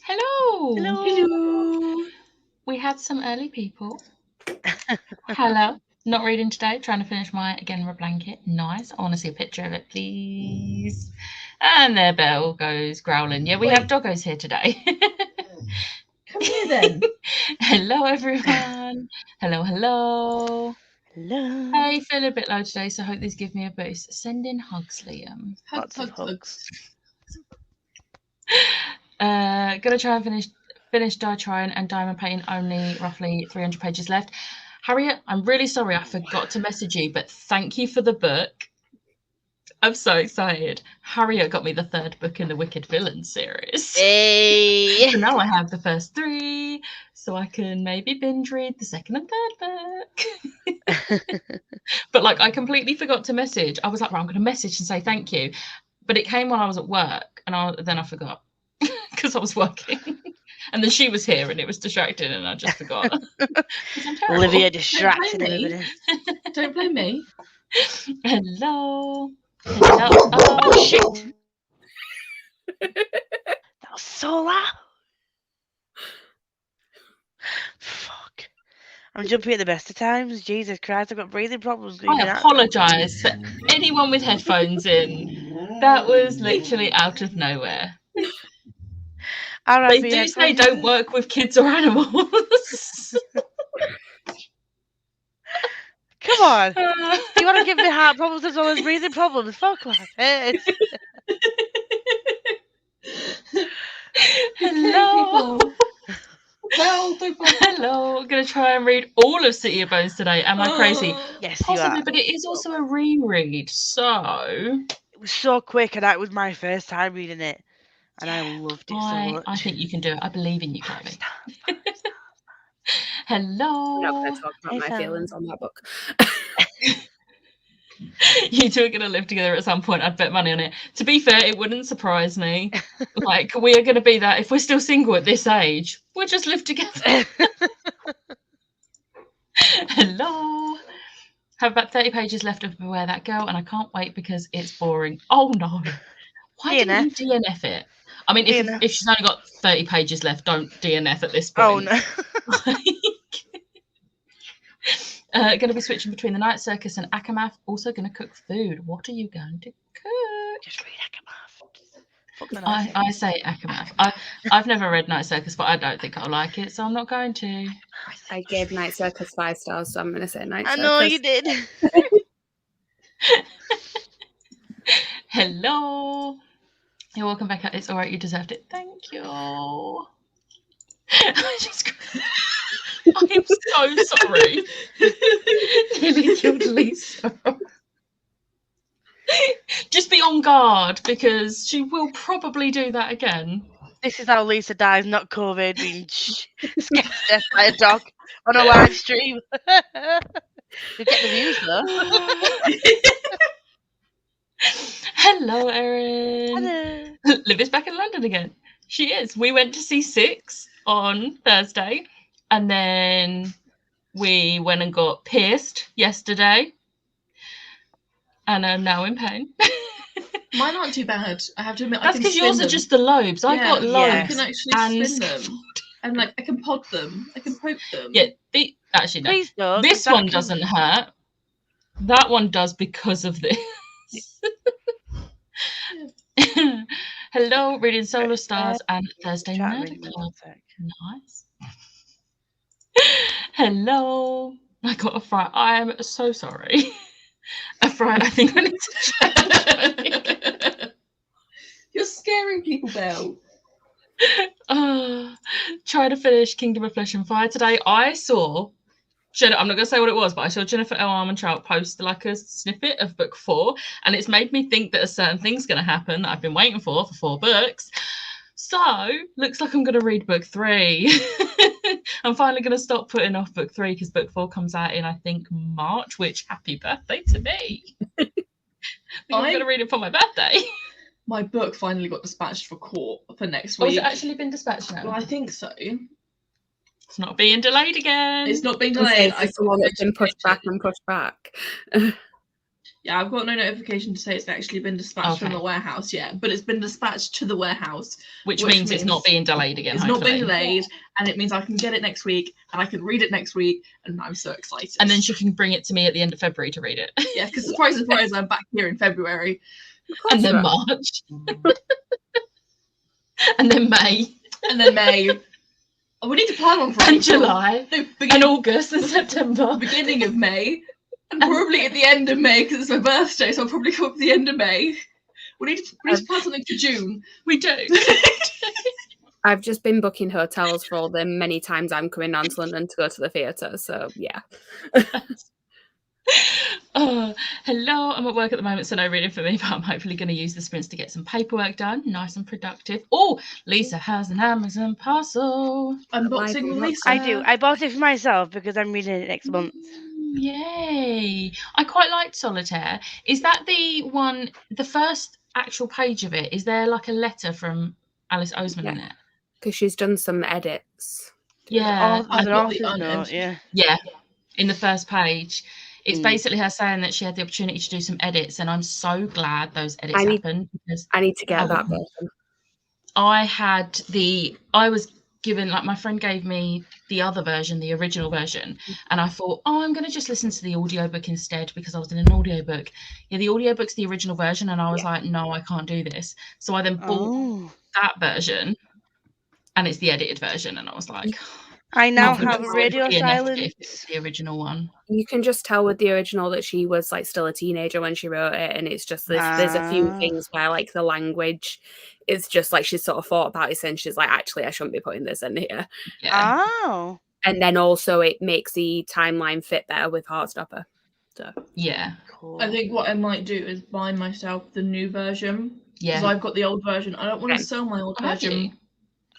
Hello. Hello. We had some early people. Hello. Not reading today. Trying to finish my Again blanket. Nice. I want to see a picture of it, please. And their bell goes growling. Yeah, we have doggos here today. Come here then. Hello, everyone. Hello. Hello. Hey, feeling a bit low today, so I hope these give me a boost. Send in hugs, Liam. Lots of hugs. Gonna try and finish Die Trying and Diamond Painting, only roughly 300 pages left. Harriet, I'm really sorry I forgot to message you, but thank you for the book. I'm so excited. Harriet got me the 3rd book in the Wicked Villains series. Hey. So now I have the first 3, so I can maybe binge read the 2nd and 3rd book. But like, I completely forgot to message. I was like, right, I'm going to message and say thank you. But it came when I was at work, and then I forgot because I was working. And then she was here, and it was distracting, and I just forgot. Olivia distracted everybody. Don't blame me. Hello. Oh, shit. That was so loud. Fuck. I'm jumping at the best of times. Jesus Christ, I've got breathing problems. I apologise for anyone with headphones in. That was literally out of nowhere. They do say don't work with kids or animals. Come on. You want to give me heart problems as well as breathing problems? Fuck my face. Hello. Hello. I'm going to try and read all of City of Bones today. Am I crazy? Yes, possibly, you are. But it is also a reread, so... It was so quick, and that was my first time reading it. And I loved it so much. I think you can do it. I believe in you, Chloe. Hello. I'm not going to talk about my feelings on that book. You two are going to live together at some point. I'd bet money on it. To be fair, it wouldn't surprise me. Like, we are going to be that. If we're still single at this age, we'll just live together. Hello. Have about 30 pages left of Beware That Girl, and I can't wait because it's boring. Oh, no. Why didn't you DNF it? I mean, if she's only got 30 pages left, don't DNF at this point. Oh, no. Going to be switching between the Night Circus and Akamath. Also going to cook food. What are you going to cook? Just read Akamath. I say Akamath. I've never read Night Circus, but I don't think I'll like it, so I'm not going to. I gave Night Circus 5 stars, so I'm going to say Night Circus. I know you did. Hello. You're welcome back. It's all right. You deserved it. Thank you. I am so sorry. Nearly killed Lisa. Just be on guard because she will probably do that again. This is how Lisa dies, not COVID, being scared to death by a dog on a live stream. You get the views though. Hello, Erin. Hello. Liv is back in London again. She is. We went to see 6 on Thursday, and then we went and got pierced yesterday, and I'm now in pain. Mine aren't too bad. I have to admit. That's because yours are just the lobes. I got lobes. I can actually spin them, and like I can pod them. I can poke them. Yeah. Actually, no. Please don't. This one doesn't hurt. That one does because of this. Hello, reading Solar Stars and Thursday Nerd Club. Nice. Hello. I got a fright. I am so sorry. A fright. I think I need to change. You're scaring people, Belle. Try to finish Kingdom of Flesh and Fire today. I saw I'm not going to say what it was, but I saw Jennifer L. Armentrout post like a snippet of book 4, and it's made me think that a certain thing's going to happen that I've been waiting for 4 books. So, looks like I'm going to read book 3. I'm finally going to stop putting off book 3 because book 4 comes out in, I think, March, which, happy birthday to me. I'm going to read it for my birthday. My book finally got dispatched for court for next week. Has it actually been dispatched now? Well, I think so. It's not being delayed again. It's not being delayed. It's the one that's been pushed back and pushed back. Yeah, Yeah, I've got no notification to say it's actually been dispatched from Okay. the warehouse yet, but it's been dispatched to the warehouse, Which means it's not being delayed again. it's not being hopefully. delayed, and it means I can get it next week, and I can read it next week, and I'm so excited. And then she can bring it to me at the end of February to read it. Yeah, because surprise, surprise, I'm back here in February. And then March. And then May. And then May. Oh, we need to plan one for And April. July. And August and September. Beginning of May. And probably at the end of May, because it's my birthday, so I'll probably come up at the end of May. We need to plan something for June. We do. I've just been booking hotels for all the many times I'm coming down to London to go to the theatre, so yeah. Oh, hello. I'm at work at the moment, so no reading for me, but I'm hopefully going to use the sprints to get some paperwork done. Nice and productive. Oh, Lisa has an Amazon parcel. Unboxing with Lisa. I do. I bought it for myself because I'm reading it next month. Yay. I quite liked Solitaire. Is that the one, the first actual page of it, is there like a letter from Alice Oseman in it? Because she's done some edits. Yeah. Oh, an author's note, yeah. Yeah, in the first page. It's basically her saying that she had the opportunity to do some edits, and I'm so glad those edits happened. Because I need to get that version. I was given, like, my friend gave me the other version, the original version, and I thought, oh, I'm going to just listen to the audiobook instead because I was in an audiobook. Yeah, the audiobook's the original version, and I was like, no, I can't do this. So I then bought that version, and it's the edited version, and I was like... I now have radio silence. If it's the original one. You can just tell with the original that she was like still a teenager when she wrote it, and it's just there's a few things where like the language is just like she's sort of thought about it and she's like, actually I shouldn't be putting this in here. Yeah. Oh. And then also it makes the timeline fit better with Heartstopper. So yeah. Cool. I think what I might do is buy myself the new version. Yeah. Because I've got the old version. I don't want to sell my old version.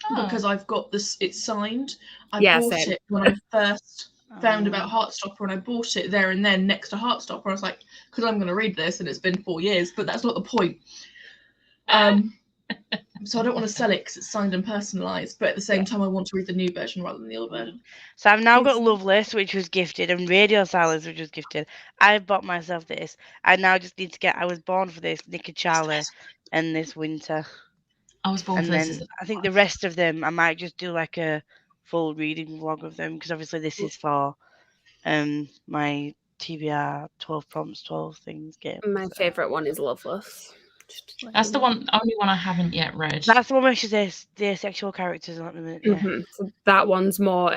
Oh. Because I've got this, it's signed. I bought same. it when I first found about Heartstopper, and I bought it there and then next to Heartstopper. I was like, because I'm going to read this, and it's been 4 years, but that's not the point. So I don't want to sell it because it's signed and personalised, but at the same time, I want to read the new version rather than the old version. So I've now got Loveless, which was gifted, and Radio Silence, which was gifted. I bought myself this. I now just need to get I Was Born for This, Nick and Charlie, and This Winter. I was born and for then this. I think the rest of them, I might just do like a full reading vlog of them, because obviously this is for my TBR 12 prompts, 12 things game. My favourite one is Loveless. That's the only one I haven't yet read. That's the one where she's the asexual characters at the minute. Yeah. So that one's more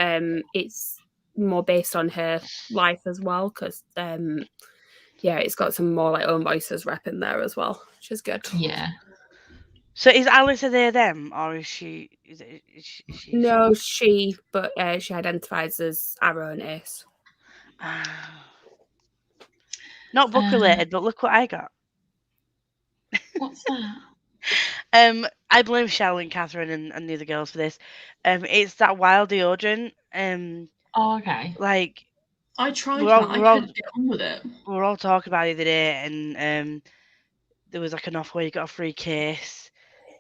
it's more based on her life as well, because it's got some more like own voices rep in there as well, which is good. Yeah. So is Alice a they them, or is she? Is she? No, she, but she identifies as our own Ace. Not book related, but look what I got. What's that? I blame Charlotte and Catherine and the other girls for this. It's that wild deodorant. Oh, okay. Like I tried that. I couldn't get on with it. We were all talking about it the other day, and there was like an offer where you got a free case.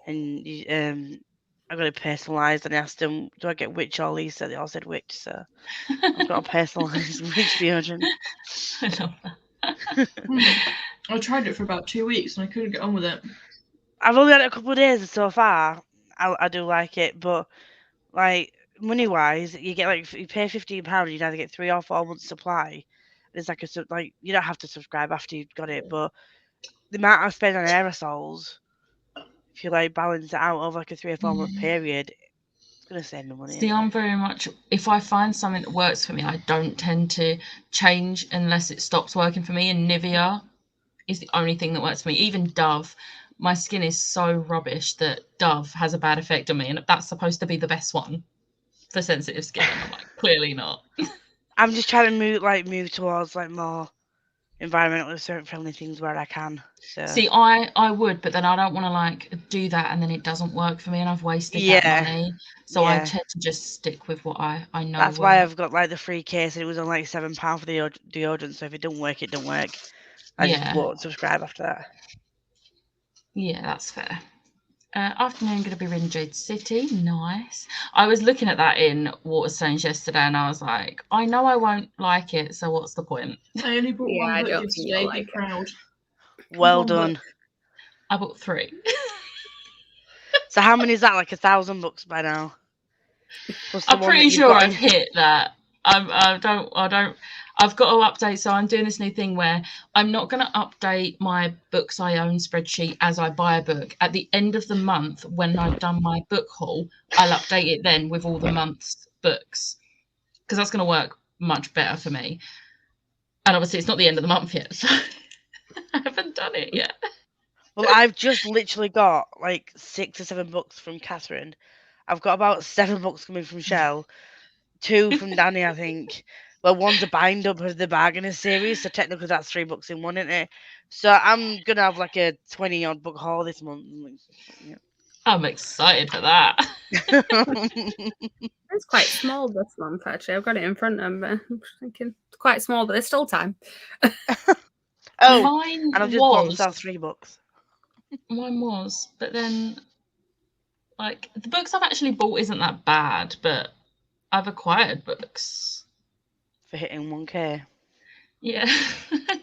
And you, I got it personalised, and I asked them, do I get Witch or Lisa? They all said Witch, so I've got a personalised Witch deodorant. I love that. I tried it for about 2 weeks, and I couldn't get on with it. I've only had it a couple of days so far. I do like it, but like money-wise, you get like, you pay £15, you'd either get 3 or 4 months supply. There's like you don't have to subscribe after you've got it, but the amount I spend on aerosols, if you like balance it out over like a 3 or 4 month period, it's gonna save me money. See, I'm very much, if I find something that works for me, I don't tend to change unless it stops working for me. And Nivea is the only thing that works for me. Even Dove, my skin is so rubbish that Dove has a bad effect on me, and that's supposed to be the best one for sensitive skin. And I'm like, clearly not. I'm just trying to move towards like more environmentally friendly things where I can. So. See, I would, but then I don't want to like do that and then it doesn't work for me and I've wasted that money. So I tend to just stick with what I know. That's why I've got like the free case, and it was on like £7 for the deodorant. So if it don't work, it don't work. I just won't subscribe after that. Yeah, that's fair. Afternoon, going to be reading Jade City. Nice. I was looking at that in Waterstones yesterday, and I was like, I know I won't like it, so what's the point? I only bought one book I don't yesterday. Be proud. Well One book. done. I bought 3. So how many is that? Like 1,000 books by now? Plus the I'm one that pretty you've sure got I've in. hit that. I don't. I've got to update. So I'm doing this new thing where I'm not going to update my books I own spreadsheet as I buy a book. At the end of the month, when I've done my book haul, I'll update it then with all the month's books, because that's going to work much better for me. And obviously, it's not the end of the month yet, so I haven't done it yet. Well, I've just literally got like 6 or 7 books from Catherine. I've got about 7 books coming from Shell, 2 from Danny, I think. Well, one's a bind up of the Bargainer series, so technically that's 3 books in one, isn't it? So I'm gonna have like a 20-odd book haul this month. Yeah. I'm excited for that. It's quite small this month, actually. I've got it in front of me. I'm thinking it's quite small, but there's still time. Oh, Mine and I've just bought was. myself 3 books. Mine was, but then, like, the books I've actually bought isn't that bad, but I've acquired books. For hitting 1K. Yeah,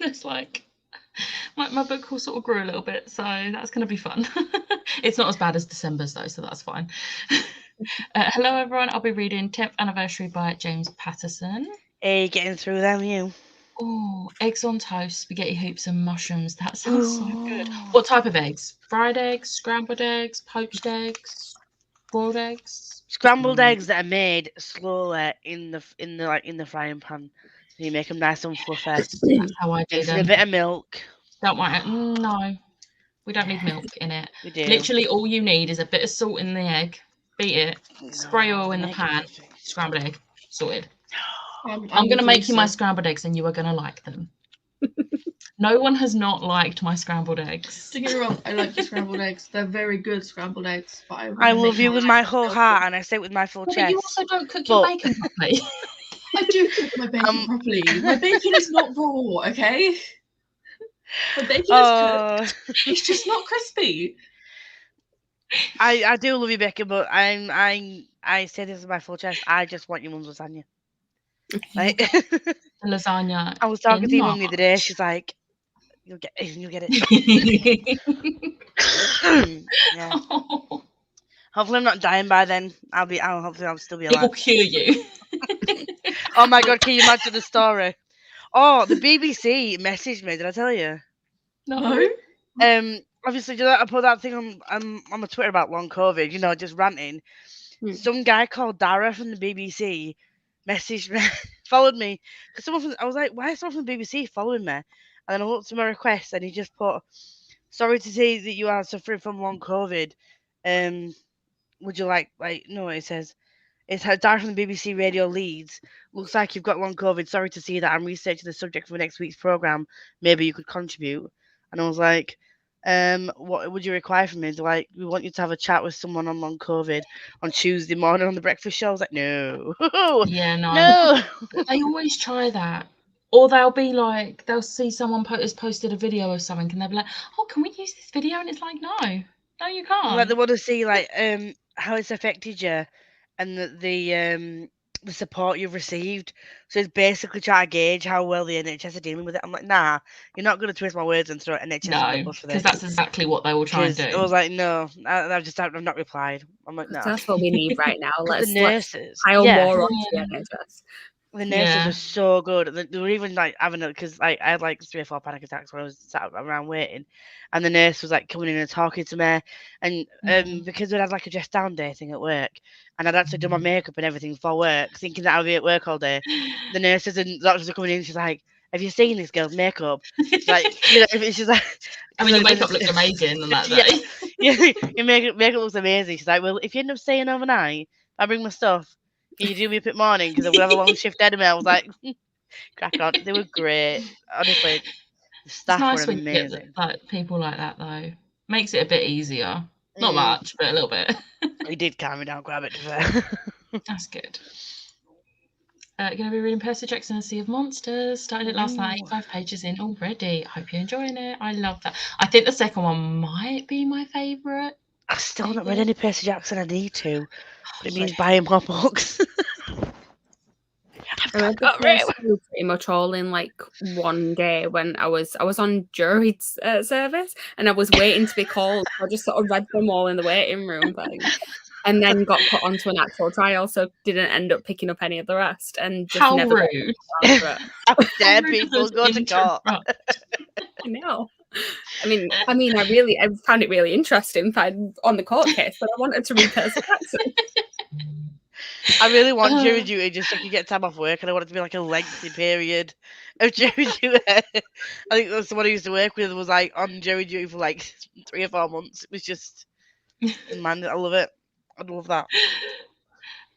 it's like my book haul sort of grew a little bit, so that's going to be fun. It's not as bad as December's though, so that's fine. Hello everyone, I'll be reading 10th Anniversary by James Patterson. Hey, getting through them, you. Oh, eggs on toast, spaghetti hoops and mushrooms. That sounds so good. What type of eggs? Fried eggs, scrambled eggs, poached eggs, boiled eggs? Scrambled eggs that are made slowly in the frying pan. So you make them nice and fluffy. That's how I do Mix in a them. bit of milk. Don't worry. No, we don't need milk in it. We do. Literally, all you need is a bit of salt in the egg. Beat it. Spray oil in the pan. Scrambled egg. Sorted. I'm going to make you my scrambled eggs, and you are going to like them. No one has not liked my scrambled eggs. Don't get me wrong, I like your scrambled eggs. They're very good scrambled eggs. But I love you with my whole heart, and I say it with my full chest. But you also don't cook your bacon properly. I do cook my bacon properly. My bacon is not raw, okay? My bacon is cooked. It's just not crispy. I do love you, Becca, but I say this with my full chest. I just want your mum's lasagna. Like Lasagna. I was talking to your mum the other day. She's like, "You'll get it." Yeah. Oh. Hopefully, I'm not dying by then. Hopefully, I'll still be alive. It will cure you. Oh my god, can you imagine the story? Oh, the BBC messaged me. Did I tell you? No. Obviously, I put that thing on my Twitter about long COVID. You know, just ranting. Some guy called Dara from the BBC messaged me, followed me. Because I was like, why is someone from the BBC following me? And then I looked at my request, and he just put, "Sorry to say that you are suffering from long COVID. Would you like no?" It says, "It's Dara from the BBC Radio Leeds. Looks like you've got long COVID. Sorry to see that. I'm researching the subject for next week's programme. Maybe you could contribute." And I was like, what would you require from me? Like, we want you to have a chat with someone on long COVID on Tuesday morning on the breakfast show. I was like, no. Yeah, No. They always try that. Or they'll be like, they'll see someone has posted a video of something and they'll be like, oh, can we use this video? And it's like, no, you can't. Like, they want to see how it's affected you and the support you've received. So it's basically trying to gauge how well the NHS are dealing with it. I'm like, nah, you're not going to twist my words and throw NHS on the bus for this. Because that's exactly what they will try and do. I was like, no, I've not replied. I'm like, no. That's what we need right now. The nurses, pile more onto the NHS. The nurses were so good. They were even like having it because I had like 3 or 4 panic attacks when I was sat around waiting, and the nurse was like coming in and talking to me, and because we had like a dress down day thing at work, and I'd actually done my makeup and everything for work, thinking that I'd be at work all day. The nurses and doctors are coming in. She's like, "Have you seen this girl's makeup?" Like, she's like, I mean, your makeup looks amazing on that day. Yeah, your makeup looks amazing. She's like, "Well, if you end up staying overnight, I bring my stuff. Can you do me a bit morning? Because I would have a long shift ahead of me." I was like, crack on. They were great. Honestly, the staff were amazing. It's nice when you get people like that, though. Makes it a bit easier. Not much, but a little bit. He did calm me down quite a bit, to be fair. That's good. Going to be reading Percy Jackson and Sea of Monsters. Started it last night. 5 pages in already. I hope you're enjoying it. I love that. I think the second one might be my favourite. I've still not read any Percy Jackson. I need to. But it means buying more books. I read the first two pretty much all in like one day when I was on jury service and I was waiting to be called. I just sort of read them all in the waiting room thing, and then got put onto an actual trial, so didn't end up picking up any of the rest. And just How never rude! How dare people go to court? I know. I mean, I found it really interesting on the court case, but I wanted to read Percy Jackson. I really want jury duty just so I can get time off work, and I want it to be like a lengthy period of jury duty. I think that's someone I used to work with was like on jury duty for like 3 or 4 months. It was just, man, I love it. I'd love that.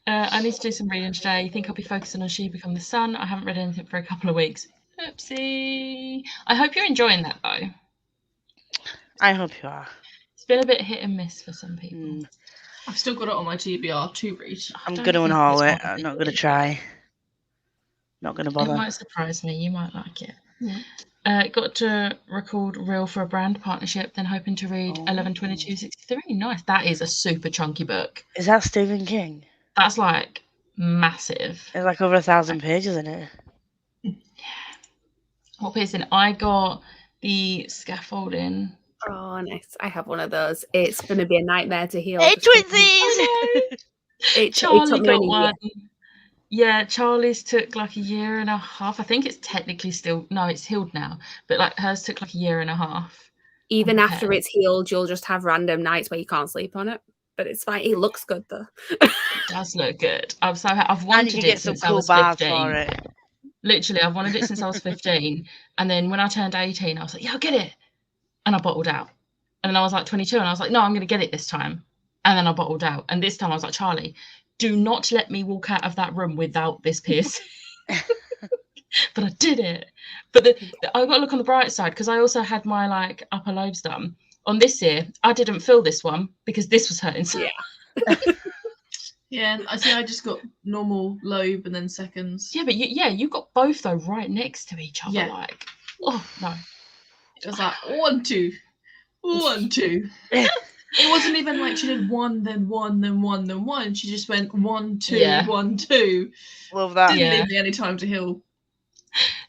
I need to do some reading today. I think I'll be focusing on She Become the Sun. I haven't read anything for a couple of weeks. Oopsie. I hope you're enjoying that though. I hope you are. It's been a bit hit and miss for some people. I've still got it on my TBR to read. I'm going to unhaul it. I'm not going to try. Not going to bother. It might surprise me. You might like it. Yeah. Got to record Reel for a Brand partnership, then hoping to read 11/22/63. Nice. That is a super chunky book. Is that Stephen King? That's like massive. There's like over 1,000 pages in it. Yeah. What piece in? I got the scaffolding. Oh, nice. I have one of those. It's going to be a nightmare to heal. Hey, twinsies! Charlie got one. Yeah, Charlie's took like 1.5 years. I think it's technically still, no, it's healed now. But like hers took like 1.5 years. Even after it's healed, you'll just have random nights where you can't sleep on it. But it's fine. It looks good though. It does look good. I've wanted it since I was 15. Literally, I've wanted it since I was 15. And then when I turned 18, I was like, yeah, I'll get it. And I bottled out. And then I was like 22 and I was like, no, I'm going to get it this time. And then I bottled out. And this time I was like, Charlie, do not let me walk out of that room without this piercing. But I did it. But I got to look on the bright side because I also had my like upper lobes done. On this ear, I didn't feel this one because this was hurting. So. Yeah. Yeah, I see. I just got normal lobe and then seconds. Yeah, but you got both though right next to each other. Yeah. Like, oh no. It was like 1, 2, 1, 2. It wasn't even like she did 1, then 1, then 1, then 1. She just went 1, 2, 1, 2. Love that. Didn't leave me any time to heal.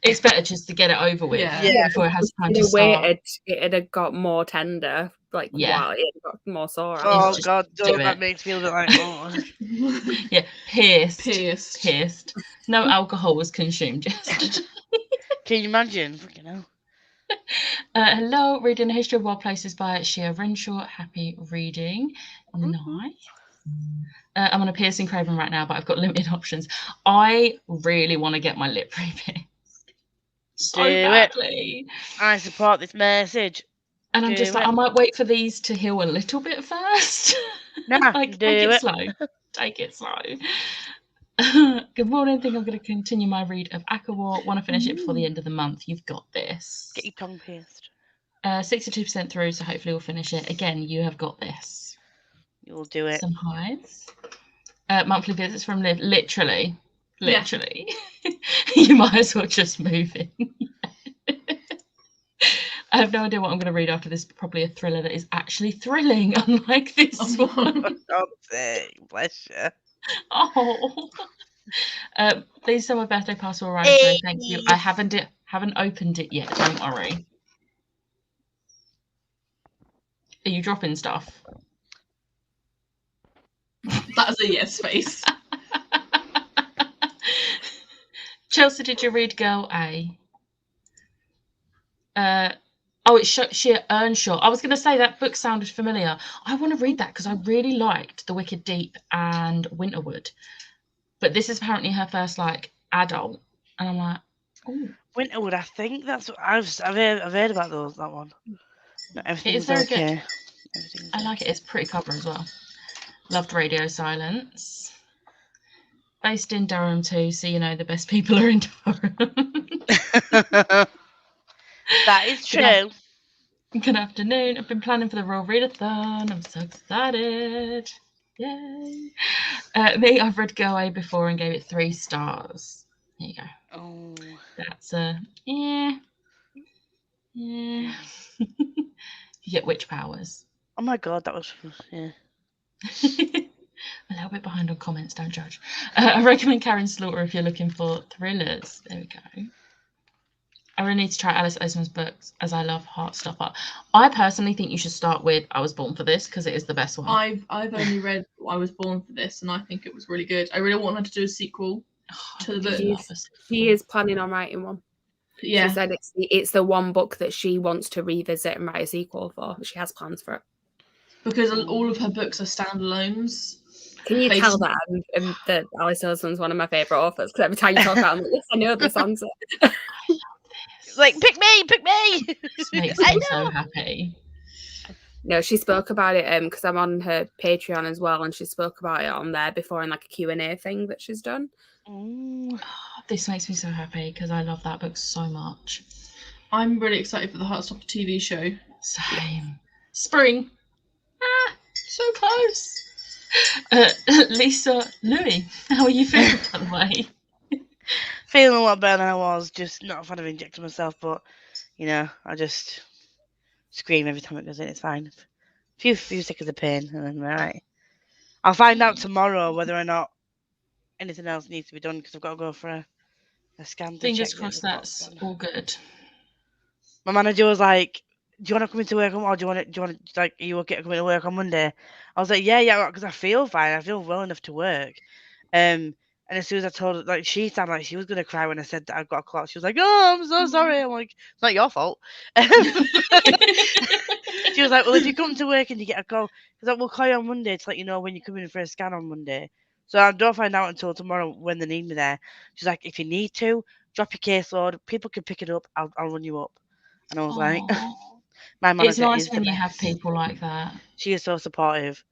It's better just to get it over with before it has time to start. It had got more tender, like wow, it got more sore. Oh God, that makes me feel like yeah, pierced. No alcohol was consumed yesterday. Can you imagine? Fucking hell. Hello, reading the History of Wild Places by Shea Renshaw. Happy reading. Nice. I'm on a piercing craving right now, but I've got limited options. I really want to get my lip re-pierced. So badly. I support this message. And I'm just like, I might wait for these to heal a little bit first. No, like, take it slow. Take it slow. Good morning. Think I'm going to continue my read of Akawar. Want to finish it before the end of the month. You've got this. Get your tongue pierced. 62% through, so hopefully we'll finish it. Again, you have got this. You'll do it. Some hides. Monthly visits from Liv. Literally. You might as well just move in. I have no idea what I'm going to read after this. Probably a thriller that is actually thrilling, unlike this one. God sake, bless you. Oh. Please send my birthday parcel arrived. Hey. Thank you. I haven't opened it yet. Don't worry. Are you dropping stuff? That is a yes face. Chelsea, did you read Girl A? Oh, it's Shea Earnshaw. I was going to say that book sounded familiar. I want to read that because I really liked The Wicked Deep and Winterwood. But this is apparently her first like adult, and I'm like, oh. Winterwood. I think that's what I've heard about that one. It is very good. I like it. It's a pretty cover as well. Loved Radio Silence. Based in Durham too, so you know the best people are in Durham. That is true. Good afternoon. I've been planning for the Royal Read-a-thon. I'm so excited. Yay. Me, I've read Go Away before and gave it 3 stars. There you go. Oh. That's yeah. You get witch powers. Oh my God, that was, yeah. Hello, little bit behind on comments, don't judge. I recommend Karen Slaughter if you're looking for thrillers. There we go. I really need to try Alice Oseman's books as I love Heartstopper. I personally think you should start with I Was Born for This because it is the best one. I've only read I Was Born for This, and I think it was really good. I really want her to do a sequel to the book. She is planning on writing one. Yeah. She said it's the one book that she wants to revisit and write a sequel for. She has plans for it. Because all of her books are standalones. Can you tell that that Alice Oseman's one of my favourite authors? Because every time you talk about them, yes, I know this answer. Like, pick me! This makes me so happy. No, she spoke about it because I'm on her Patreon as well, and she spoke about it on there before in like a Q&A thing that she's done. This makes me so happy because I love that book so much. I'm really excited for the Heartstopper TV show. Same. Spring. So close. Lisa Louis, how are you feeling, by the way? Feeling a lot better than I was. Just not a fan of injecting myself, but you know, I just scream every time it goes in. It's fine. Few seconds of pain, and then right. I'll find out tomorrow whether or not anything else needs to be done because I've got to go for a scan. Fingers crossed that's all good. My manager was like, "Do you want to come into work, or do you want to like, are you okay to come into work on Monday?" I was like, "Yeah, because I feel fine. I feel well enough to work." And as soon as I told her, like, she sounded like she was gonna cry when I said that I've got a clock. She was like, "Oh, I'm so sorry." I'm like, "It's not your fault." She was like, "Well, if you come to work and you get a call, because we'll call you on Monday to let you know when you come in for a scan on Monday." So I don't find out until tomorrow when they need me there. She's like, "If you need to, drop your caseload. People can pick it up. I'll run you up." And I was like, "My manager It's nice is when the you best. have people like that. She is so supportive."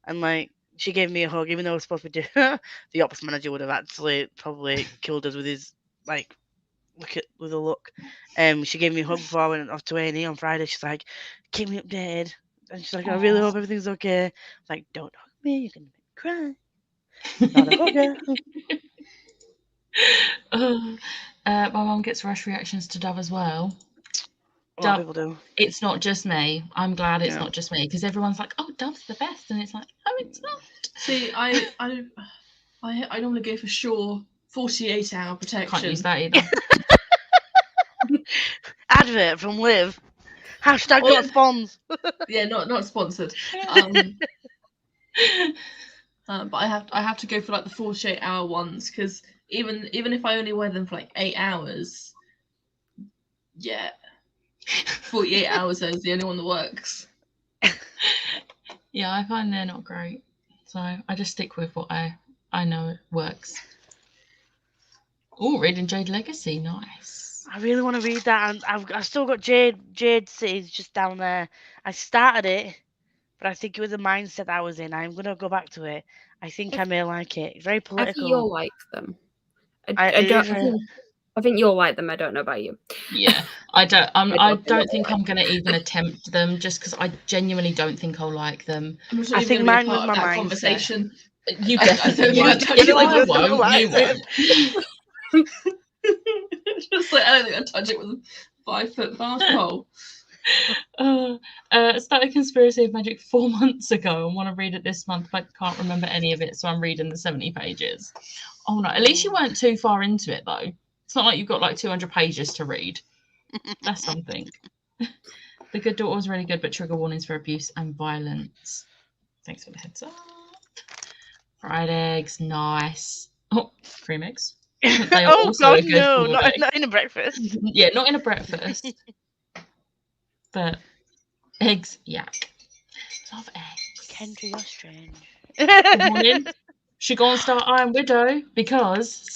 And like, she gave me a hug, even though it was supposed to be the ops manager would have actually probably killed us with his with a look. She gave me a hug before I went off to A&E on Friday. She's like, "Keep me updated." And she's like, "I really hope everything's okay." I'm like, "Don't hug me, you're gonna make me cry." Not a hugger. My mum gets rush reactions to Dove as well. A lot of people do. It's not just me. I'm glad it's Yeah. not just me because everyone's like, "Oh, Dove's the best," and it's like, "Oh, it's not." See, I normally go for sure 48-hour protection. Can't use that either. Advert from Liv. Hashtag not spons. Yeah, not sponsored. But I have to go for like the 48-hour ones because even if I only wear them for like 8 hours, yeah, 48 hours is the only one that works. Yeah, I find they're not great, so I just stick with what I know works. Oh, reading Jade Legacy, nice. I really want to read that, and I've still got Jade City's just down there. I started it, but I think it was a mindset I was in. I'm gonna go back to it. I think I may like it. It's very I political. think you'll like them. I think you'll like them. I don't know about you. Yeah, I don't. I don't think I'm going to even attempt them just because I genuinely don't think I'll like them. I think mine was my mindset. Conversation. You definitely won't. You I won't. You won't. Just like I don't think I'd touch it with a 5-foot fast pole. I started Conspiracy of Magic 4 months ago and want to read it this month, but I can't remember any of it, so I'm reading the 70 pages. Oh no, at least you weren't too far into it though. It's not like you've got like 200 pages to read. That's something. The Good Daughter was really good, but trigger warnings for abuse and violence. Thanks for the heads up. Fried eggs, nice. Oh, cream eggs. They are also a good not in a breakfast. Yeah, not in a breakfast. But eggs, yak. Love eggs. Kendra, you're strange. Good morning. Should go and start Iron Widow because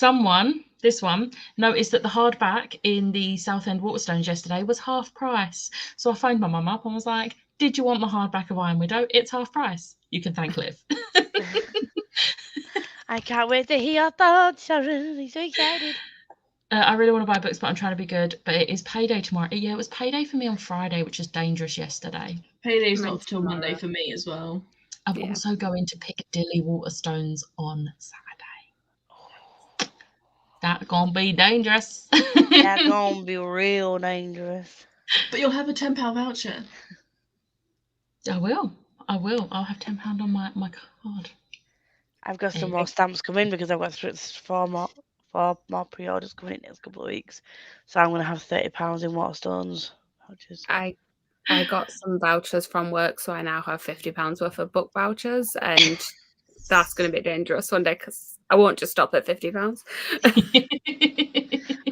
this one, noticed that the hardback in the Southend Waterstones yesterday was half price. So I phoned my mum up and was like, "Did you want the hardback of Iron Widow? It's half price. You can thank Liv." I can't wait to hear your thoughts. I'm really so excited. I really want to buy books, but I'm trying to be good. But it is payday tomorrow. Yeah, it was payday for me on Friday, which is dangerous yesterday. Payday's not till Monday for me as well. I'm also going to Piccadilly Waterstones on Saturday. That's gonna be dangerous. That's gonna be real dangerous. But you'll have a £10 voucher. I will. I'll have £10 on my card. I've got There some you more go. stamps coming because I've got 4 more pre-orders coming in the next couple of weeks. So I'm going to have £30 in Waterstones vouchers. I got some vouchers from work, so I now have £50 worth of book vouchers, and that's going to be dangerous one day because I won't just stop at £50.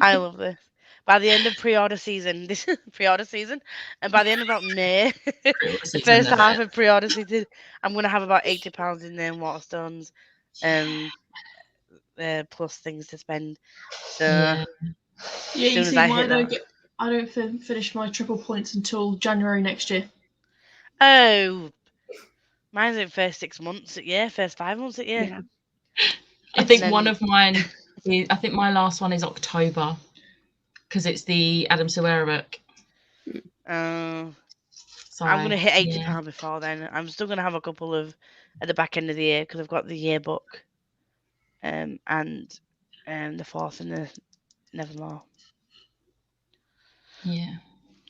I love this. By the end of pre-order season, and by the end of about May, Pre-order the season, first they're half there. of pre-order season, I'm going to have about £80 in there in Waterstones, plus things to spend. So Yeah. as Yeah, you soon as see, I hit that. I don't finish my triple points until January next year. Oh, mine's in first 6 months at year, first 5 months at year. Yeah. I think then- one of mine I think my last one is October because it's the Adam Suera book. So I'm going to hit £80 yeah. before then. I'm still going to have a couple of at the back end of the year because I've got the yearbook and the fourth and the Nevermore. Yeah.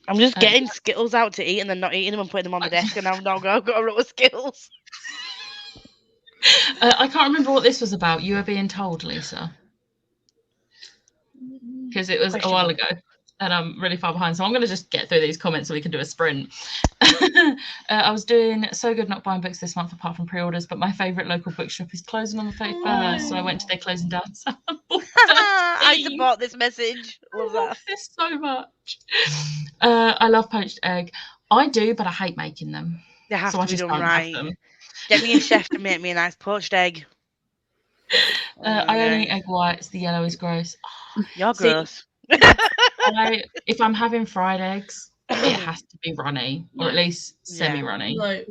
I'm just getting Skittles out to eat and then not eating them and putting them on the desk, and I've now got a row of Skittles. I can't remember what this was about. You were being told, Lisa, because it was a while ago, and I'm really far behind. So I'm going to just get through these comments so we can do a sprint. I was doing so good not buying books this month apart from pre-orders, but my favourite local bookshop is closing on the 31st, so I went to their closing down. So I support this message. Love I love that. this so much. I love poached egg. I do, but I hate making them. They have So to I be just done don't right. have them. Get me a chef to make me a nice poached egg. I only eat egg whites. The yellow is gross. You're See, gross. if I'm having fried eggs, it has to be runny, or at least semi-runny. No, I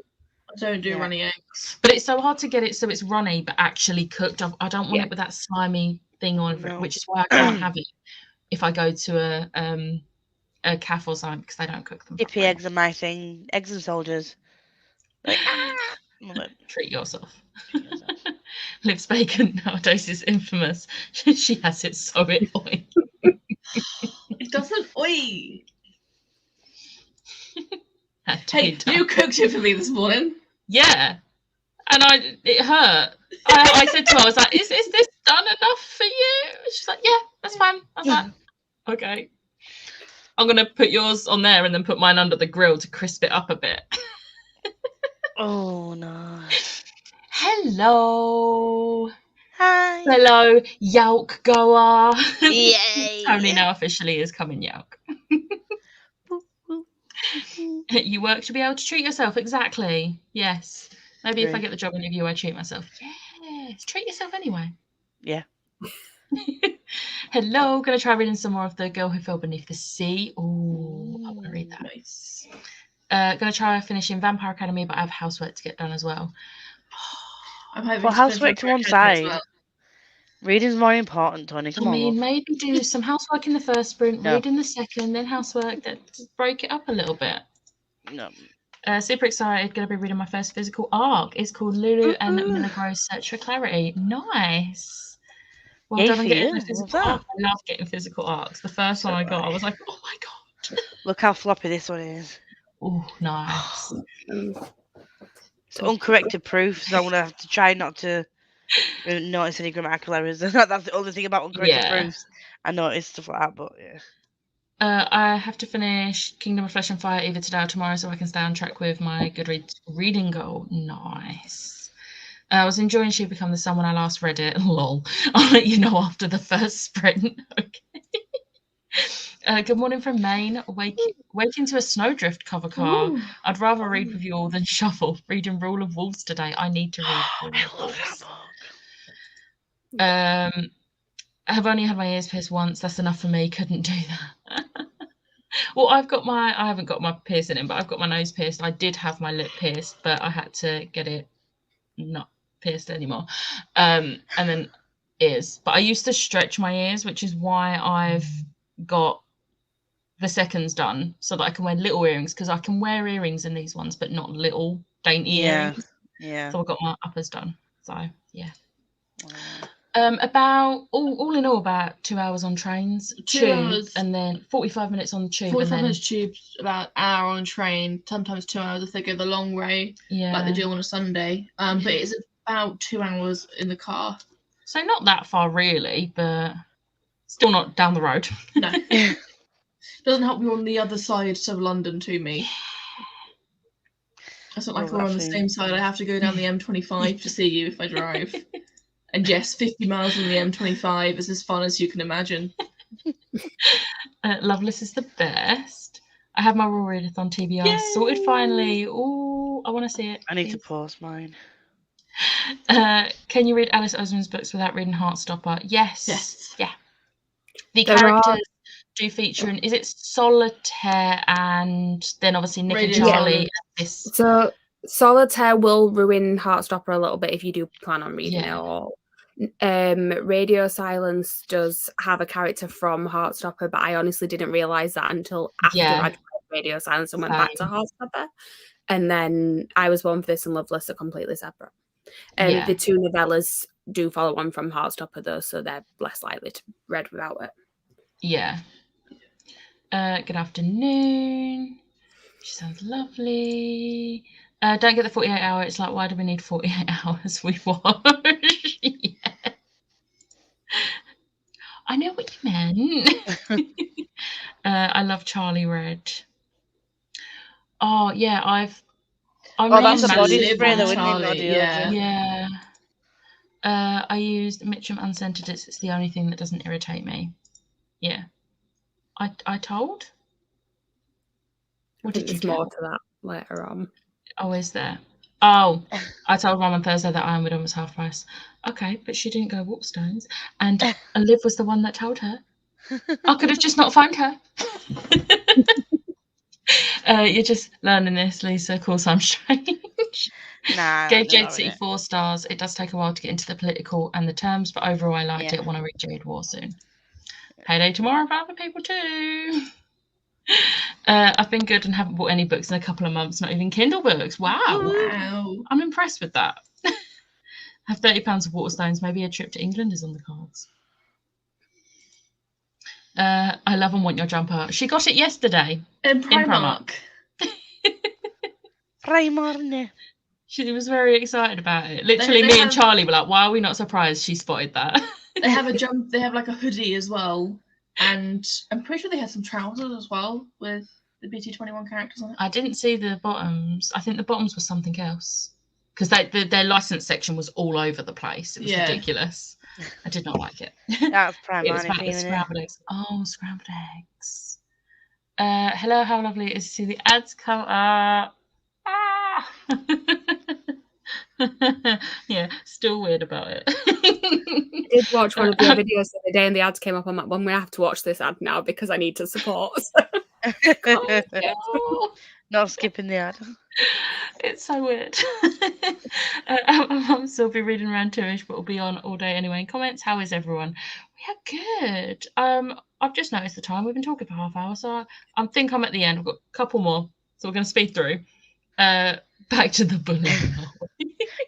don't do Yeah. runny eggs. But it's so hard to get it so it's runny, but actually cooked. I don't want Yeah. it with that slimy thing on it, No. which is why I can't have it if I go to a cafe or something because they don't cook them Dippy properly. eggs are my thing. Eggs and soldiers. Like, love it. Treat yourself. Treat yourself. Liv's bacon nowadays is infamous. She has it so it oily. It doesn't. Oi! Had to Hey, be done. you cooked it for me this morning. Yeah. And it hurt. I said to her, I was like, is this done enough for you? She's like, yeah, that's fine. I was like, okay. I'm going to put yours on there and then put mine under the grill to crisp it up a bit. Oh, no. Hello. Hi. Hello, Yelk goer. Yay. Tony now officially is coming Yelk. You work to be able to treat yourself. Exactly. Yes. Maybe if I get the job interview, I treat myself. Yes. Treat yourself anyway. Yeah. Hello. Going to try reading some more of The Girl Who Fell Beneath the Sea. Oh, I want to read that. Nice. Going to try finishing Vampire Academy, but I have housework to get done as well. I'm hoping Well, to housework finish to one Vampire Academy as side. well. Reading's more important, Tony. Come I on, mean, love. maybe do some housework in the first sprint, No. read in the second, then housework. Just break it up a little bit. No. Super excited. Going to be reading my first physical arc. It's called Lulu and Milagros Search for Clarity. Nice. Well Yay done for on getting you. the physical Love that. arc. I love getting physical arcs. The first one I got, I was like, oh my god. Look how floppy this one is. Oh, nice. It's uncorrected proof, so I'm going to have to try not to notice any grammatical errors. That's the only thing about uncorrected proofs. I noticed stuff like that, but yeah. I have to finish Kingdom of Flesh and Fire either today or tomorrow so I can stay on track with my Goodreads reading goal. Nice. I was enjoying She Become the Sun when I last read it. Lol. I'll let you know after the first sprint. Okay. Good morning from Maine. Waking to a Snowdrift cover car. Ooh. I'd rather read with you all than shuffle. Reading Rule of Wolves today. I need to read Rule I of love Wolves. that book. I have only had my ears pierced once. That's enough for me. Couldn't do that. Well, I haven't got my piercing in, but I've got my nose pierced. I did have my lip pierced, but I had to get it not pierced anymore. And then ears. But I used to stretch my ears, which is why I've got the seconds done so that I can wear little earrings, because I can wear earrings in these ones, but not little dainty earrings. Yeah. So I got my uppers done. So yeah. Wow. About all in all, about 2 hours on trains, 2 hours, and then 45 minutes on the tube. 45 minutes tube, about an hour on train, sometimes 2 hours if they go the long way, Yeah. like they do on a Sunday. But it's about 2 hours in the car. So not that far really, but still not down the road. No. Doesn't help you on the other side of London to me. It's not like we're on the same side. I have to go down the M25 to see you if I drive. And yes, 50 miles on the M25 is as fun as you can imagine. Loveless is the best. I have my Raw Read-a-thon TBR sorted finally. Oh, I want to see it. I need to pause mine. Can you read Alice Oseman's books without reading Heartstopper? Yes. Yes. Yeah. The There characters do feature in, is it Solitaire and then obviously Nick and Radio Charlie? Silence. This. So Solitaire will ruin Heartstopper a little bit if you do plan on reading it. Or Radio Silence does have a character from Heartstopper, but I honestly didn't realise that until after I'd read Radio Silence and went back to Heartstopper. And then I Was Born for This and Loveless are completely separate. And the two novellas do follow on from Heartstopper though, so they're less likely to be read without it. Yeah. Good afternoon. She sounds lovely. Don't get the 48 hour. It's like, why do we need 48 hours? We watch. Yeah. I know what you meant. I love Charlie Red. Oh yeah, I'm that's a really body spray though, Charlie, isn't it? Yeah. I used Mitchum unscented. It's the only thing that doesn't irritate me. Yeah. I told. What did you more tell? to that later on. Oh, is there? Oh, I told Mum on Thursday that Iron Widow was half price. Okay, but she didn't go Warpstones, and Liv was the one that told her. I could have just not phoned her. You're just learning this, Lisa. Of course, I'm strange. Nah. Gave Jade City 4 stars. It does take a while to get into the political and the terms, but overall, I liked it. Want to read Jade War soon. Payday tomorrow for other people too. I've been good and haven't bought any books in a couple of months, not even Kindle books. Wow. I'm impressed with that. Have £30 of Waterstones. Maybe a trip to England is on the cards. I love and want your jumper. She got it yesterday. In Primark. Primark. She was very excited about it. Literally, me and Charlie were like, why are we not surprised she spotted that? They have they have like a hoodie as well. And I'm pretty sure they had some trousers as well with the BT21 characters on it. I didn't see the bottoms. I think the bottoms was something else. Because their license section was all over the place. It was ridiculous. I did not like it. That's Primark. It was about the scrambled eggs. Oh, scrambled eggs. Hello, how lovely it is to see the ads come up. Yeah, still weird about it. I did watch one of your videos the other day and the ads came up. I'm like, well, I'm going to have to watch this ad now because I need to support. Not skipping the ad. It's so weird. I'll still be reading around 2ish, but we'll be on all day anyway. In comments, how is everyone? We are good. I've just noticed the time. We've been talking for half hour, so I think I'm at the end. We've got a couple more, so we're going to speed through. Back to the bullying.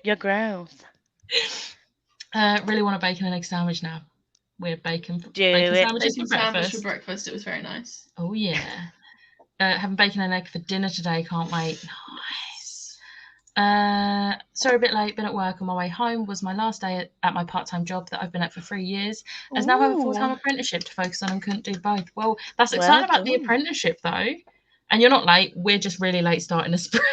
You're gross. Really want a bacon and egg sandwich now. We're bacon sandwiches for breakfast. It was very nice. Oh yeah. Having bacon and egg for dinner today. Can't wait. Nice. Sorry, a bit late. Been at work. On my way home was my last day at my part-time job that I've been at for 3 years. As now I have a full-time apprenticeship to focus on and couldn't do both. Well, that's exciting about the apprenticeship though. And you're not late. We're just really late starting a sprint.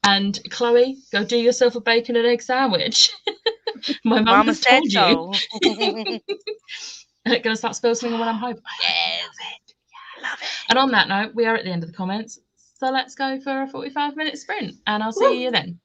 And Chloe, go do yourself a bacon and egg sandwich. My mum has told you. Gonna start spell slinging when I'm home. I love it. And on that note, we are at the end of the comments. So let's go for a 45-minute sprint, and I'll see you then.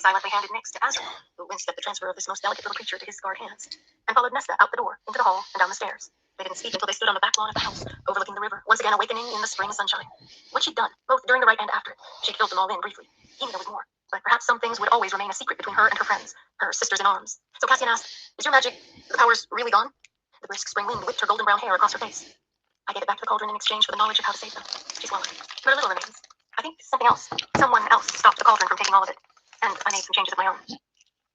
He silently handed Nyx to Azul, who winced at the transfer of this most delicate little creature to his scarred hands, and followed Nesta out the door, into the hall, and down the stairs. They didn't speak until they stood on the back lawn of the house, overlooking the river, once again awakening in the spring sunshine. What she'd done, both during the rite and after it, she'd filled them all in briefly. He knew there was more, but perhaps some things would always remain a secret between her and her friends, her sisters in arms. So Cassian asked, "Is your magic, the powers, really gone?" The brisk spring wind whipped her golden brown hair across her face. "I gave it back to the cauldron in exchange for the knowledge of how to save them." She swallowed. "But a little remains. I think something else. Someone else stopped the cauldron from taking all of it. And I made some changes of my own.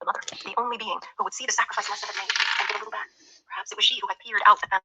The mother, the only being who would see the sacrifice Nesta had made and give a little back. Perhaps it was she who had peered out at them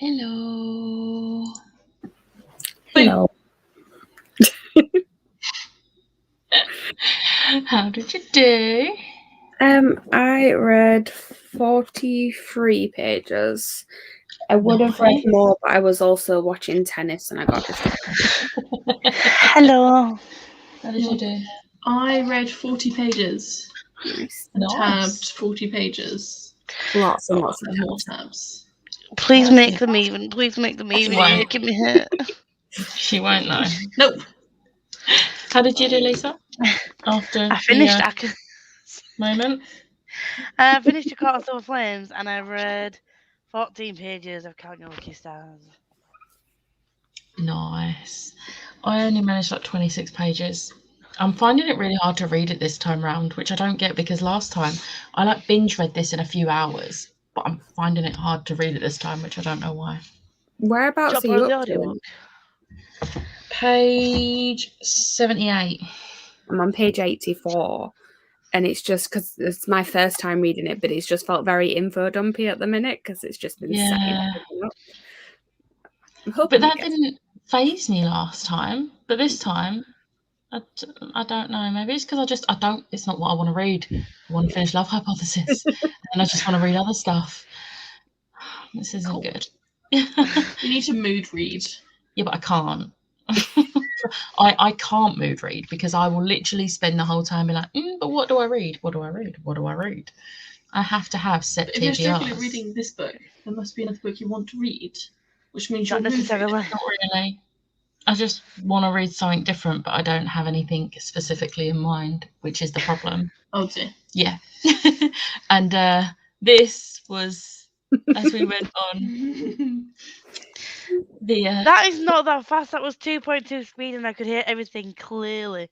Hello. Hello. How did you do? I read 43 pages. I would have read Nice. more, but I was also watching tennis and I got distracted. Hello. How did you do? I read 40 pages Nice. and Nice. tabbed 40 pages Lots and lots of and more tabs. tabs. Please That's make it. them even. Please make them even. won't. You're making me hurt. She won't know. Nope. How did you do, Lisa? After I finished. the moment? I finished A Court of Silver Flames, and I read 14 pages of Count Your Lucky Stars. Nice. I only managed like 26 pages. I'm finding it really hard to read it this time round, which I don't get because last time I like binge read this in a few hours, but I'm finding it hard to read it this time, which I don't know why. Whereabouts Shop are you the up to? audiobook. Page 78. I'm on page 84. And it's just because it's my first time reading it, but it's just felt very info dumpy at the minute because it's just been Yeah. setting up. But that didn't faze me last time. But this time, I don't know. Maybe it's because it's not what I want to read. I want to finish Love Hypothesis. And I just want to read other stuff. This isn't good. You need to mood read. Yeah, but I can't. I can't mood read because I will literally spend the whole time being like, but what do I read? What do I read? What do I read? I have to have set But if you're struggling TBRs. reading this book, there must be another book you want to read, which means Not you're mood reading. necessarily. Not really. I just want to read something different, but I don't have anything specifically in mind, which is the problem. Oh dear. Yeah. And this was, as we went on, That is not that fast. That was 2.2 speed, and I could hear everything clearly.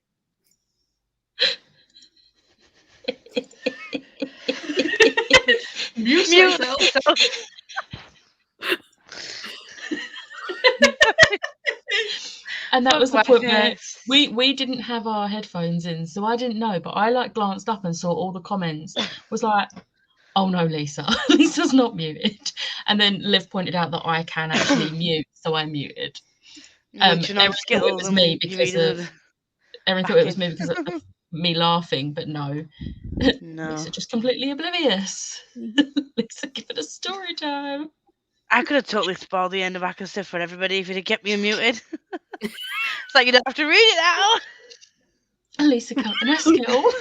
Mute Mute yourself. And that Fuck was the my point where face. we didn't have our headphones in, so I didn't know, but I like glanced up and saw all the comments. Was like, oh no, Lisa, Lisa's not muted. And then Liv pointed out that I can actually mute, so I muted. Munching on Everyone thought it Skittles was and me you because reading of everyone thought it was me because of me laughing, but no. No. Lisa just completely oblivious. Lisa, give it a story time. I could have totally spoiled the end of Akasif for everybody if you'd have kept me unmuted. It's like you don't have to read it now. Lisa counting her skill.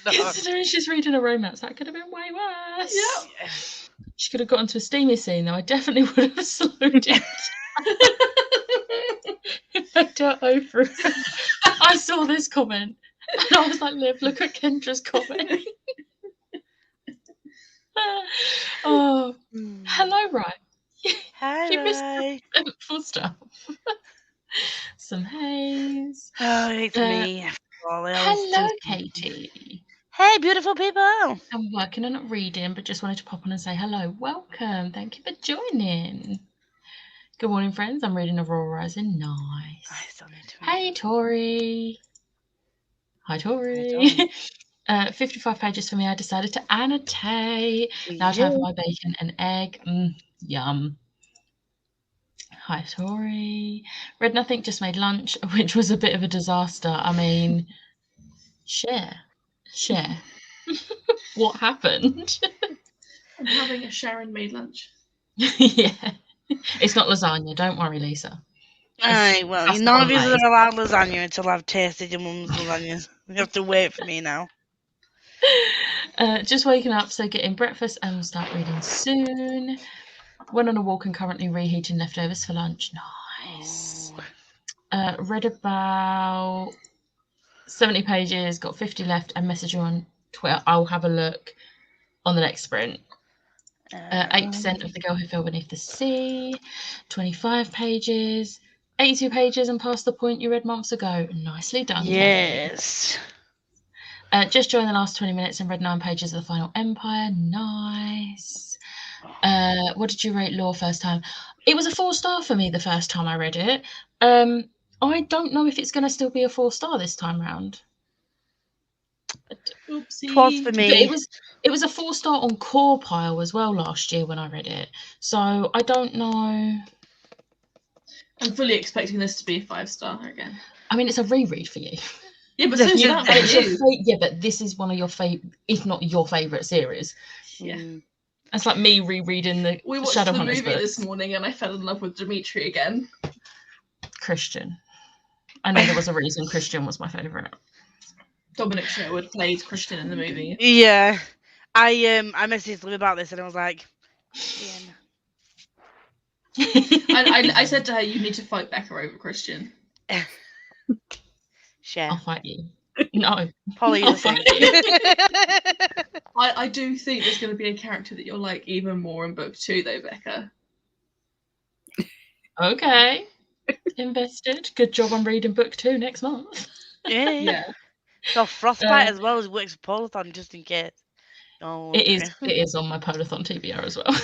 Considering she's reading a romance, that could have been way worse. Yeah. She could have got onto a steamy scene, though. I definitely would have slowed it. If I don't over it. I saw this comment and I was like, Liv, look at Kendra's comment. Oh, hello, Ryan. Hi, You missed Rai. the eventful stuff. Some haze. Oh, it's me. Hello, Katie. Hey, beautiful people. I'm working on it reading, but just wanted to pop on and say hello. Welcome. Thank you for joining. Good morning, friends. I'm reading Aurora Rising. Nice. I still need to read Hey, it. Tori. Hi, Tori. 55 pages for me. I decided to annotate. Now time for my bacon and egg. Yum. Hi, Tori. Read nothing, just made lunch, which was a bit of a disaster. I mean, share. What happened? I'm having a Sharon-made lunch. Yeah. It's not lasagna. Don't worry, Lisa. Aye, well, That's none not of you amazing. are allowed lasagna until I've tasted your mum's lasagna. You have to wait for me now. Just waking up, so getting breakfast and we'll start reading soon. Went on a walk and currently reheating leftovers for lunch. Nice. Read about 70 pages, got 50 left, and message you on Twitter. I'll have a look on the next sprint. 8% of the girl who fell beneath the sea, 25 pages, 82 pages and past the point you read months ago. Nicely done, Yes. Katie. Just joined the last 20 minutes and read 9 pages of the Final Empire. Nice. What did you rate Lore first time? It was a 4-star for me the first time I read it. I don't know if it's going to still be a 4-star this time round. Oopsie. Twas for me. But It was a 4-star on core pile as well last year when I read it. So I don't know. I'm fully expecting this to be a 5-star again. I mean, it's a reread for you. Yeah, but so is that But for it's your you. yeah, but this is one of your favorite, if not your favorite series. Yeah. It's like me rereading the We watched the Shadowhunters movie books. this morning and I fell in love with Dimitri again. Christian. I know there was a reason Christian was my favourite. Dominic Sherwood played Christian in the movie. Yeah. I messaged Liv about this and I was like, Ian. I said to her, you need to fight Becca over Christian. Share. I'll fight you. No. Polly, I'll the same. fight you. I do think there's going to be a character that you'll like even more in book 2, though, Becca. Okay. Invested. Good job on reading book 2 next month. Yeah. So Frostbite as well as works for Polathon just in case. Oh, It is on my Polathon TBR as well.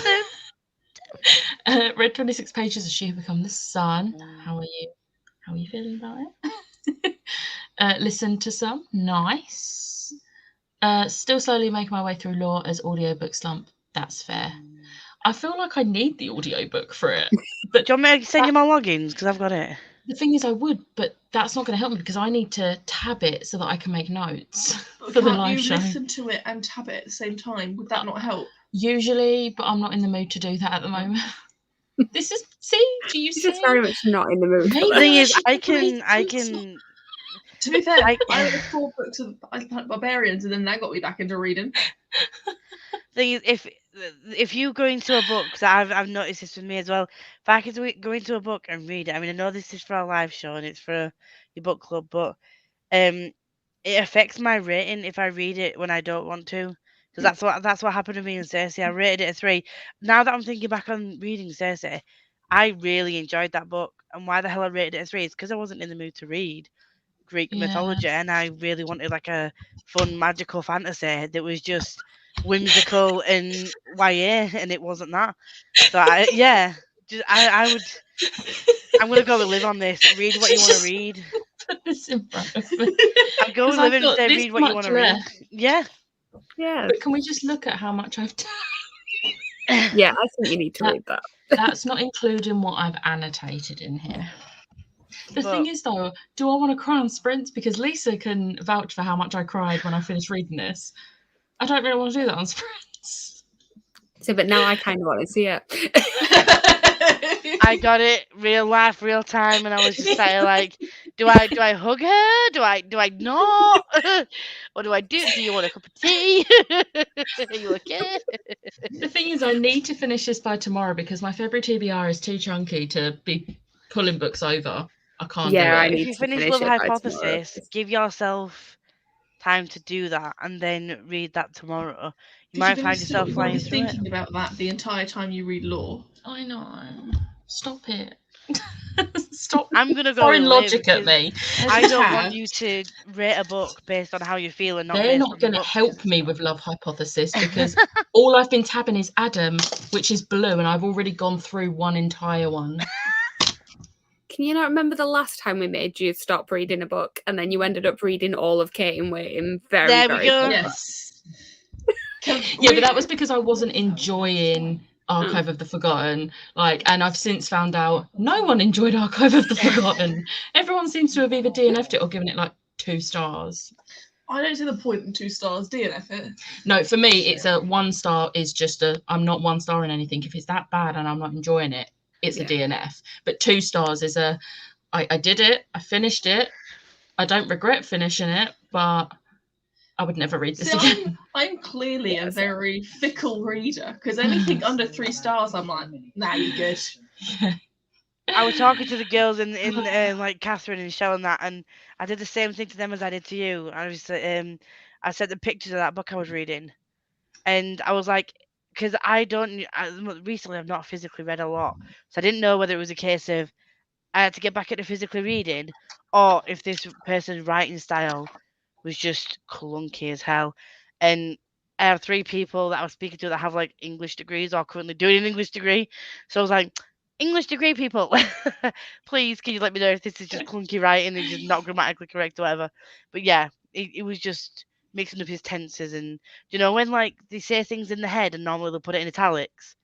Read 26 pages of She Who Become the Sun. How are you? How are you feeling about it? Listen to some. Nice. Still slowly making my way through Law as audiobook slump. That's fair. I feel like I need the audiobook for it. But do you want me to send you my logins? Because I've got it. The thing is, I would, but that's not going to help me because I need to tab it so that I can make notes But for the can't live you show. listen to it and tab it at the same time? Would that not help? Usually, but I'm not in the mood to do that at the moment. This is, see, do you see? She's just very much not in the mood. Maybe The thing is, should I read can. some. To be fair, I- I read 4 books of Barbarians and then that got me back into reading. Thing is, if you go into a book, because I've noticed this with me as well. If I could go into a book and read it, I mean, I know this is for a live show and it's for your book club, but it affects my rating if I read it when I don't want to. Because that's what happened to me and Cersei. I rated it a 3. Now that I'm thinking back on reading Cersei, I really enjoyed that book. And why the hell I rated it a 3 is because I wasn't in the mood to read Greek mythology, and I really wanted like a fun magical fantasy that was just whimsical and YA, and it wasn't that. So I would. I'm gonna go with Liv on this. Read what you want to read. Put this in front of me. I'll go with Liv and say read what you want to read. Yeah. Yeah. But can we just look at how much I've done? Yeah, I think you need to read that. That's not including what I've annotated in here. The thing is, though, do I want to cry on sprints? Because Lisa can vouch for how much I cried when I finished reading this. I don't really want to do that on sprints. So, but now I kind of want to see it. I got it real life, real time, and I was just like, do I hug her? Do I not? What do I do? Do you want a cup of tea? Are you okay? The thing is, I need to finish this by tomorrow because my February TBR is too chunky to be pulling books over. I can't do it. I need If you to finish finish Love it by Hypothesis, tomorrow. give yourself time to do that and then read that tomorrow. You Did might you find guys yourself you're gonna be flying through it. thinking about that the entire time you read Law? I know. Stop it. Stop I'm gonna go throwing with logic Liv, at me. I don't want you to rate a book based on how you feel and not They're based not on the going to book. help me with Love Hypothesis because all I've been tabbing is Adam, which is blue, and I've already gone through one entire one. Can you not remember the last time we made you stop reading a book and then you ended up reading all of Kate and Waiting very, There we very go. quickly? Yes. Yeah, but that was because I wasn't enjoying Archive of the Forgotten. And I've since found out no one enjoyed Archive of the Forgotten. Everyone seems to have either DNF'd it or given it 2 stars. I don't see the point in 2 stars DNF it. No, for me, it's a 1 star is just I'm not 1 star in anything. If it's that bad and I'm not enjoying it, it's a DNF. But 2 stars is I did it, I finished it, I don't regret finishing it, but I would never read this again. I'm clearly a very fickle reader because anything under 3 stars, I'm like, nah, you're good. Yeah. I was talking to the girls in Catherine and Michelle and that, and I did the same thing to them as I did to you. I sent the pictures of that book I was reading, and I was like, because recently I've not physically read a lot, so I didn't know whether it was a case of I had to get back into physically reading, or if this person's writing style was just clunky as hell. And I have 3 people that I was speaking to that have English degrees or currently doing an English degree. So I was like, English degree people, please can you let me know if this is just clunky writing and just not grammatically correct or whatever. But yeah, it was just mixing up his tenses, and when like they say things in the head and normally they'll put it in italics,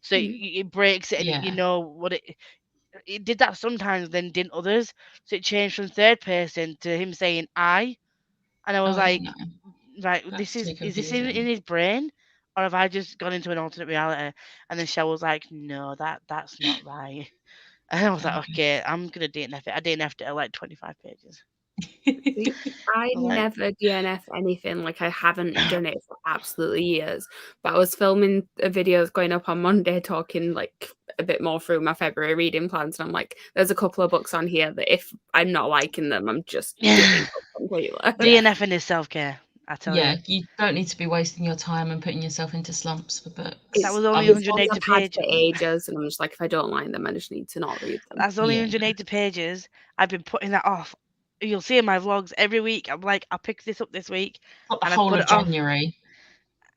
so it breaks it, and Yeah. you know what it did that sometimes, then didn't others. So it changed from third person to him saying I, and I was Oh, like, no. right, That's is too this in confusing. his brain, or have I just gone into an alternate reality? And then Shell was like, no, that's not right. And I was like, okay, I'm gonna DNF it. I DNF'd it at like 25 pages. See, I Like- never DNF anything. Like, I haven't done it for absolutely years. But I was filming a video going up on Monday talking like a bit more through my February reading plans, and I'm like, there's a couple of books on here that if I'm not liking them, I'm just giving up completely. DNFing is self-care, I tell Yeah, you. you don't need to be wasting your time and putting yourself into slumps for books. That was only It's 180 ones I've had for pages. ages, and I'm just like, if I don't like them, I just need to not read them. That's only Yeah. 180 pages. I've been putting that off. You'll see in my vlogs every week. I'm like, I'll pick this up this week, Not the and I whole put of it off. January.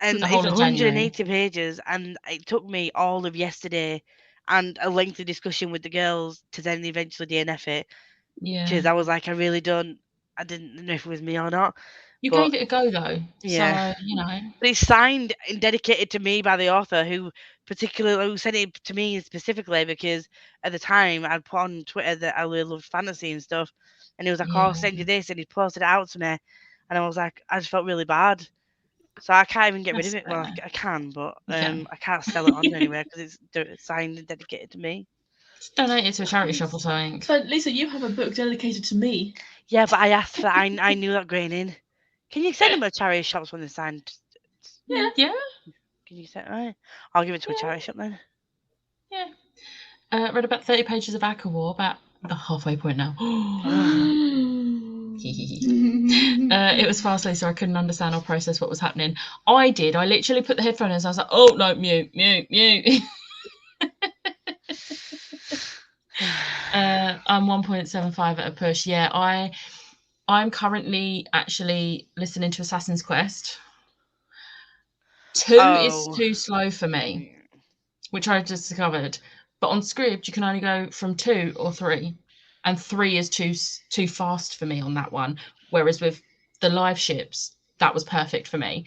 And The it's whole of January. 180 pages, and it took me all of yesterday and a lengthy discussion with the girls to then eventually DNF it. Yeah. Because I was like, I didn't know if it was me or not. You but- gave it a go though. Yeah. So, you know. But it's signed and dedicated to me by the author, who sent it to me specifically because at the time I'd put on Twitter that I really loved fantasy and stuff, and he was like, "Oh, I'll send you this," and he posted it out to me, and I was like, I just felt really bad, so I can't even get rid of That's it. Well, fair. I can, but You can. I can't sell it on anywhere because it's signed and dedicated to me. Just donate it to a charity shop or something. So, Lisa, you have a book dedicated to me. Yeah, but I asked for I knew that going in. Can you send them to charity shops when they're signed? Yeah. Can you send? Right. I'll give it to a charity shop then. Yeah. Read about 30 pages of Aqua War, about the halfway point now. It was fastly, so I couldn't understand or process what was happening. I literally put the headphones on. I was like, oh no, mute. I'm 1.75 at a push. Yeah, I'm currently actually listening to Assassin's Quest. 2 is too slow for me, which I just discovered. But on Scribd, you can only go from 2 or 3, and 3 is too fast for me on that one. Whereas with the live ships, that was perfect for me.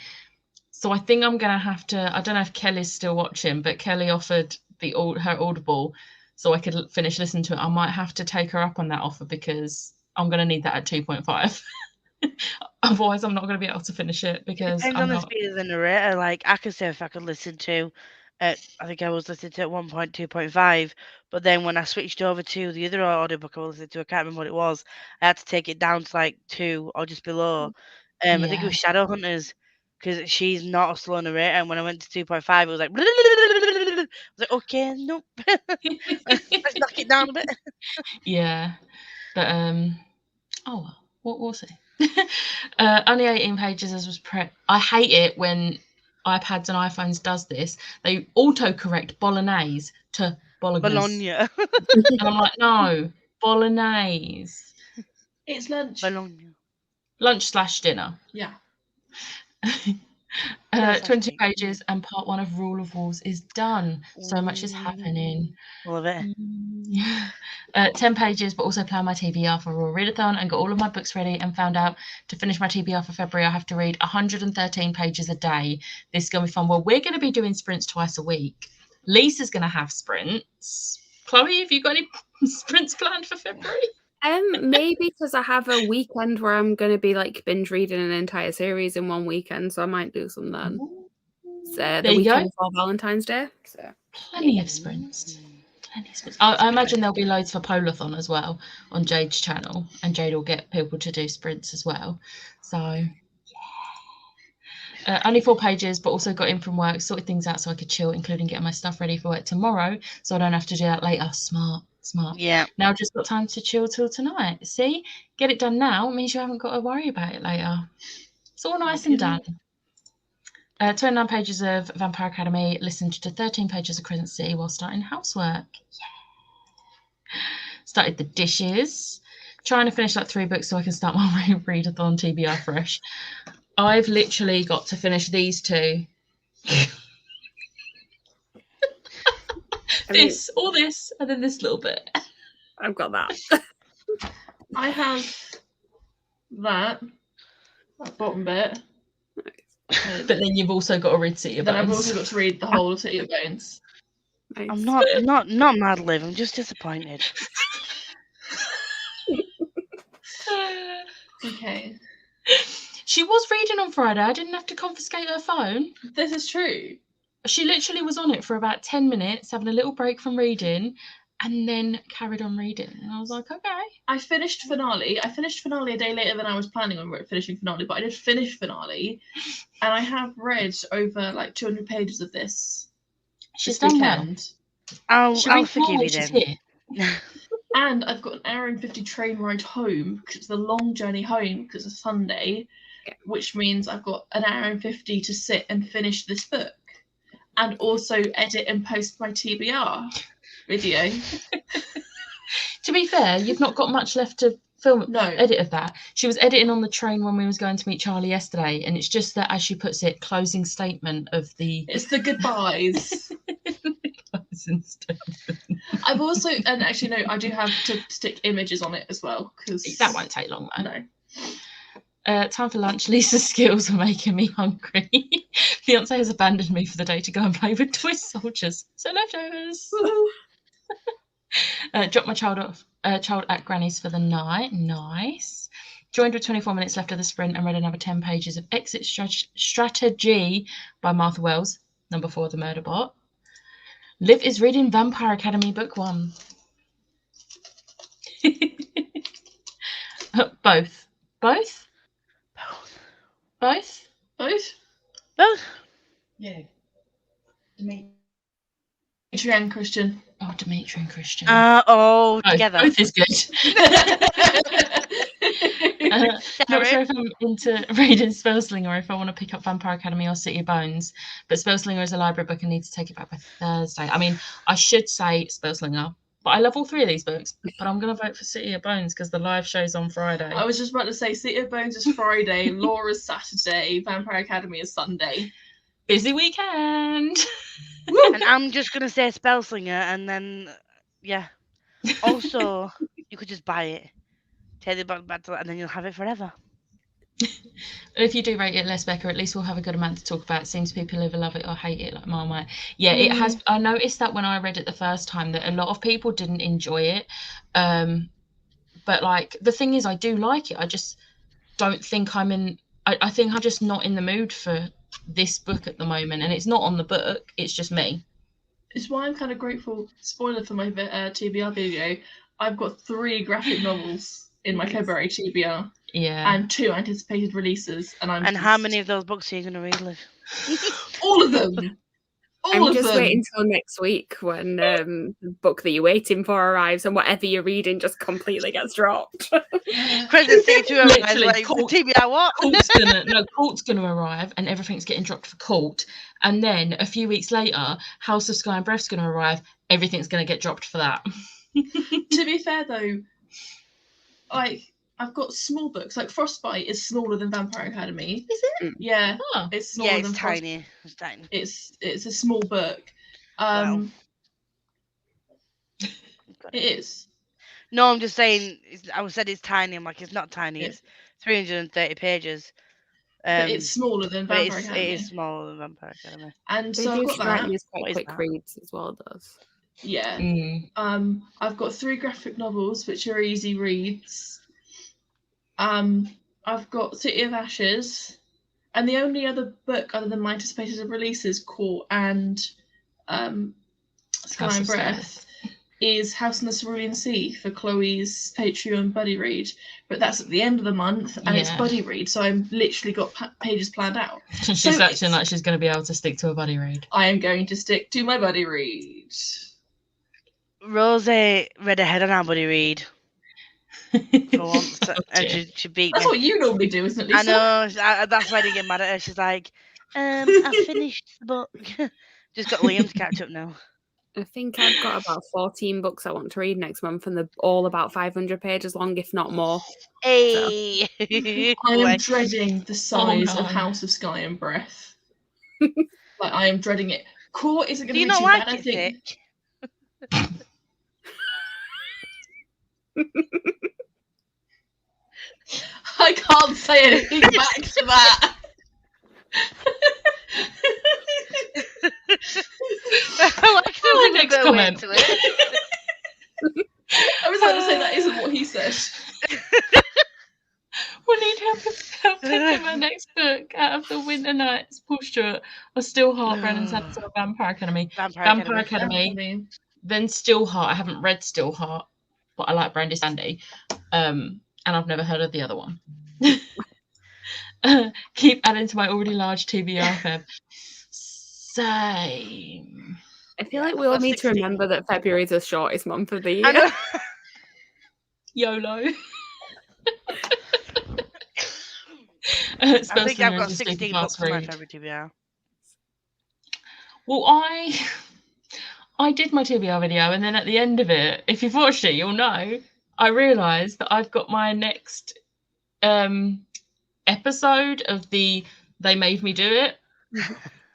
So I think I'm gonna have to. I don't know if Kelly's still watching, but Kelly offered her Audible, so I could finish listening to it. I might have to take her up on that offer because I'm gonna need that at 2.5. Otherwise, I'm not gonna be able to finish it because Depends I'm on the not. speed of the narrator. Like I could say if I could listen to, I think I was listening to at 1.2.5, but then when I switched over to the other audiobook I was listening to, I can't remember what it was. I had to take it down to like 2 or just below. I think it Yeah. was Shadowhunters, because she's not a slow narrator. And when I went to 2.5, it was like, I was like, okay, nope, let's knock it down a bit. Yeah, but oh well, we'll see. Only 18 pages as was I hate it when iPads and iPhones does this. They autocorrect bolognese to bolognese. Bologna. And I'm like, no, bolognese. It's lunch. Bologna. Lunch/dinner. Yeah. 20 pages and part 1 of Rule of Walls is done. So much is happening. Love it. 10 pages, but also plan my TBR for Raw Read-a-thon and got all of my books ready and found out to finish my TBR for February, I have to read 113 pages a day. This is going to be fun. Well, we're going to be doing sprints twice a week. Lisa's going to have sprints. Chloe, have you got any sprints planned for February? Maybe because I have a weekend where I'm going to be like binge reading an entire series in one weekend, so I might do some then. So the weekend before Valentine's Day. So plenty of sprints. I imagine there'll be loads for Polathon as well on Jade's channel, and Jade will get people to do sprints as well. So yeah. Only 4 pages, but also got in from work, sorted things out so I could chill, including getting my stuff ready for work tomorrow, so I don't have to do that later. Smart. Yeah. Now I've just got time to chill till tonight. See, get it done now means you haven't got to worry about it later. It's all nice and done. 29 pages of Vampire Academy, listened to 13 pages of Crescent City while starting housework. Yeah. Started the dishes. Trying to finish like 3 books so I can start my read-a-thon TBR fresh. I've literally got to finish these 2. This, and then this little bit. I've got that. I have that bottom bit. But then you've also got to read City of Then Bones. I've also got to read the whole of City of Bones. Nice. I'm not mad, Liv. I'm just disappointed. Okay. She was reading on Friday. I didn't have to confiscate her phone. This is true. She literally was on it for about 10 minutes, having a little break from reading, and then carried on reading. And I was like, okay. I finished Finale. I finished Finale a day later than I was planning on finishing Finale, but I did finish Finale, and I have read over like 200 pages of this. She's this done well. weekend. I'll She reads more forgive when you she's then. here. And I've got an hour and 50 train ride home because it's a long journey home because it's Sunday, which means I've got an hour and 50 to sit and finish this book and also edit and post my TBR video. To be fair, you've not got much left to film No. edit of that. She was editing on the train when we was going to meet Charlie yesterday, and it's just that, as she puts it, closing statement of the It's the goodbyes. closing statement. I've also, and actually no, I do have to stick images on it as well because That won't take long though. No. Time for lunch. Lisa's skills are making me hungry. Fiance has abandoned me for the day to go and play with toy soldiers. So leftovers. Dropped my child at Granny's for the night. Nice. Joined with 24 minutes left of the sprint and read another 10 pages of Exit Strategy by Martha Wells, number 4 of the Murder Bot. Liv is reading Vampire Academy Book 1. Both. Both? Both? Both? Both. Yeah. Dimitri and Christian. Oh, Dimitri and Christian. Together. Both is good. Not sure if I'm into reading Spellslinger or if I want to pick up Vampire Academy or City of Bones, but Spellslinger is a library book and need to take it back by Thursday. I mean, I should say Spellslinger, but I love all 3 of these books. But I'm going to vote for City of Bones because the live show's on Friday. I was just about to say City of Bones is Friday, Laura's Saturday, Vampire Academy is Sunday. Busy weekend. And I'm just going to say Spellslinger and then, yeah. Also, you could just buy it. Take the book back to and then you'll have it forever. If you do rate it less, Becca, at least we'll have a good amount to talk about. It seems people either love it or hate it like Marmite. Yeah, it has. I noticed that when I read it the first time that a lot of people didn't enjoy it. But like the thing is, I do like it. I just don't think I'm in. I think I'm just not in the mood for this book at the moment, and it's not on the book. It's just me. It's why I'm kind of grateful. Spoiler for my TBR video. I've got 3 graphic novels in my February TBR. Yeah. And 2 anticipated releases. And how many of those books are you going to read, Liv? All of them. I'm just waiting till next week when the book that you're waiting for arrives and whatever you're reading just completely gets dropped. Crescent City 2 arrives, like, Court, TBR what? Court's gonna arrive and everything's getting dropped for Court. And then a few weeks later, House of Sky and Breath's gonna arrive, everything's gonna get dropped for that. To be fair though, like I've got small books. Like Frostbite is smaller than Vampire Academy. Is it? Yeah. Oh. It's smaller Yeah, than it's tiny. It's tiny. It's a small book. Wow. It is. No, I'm just saying. I said it's tiny. I'm like, it's not tiny. It's 330 pages. But it's smaller than Vampire Academy. It is smaller than Vampire Academy. And They so do I've got strike that. me as quite quick reads as well, does. Yeah. Mm. I've got 3 graphic novels which are easy reads. I've got City of Ashes, and the only other book other than my anticipated releases, Court and Sky and Breath, is House on the Cerulean Sea for Chloe's Patreon buddy read. But that's at the end of the month, and it's buddy read, so I've literally got pages planned out. She's acting like she's going to be able to stick to a buddy read. I am going to stick to my buddy read. Rosie read ahead on our buddy read. For once, and she beat That's me. what you normally do, isn't it, Lisa? I know. That's why I didn't get mad at her. She's like, I finished the book. Just got Liam to catch up now. I think I've got about 14 books I want to read next month, and they're all about 500 pages long, if not more. Hey, I am dreading the size of House of Sky and Breath. Like I am dreading it. Court isn't going to be too bad, I think. I can't say anything back to that. into it. I was about to say that isn't what he said. We need help picking my next book out of the Winter Nights, Paul Stewart, or Stillheart, Brandon Sanderson, or Vampire Academy. Vampire Academy. Then Stillheart. I haven't read Stillheart, but I like Brandy Sandy. And I've never heard of the other one. Keep adding to my already large TBR feb. Same. I feel like we all need to remember that February is the shortest month of the I year. know. YOLO. I think I've got 16 books for my February TBR. Well, I did my TBR video, and then at the end of it, if you've watched it, you'll know, I realised that I've got my next episode of the They Made Me Do It,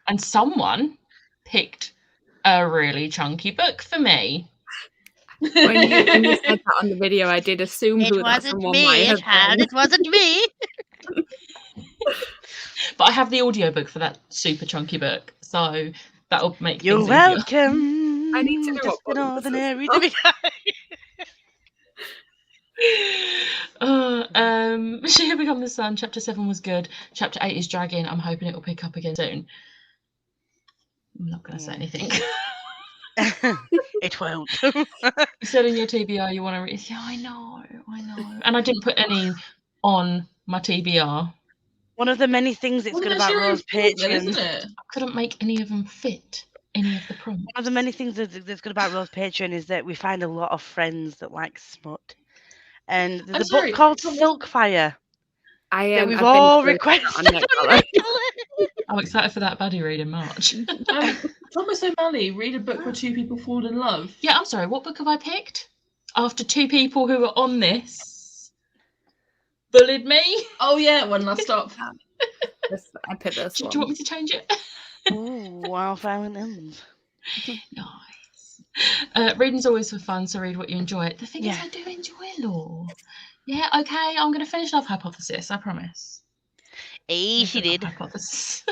and someone picked a really chunky book for me. When you said that on the video, I did assume It who that wasn't someone me, might have been. It wasn't me. But I have the audiobook for that super chunky book, so that'll make You're things welcome. I need to know Just what an book this is. ordinary easier. She Had Become the Sun. Chapter 7 was good. Chapter 8 is dragging. I'm hoping it will pick up again soon. I'm not going to say anything. It won't. You said in your TBR you want to read. Yeah, I know. And I didn't put any on my TBR. One of the many things that's good about Rose Patreon. Isn't it? I couldn't make any of them fit any of the prompts. One of the many things that's good about Rose Patreon is that we find a lot of friends that like smut. And there's a book called Silkfire that we've all requested. I'm excited for that baddie read in March. Thomas O'Malley, read a book where two people fall in love. Yeah, I'm sorry, what book have I picked? After two people who were on this bullied me. Oh yeah, One Last Stop. I picked this one. Do you want me to change it? Ooh, Wildfire and Ends. Nice. Reading's always for fun, so read what you enjoy. The thing is, I do enjoy law. Yeah, okay, I'm going to finish Love Hypothesis, I promise. She did. Hypothesis.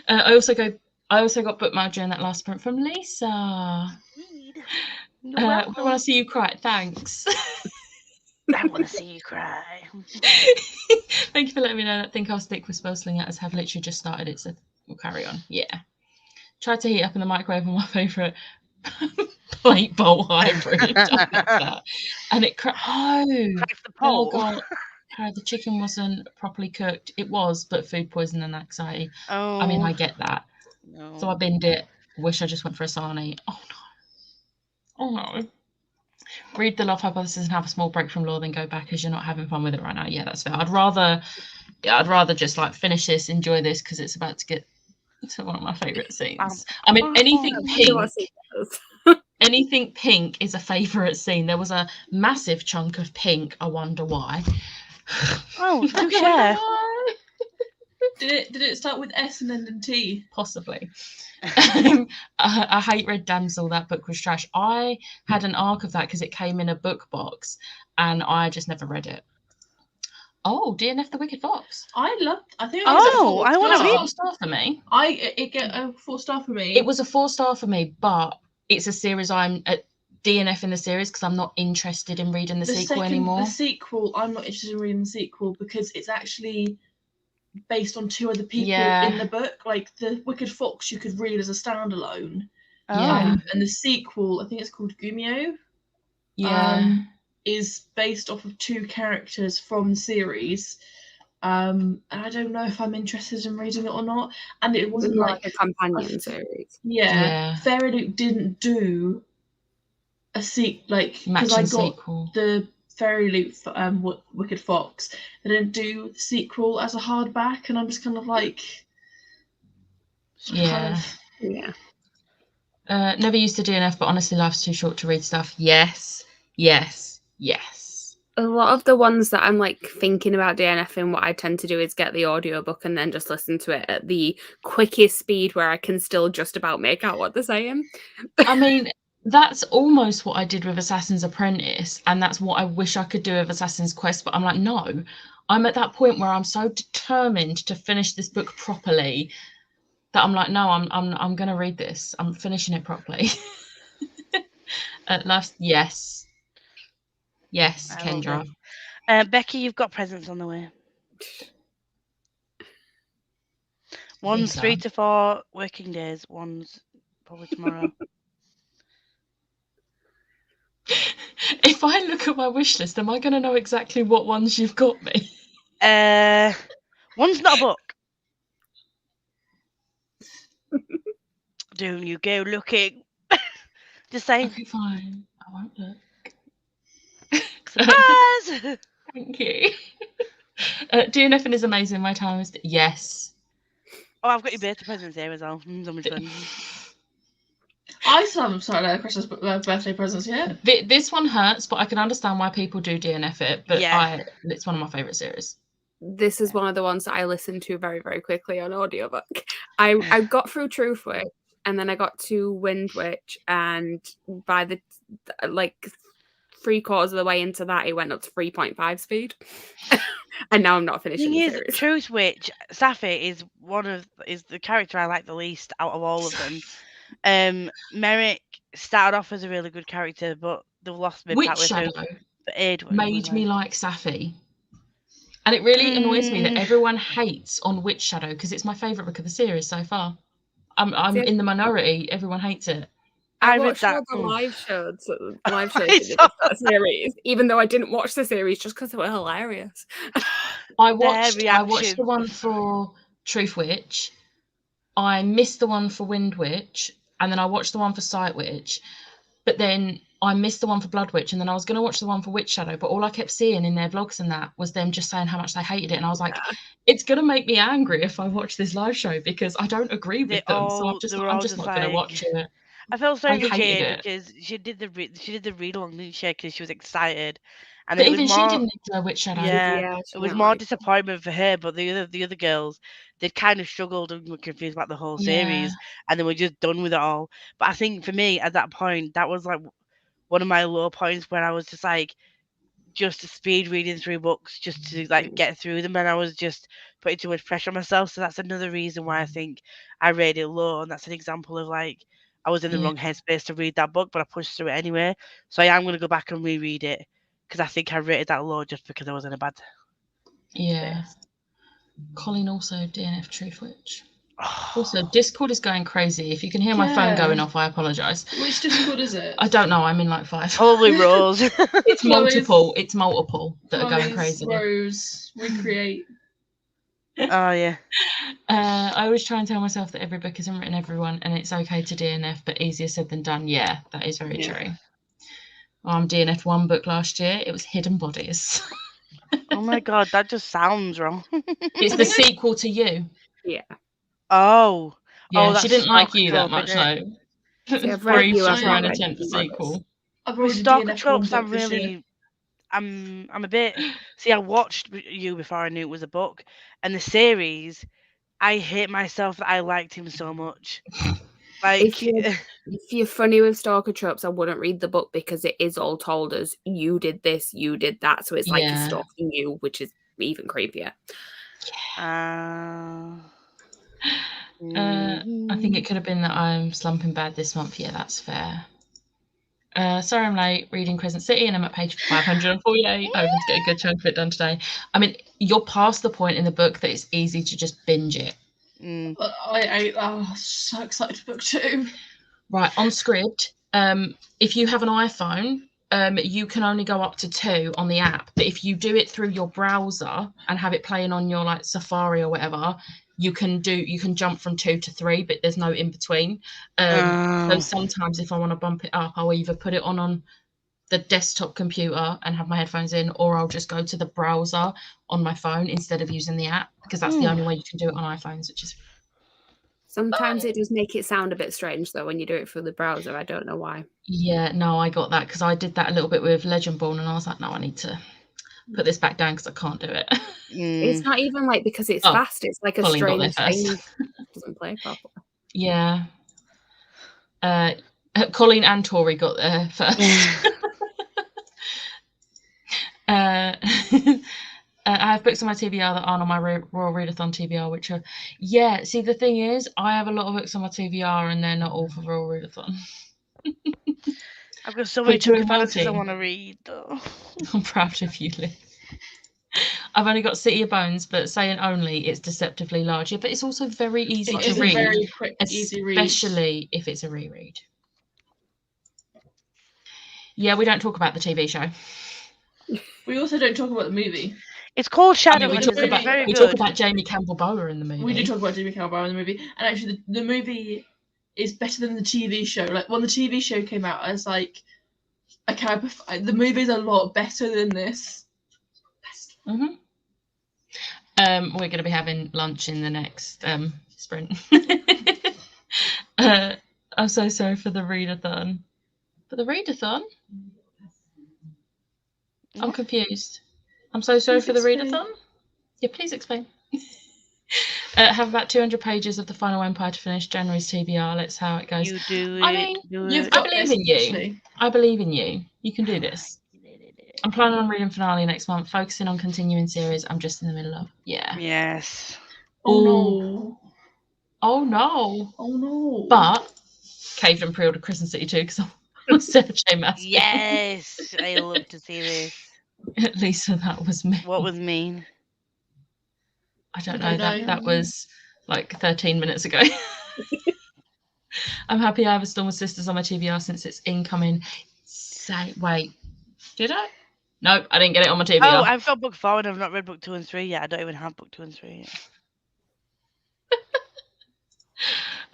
I also got bookmarked during that last print from Lisa. We want to see you cry. Thanks. I want to see you cry. Thank you for letting me know that Think I'll Stick with Spellsling Letters have literally just started it, so we'll carry on. Yeah. Tried to heat up in the microwave on my favourite plate bowl hybrid. And it cracked the pole. Oh God. The chicken wasn't properly cooked. It was, but food poisoning and anxiety. Oh. I mean, I get that. No. So I binned it. Wish I just went for a sarnie. Oh no. Read the Love Hypothesis and have a small break from law, then go back as you're not having fun with it right now. Yeah, that's fair. I'd rather just like finish this, enjoy this, because it's about to get to one of my favourite scenes. I mean, anything pink is a favourite scene. There was a massive chunk of pink. I wonder why. Oh, do share. Did it start with S and end in T? Possibly. I hate Red Damsel. That book was trash. I had an arc of that because it came in a book box and I just never read it. Oh, DNF the Wicked Fox. I want to read. 4-star for me. It get a 4-star for me. It was a 4-star for me, but it's a series I'm at DNF in the series because I'm not interested in reading the sequel anymore. The sequel, I'm not interested in reading the sequel because it's actually based on two other people in the book. Like the Wicked Fox you could read as a standalone. And the sequel, I think it's called Gumio. Is based off of two characters from the series. And I don't know if I'm interested in reading it or not. And it wasn't like a companion series. Fairy Loot didn't do a because I got sequel. The Fairy Loot Wicked Fox. They didn't do the sequel as a hardback, and I'm just kind of like, never used to DNF, but honestly, life's too short to read stuff. Yes. A lot of the ones that I'm like thinking about DNFing, what I tend to do is get the audiobook and then just listen to it at the quickest speed where I can still just about make out what they're saying. I mean, that's almost what I did with Assassin's Apprentice, and that's what I wish I could do with Assassin's Quest, but I'm like, no. I'm at that point where I'm so determined to finish this book properly that I'm like, no, I'm going to read this. I'm finishing it properly. Last, yes. Yes, I love Kendra. it. Becky, you've got presents on the way. One's so. 3 to 4 working days. One's probably tomorrow. If I look at my wish list, am I going to know exactly what ones you've got me? One's not a book. Don't you go looking. Just saying. Okay, fine. I won't look. Surprise! Thank you. DNFing is amazing. My time is... Yes. Oh, I've got your birthday presents here as well. So much fun. I still haven't started Christmas birthday presents yet. This one hurts, but I can understand why people do DNF it. But Yeah. it's one of my favourite series. This is one of the ones that I listened to very, very quickly on audiobook. I got through Truth Witch, and then I got to Wind Witch, and by the like 3/4 of the way into that, it went up to 3.5 speed. And now I'm not finishing the series. Truth Witch, Safi is the character I like the least out of all of them. Merrick started off as a really good character, but they've lost me Witch partway Shadow through. But Edward made me like Safi. And it really annoys me that everyone hates on Witch Shadow because it's my favourite book of the series so far. I'm in the minority. Everyone hates it. I watched all the live shows in that series, even though I didn't watch the series just because they were hilarious. I watched the one for Truth Witch. I missed the one for Wind Witch, and then I watched the one for Sight Witch. But then I missed the one for Blood Witch, and then I was going to watch the one for Witch Shadow, but all I kept seeing in their vlogs and that was them just saying how much they hated it, and I was like, it's going to make me angry if I watch this live show because I don't agree with them, so I'm just not going to watch it. I felt sorry for Jade because she did the read along, didn't she? Because she was excited, and but even she didn't enjoy Witch Shadow. Yeah, it was more disappointment for her, but the other girls, they'd kind of struggled and were confused about the whole series, and they were just done with it all. But I think for me at that point, that was like one of my low points where I was just like, just speed reading through books just to like get through them, and I was just putting too much pressure on myself. So that's another reason why I think I rated it low, and that's an example of like I was in the wrong headspace to read that book, but I pushed through it anyway. So I am going to go back and reread it because I think I rated that low just because I was in a bad space. Colin also DNF Truth Witch. Also, Discord is going crazy. If you can hear my phone going off, I apologise. Which Discord is it? I don't know. I'm in like 5. Probably Rose. It's multiple. It's multiple that are going crazy. Rose, Recreate. Oh yeah. I always try and tell myself that every book isn't written everyone, and it's okay to DNF, but easier said than done. Yeah, that is very true. DNF'd one book last year. It was Hidden Bodies. Oh my god, that just sounds wrong. It's the sequel to You. Yeah. Oh. Yeah, she didn't like You that much, though. Brave to try and attempt the sequel. With Stalker Tropes, I'm a bit. See, I watched You before I knew it was a book, and the series. I hate myself that I liked him so much. Like, if you're funny with Stalker Tropes, I wouldn't read the book because it is all told as you did this, you did that, so it's like he's stalking you, which is even creepier. I think it could have been that I'm slumping bad this month. Yeah, that's fair. Sorry I'm late reading Crescent City and I'm at page 548. Hoping to get a good chunk of it done today. I mean, you're past the point in the book that it's easy to just binge it. I'm so excited for book 2. Right, on Scribd, if you have an iPhone, you can only go up to 2 on the app. But if you do it through your browser and have it playing on your like Safari or whatever, you can jump from 2 to 3, but there's no in between. So sometimes if I want to bump it up, I'll either put it on the desktop computer and have my headphones in, or I'll just go to the browser on my phone instead of using the app, because that's the only way you can do it on iPhones, which is sometimes it does make it sound a bit strange though when you do it through the browser. I don't know why. Yeah, no, I got that because I did that a little bit with Legendborn, and I was like, no, I need to put this back down because I can't do it. It's not even like because it's fast. It's like a strange thing. It doesn't play properly. Yeah. Colleen and Tori got there first. I have books on my TBR that aren't on my Royal Read-a-thon TBR, which are... Yeah, see, the thing is, I have a lot of books on my TBR and they're not all for Royal Read-a-thon. I've got so We're many chunky doing fantasies I multi. want to read, though. I'm proud of you, Liz. I've only got City of Bones, but saying only, it's deceptively large. Yeah, but it's also very easy It to is a read, very quick, easy read. especially if it's a reread. Yeah, we don't talk about the TV show. We also don't talk about the movie. It's called I mean, Shadowhunters, and it's very we good. talk about Jamie Campbell Bower in the movie. We do talk about Jamie Campbell in the movie, and actually, the movie is better than the TV show. Like when the TV show came out, I was like, okay, the movie's a lot better than this. Mm-hmm. We're going to be having lunch in the next sprint. I'm so sorry for the readathon. For the readathon? I'm confused. I'm so sorry for the readathon. Yeah, please explain. Have about 200 pages of the final Empire to finish. January's TBR. Let's see how it goes. You do it. I mean, I believe in you. I believe in you. You can do this. I'm planning on reading finale next month, focusing on continuing series I'm just in the middle of. Yeah. Yes. Oh no. Oh no. Oh no. But caved and pre-ordered Crescent City 2 because I want Sarah J. Maas. Yes. I love to see this. Lisa, that was me. What was mean? I don't know. That was like 13 minutes ago. I'm happy I have a Storm of Sisters on my TBR since it's incoming. Wait, did I? No, I didn't get it on my TBR. Oh, I've got book 4 and I've not read book 2 and 3 yet. I don't even have book 2 and 3 yet.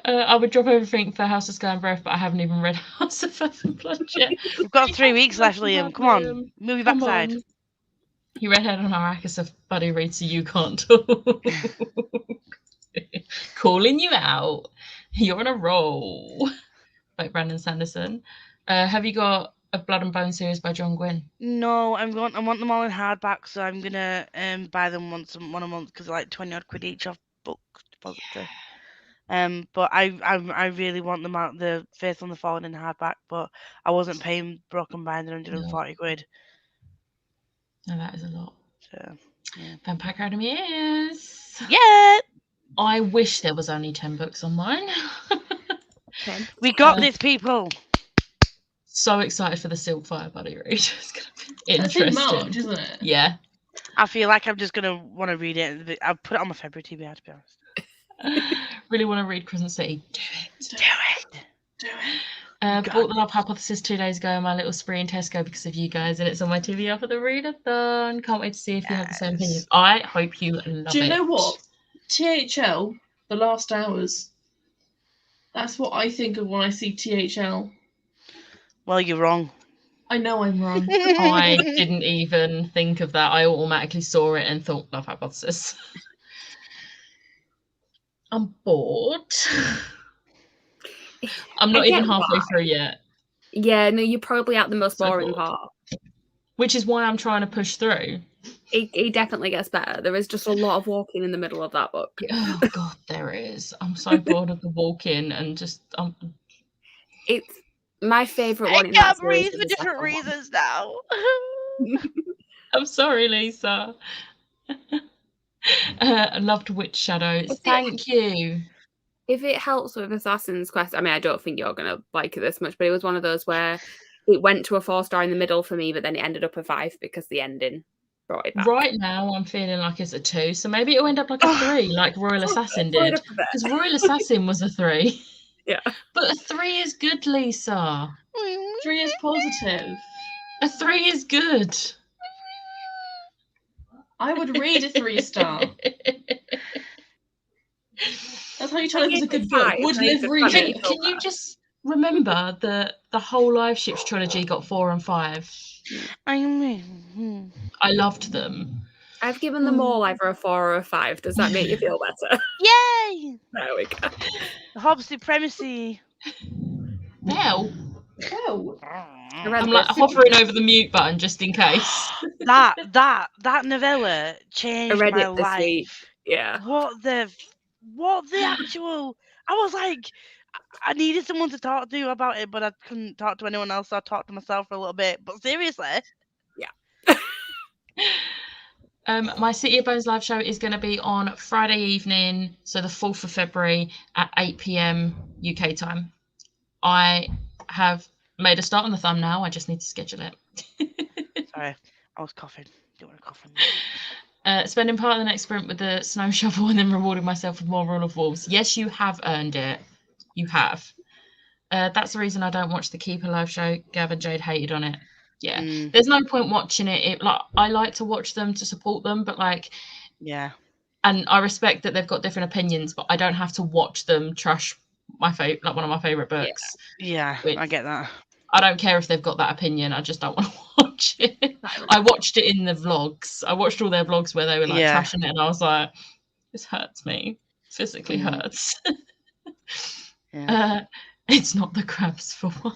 I would drop everything for House of Sky and Breath, but I haven't even read House of Earth and Blood yet. We've got 3 weeks left, Liam. Come on. Move your backside. You redhead on Arrakis of Buddy Read, so you can't talk. Calling you out. You're on a roll. Like Brandon Sanderson. Have you got a Blood and Bone series by John Gwynne? No, I want them all in hardback, so I'm gonna buy them one a month because they're like 20 odd quid each off Book Depository. But I really want them out, the Faith on the Fallen in hardback, but I wasn't paying Broken Binder 140 quid. No, that is a lot. So, yeah. Vampire Academy is. Yeah. I wish there was only 10 books on mine. We got this, people. So excited for the Silkfire Buddy Read. It's gonna be That's interesting. in March, isn't it? Yeah. I feel like I'm just gonna want to read it. I'll put it on my February TBR, to be honest. Really want to read Crescent City. Do it. Bought the Love Hypothesis 2 days ago on my little spree in Tesco because of you guys, and it's on my TBR for the readathon. Can't wait to see if you have the same opinion. I hope you love it. Do you know what? THL, The Last Hours. That's what I think of when I see THL. Well, you're wrong. I know I'm wrong. I didn't even think of that. I automatically saw it and thought Love Hypothesis. I'm bored. I'm not even halfway through yet. Yeah, no, you're probably at the most boring part. Which is why I'm trying to push through. It definitely gets better. There is just a lot of walking in the middle of that book. Oh God, there is. I'm so bored of the walking and just. It's my favourite one. I can't breathe for different reasons now. I'm sorry, Lisa. I loved Witch Shadows. Thank you. If it helps with Assassin's Quest, I mean, I don't think you're going to like it this much, but it was one of those where it went to a 4-star in the middle for me, but then it ended up a 5 because the ending brought it back. Right now, I'm feeling like it's a 2, so maybe it'll end up like a 3, like Royal Assassin did. Because Royal Assassin was a 3. Yeah. But a 3 is good, Lisa. 3 is positive. A 3 is good. I would read a 3-star. That's how you tell it was a good book. Would live read it. Can you just remember that the whole Live Ships trilogy got 4 and 5? I mean, I loved them. I've given them all either a 4 or a 5. Does that make you feel better? Yay! There we go. Hobbs supremacy. Now, I'm like hovering over the mute button just in case. that novella changed my life. Week. Yeah. What the actual? I was like, I needed someone to talk to about it, but I couldn't talk to anyone else, so I talked to myself for a little bit. But seriously, yeah. My City of Bones live show is going to be on Friday evening, so the 4th of February at 8 p.m. UK time. I have Made a start on the thumb now. I just need to schedule it. Sorry, I was coughing. Don't want to cough. Spending part of the next sprint with the snow shovel and then rewarding myself with more Rule of Wolves. Yes, you have earned it. You have. That's the reason I don't watch the Keeper live show. Gav and Jade hated on it. Yeah, there's no point watching it. Like I like to watch them to support them, but like, yeah. And I respect that they've got different opinions, but I don't have to watch them trash my favorite, like one of my favorite books. Yeah, I get that. I don't care if they've got that opinion. I just don't want to watch it. I watched it in the vlogs. I watched all their vlogs where they were like trashing it, and I was like, this hurts me. Physically hurts. It's not the crabs for one.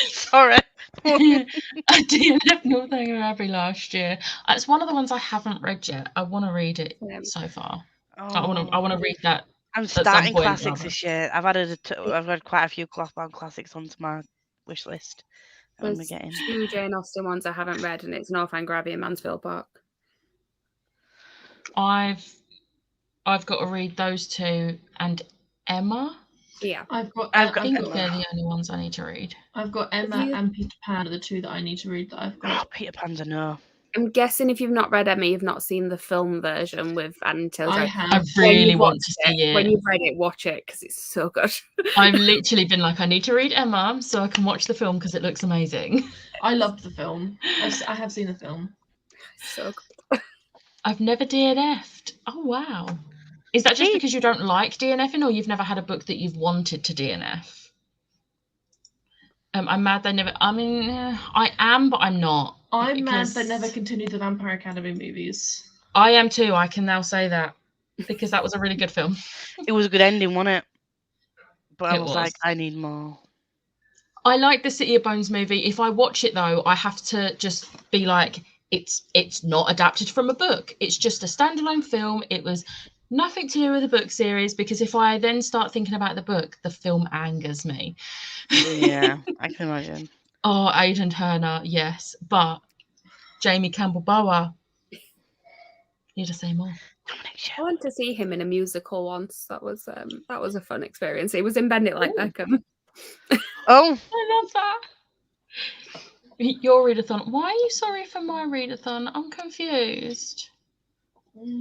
Sorry. I DNF Northanger Abbey last year. It's one of the ones I haven't read yet. I want to read it so far. I want to read that. I'm starting classics this year. I've had quite a few Clothbound classics onto my wish list. There's 2 Jane Austen ones I haven't read, and it's Northanger Abbey and Mansfield Park. I've got to read those 2 and Emma. Yeah, I think they're the only ones I need to read. I've got Emma and Peter Pan are the 2 that I need to read that I've got. Peter Pan's a no. I'm guessing if you've not read Emma, you've not seen the film version with Anne Taylor. I have. I really want to see it. When you've read it, watch it because it's so good. I've literally been like, I need to read Emma so I can watch the film because it looks amazing. I loved the film. I have seen the film. So good. I've never DNF'd. Oh, wow. Is that just because you don't like DNFing, or you've never had a book that you've wanted to DNF? I'm mad they never... I mean, I am, but I'm not. I'm mad they never continued the Vampire Academy movies. I am too. I can now say that. Because that was a really good film. It was a good ending, wasn't it? But I was like, I need more. I like the City of Bones movie. If I watch it, though, I have to just be like, it's not adapted from a book. It's just a standalone film. It was... nothing to do with the book series, because if I then start thinking about the book, the film angers me. Yeah, I can imagine. Oh, Aidan Turner, yes. But Jamie Campbell-Bower, need to say more. I went to see him in a musical once. That was a fun experience. He was in Bend It Like Beckham. Oh, I love that. Your readathon. Why are you sorry for my readathon? I'm confused.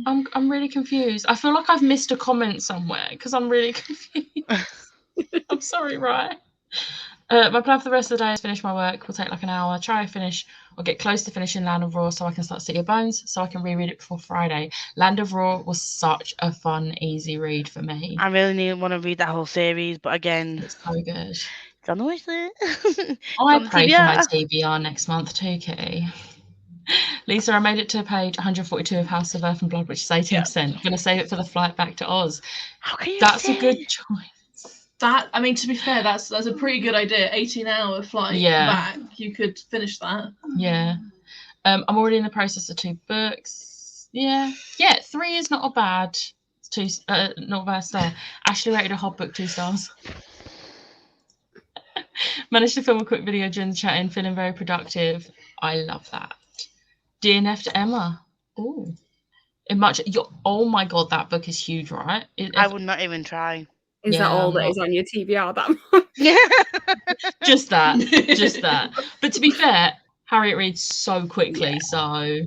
I'm really confused. I feel like I've missed a comment somewhere because I'm really confused. I'm sorry, right? My plan for the rest of the day is finish my work. Will take like an hour. Try to finish or get close to finishing Land of Raw so I can start City of Bones so I can reread it before Friday. Land of Raw was such a fun, easy read for me. I really want to read that whole series, but again, it's so good. It's on the wish list. I pray for my TBR next month too, Kitty. Lisa, I made it to page 142 of House of Earth and Blood, which is 18%. I'm going to save it for the flight back to Oz. How can you That's a good choice. That, I mean, to be fair, that's a pretty good idea. 18-hour flight back. You could finish that. Yeah. I'm already in the process of 2 books. Yeah. 3 is not a bad. Not a bad star. Ashley rated a hot book 2 stars. Managed to film a quick video during the chat-in, feeling very productive. I love that. DNF to Emma. Oh, oh my god, that book is huge, right? I would not even try. Is that all that is on your TBR? That much? Yeah, just that. But to be fair, Harriet reads so quickly, so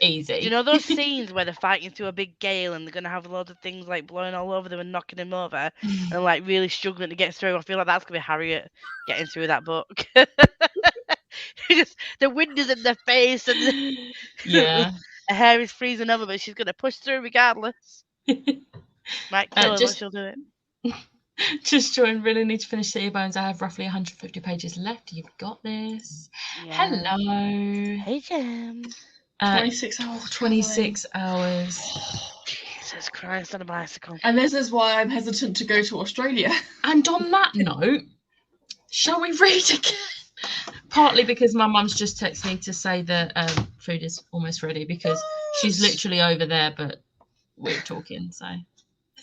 easy. Do you know those scenes where they're fighting through a big gale and they're gonna have loads of things like blowing all over them and knocking them over, and like really struggling to get through? I feel like that's gonna be Harriet getting through that book. Just the wind is in their face and her hair is freezing over, but she's gonna push through regardless. Might kill her, but she'll do it. Just join. Really need to finish City of Bones. I have roughly 150 pages left. You've got this. Yeah. Hello. Hey, Jim. 26 hours. 26 hours. Oh, Jesus Christ, on a bicycle. And this is why I'm hesitant to go to Australia. And on that note, shall we read again? Partly because my mum's just texted me to say that food is almost ready because she's literally over there, but we're talking, so.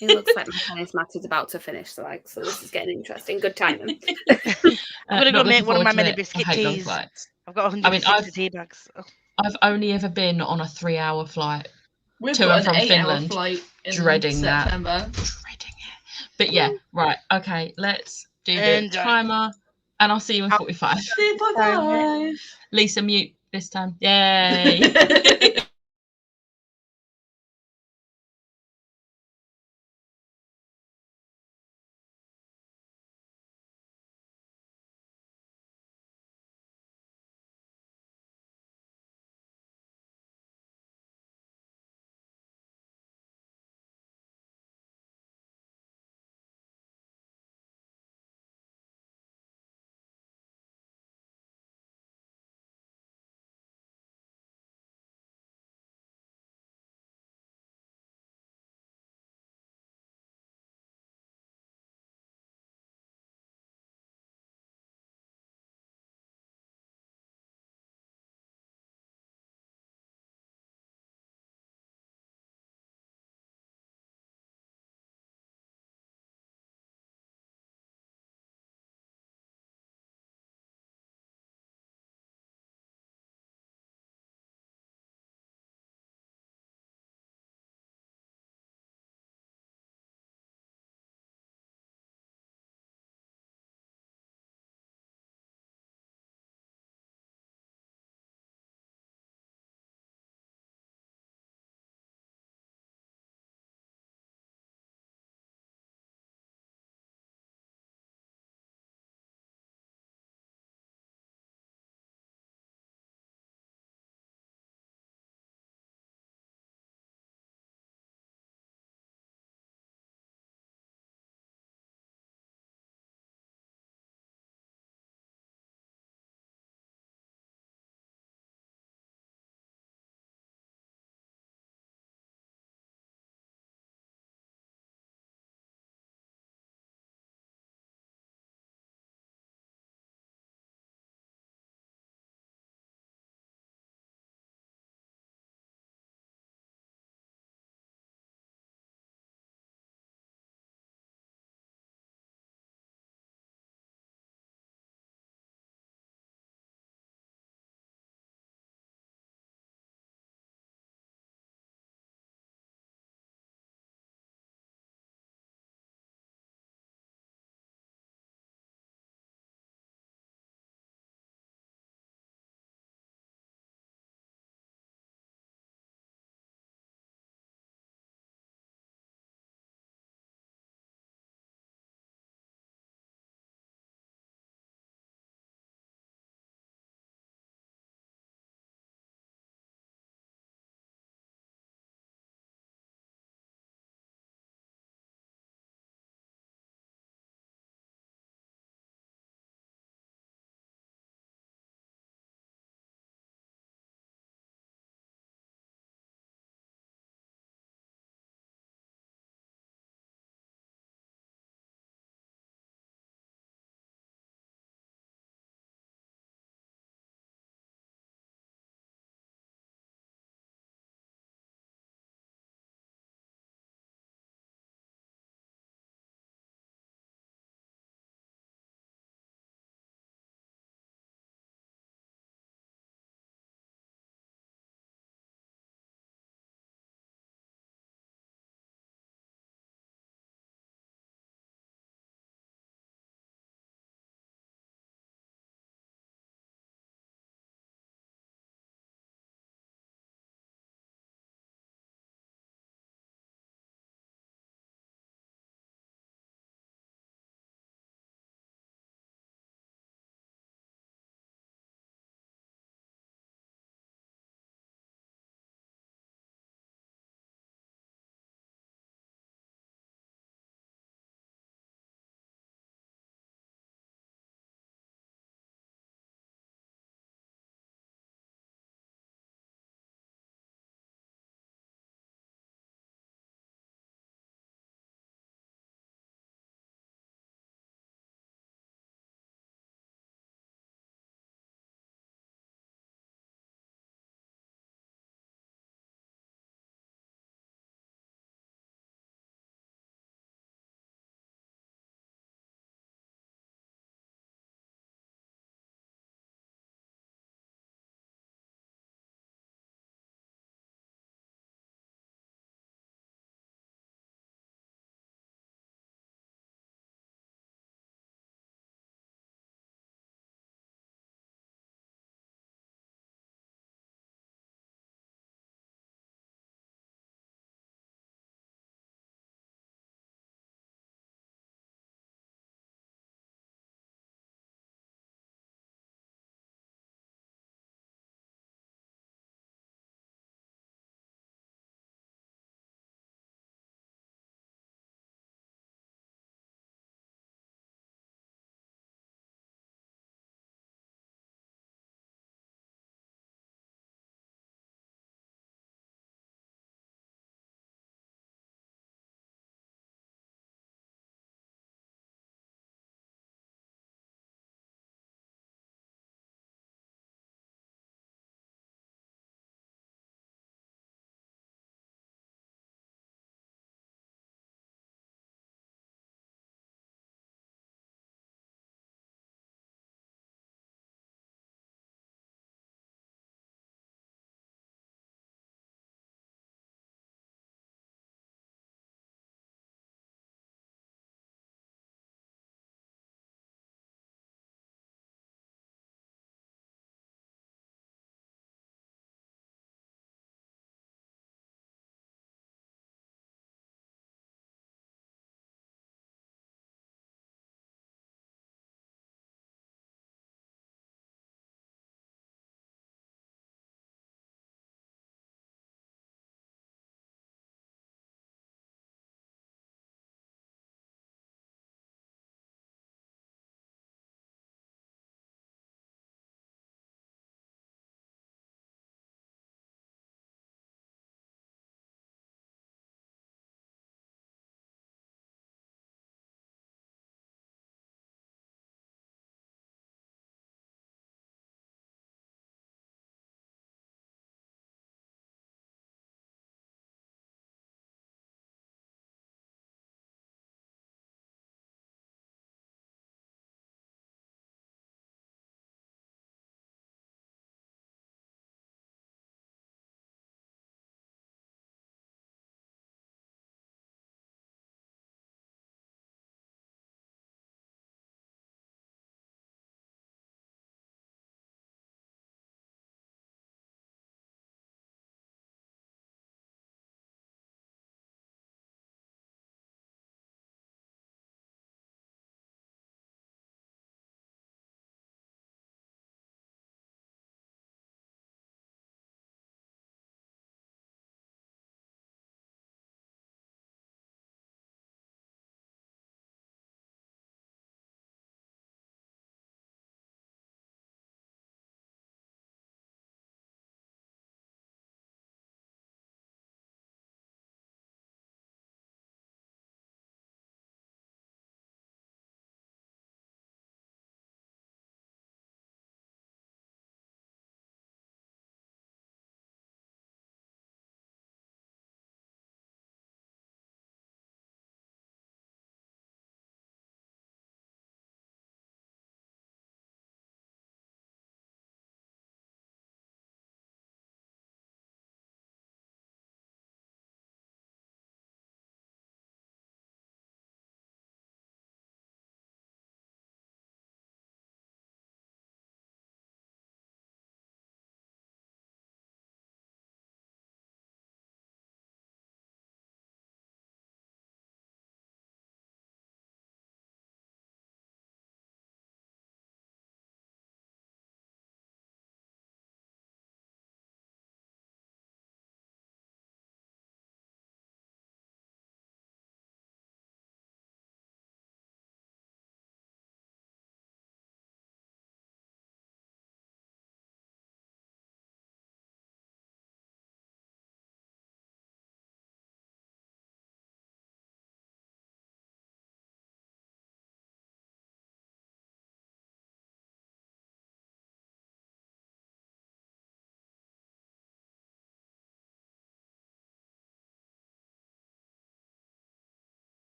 It looks like my tennis match is about to finish, so this is getting interesting. Good timing. I'm going to go make one of my mini biscuit teas. I've got 160 tea bags. I've only ever been on a 3-hour flight We've to got and from an 8-hour Finland. Flight in dreading September. that. Dreading it. But yeah, right. Okay, let's do the And timer, and I'll see you in 45. See, bye-bye. Lisa, mute this time. Yay. Bye.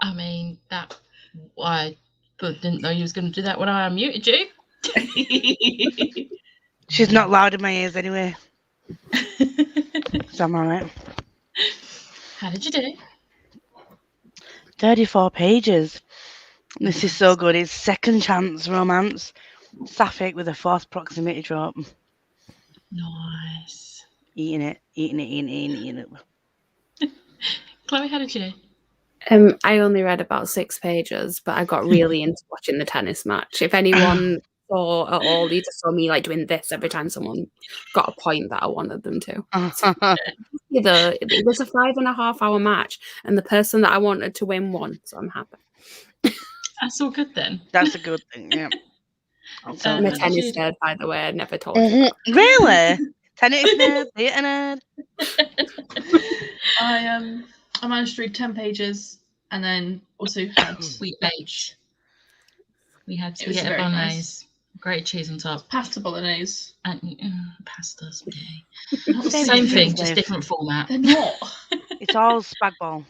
I mean, I didn't know you was going to do that when I unmuted you. She's not loud in my ears anyway, so I'm alright. How did you do? 34 pages. This is so good. It's second chance romance. Sapphic with a forced proximity trope. Nice. Eating it. Chloe, how did you do? I only read about 6 pages, but I got really into watching the tennis match. If anyone saw at all, you just saw me like doing this every time someone got a point that I wanted them to. It was a 5.5 hour match, and the person that I wanted to win won, so I'm happy. That's all good then. That's a good thing, yeah. So I'm a How did tennis you do? nerd, by the way. I never told you that. Really? Tennis nerd, theatre nerd. I managed to read 10 pages and then also had We ate. We had It was spaghetti very bolognese, nice. great cheese on top, pasta bolognese. and pasta spaghetti. Not the Same Same thing, thing, Liv. just different format. They're not. It's all spag bol.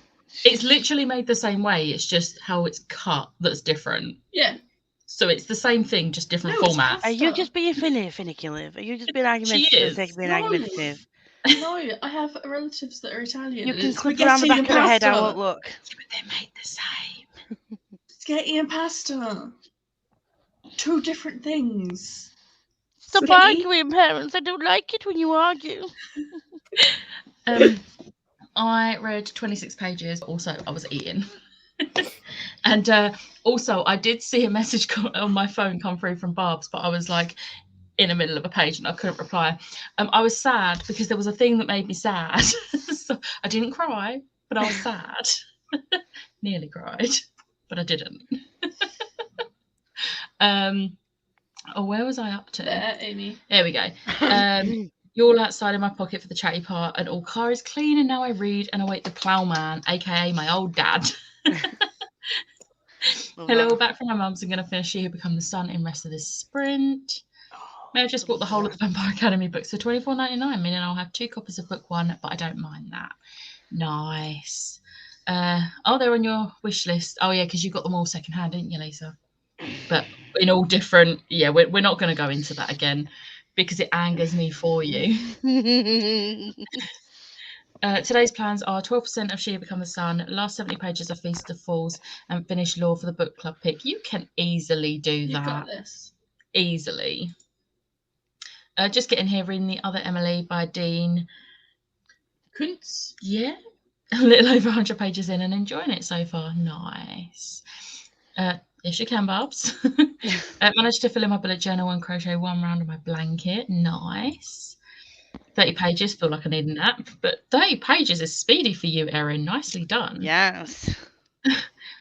It's literally made the same way. It's just how it's cut that's different. Yeah. So it's the same thing, just different No, it's format. Are you pasta. just being finicky, Liv? Are you just being argumentative for the sake of being No. argumentative? No, I have relatives that are Italian. You and can it's click around the spaghetti back of and the head, I pasta. won't look. Yeah, but they're made the same. Spaghetti and pasta. 2 different things. Stop Spaghetti. arguing, parents. I don't like it when you argue. I read 26 pages. Also, I was eating. And also, I did see a message on my phone come through from Barb's, but I was like in the middle of a page and I couldn't reply. I was sad because there was a thing that made me sad. So I didn't cry, but I was sad. Nearly cried, but I didn't. Where was I up to? There, Amy. There we go. You're all outside in my pocket for the chatty part, and all car is clean, and now I read and await the ploughman, aka my old dad. Hello, back from my mum's. I'm going to finish She Who Become the Sun in rest of this sprint. May have just bought the whole of the Vampire Academy books for $24.99, meaning I'll have 2 copies of book 1, but I don't mind that. Nice. They're on your wish list. Oh yeah, because you got them all secondhand, didn't you, Lisa? But in all different. Yeah, we're not going to go into that again because it angers me for you. Today's plans are 12% of She Who Become the Sun, last 70 pages of Feast of Fools, and finish Law for the book club pick. You can easily do You've that. got this. Easily. Just getting here, reading The Other Emily by Dean Kuntz. Yeah, a little over 100 pages in and enjoying it so far. Nice. Yes, you can, Barbs. Managed to fill in my bullet journal and crochet 1 round of my blanket. Nice. 30 pages, feel like I need a nap, but 30 pages is speedy for you, Erin. Nicely done. Yes.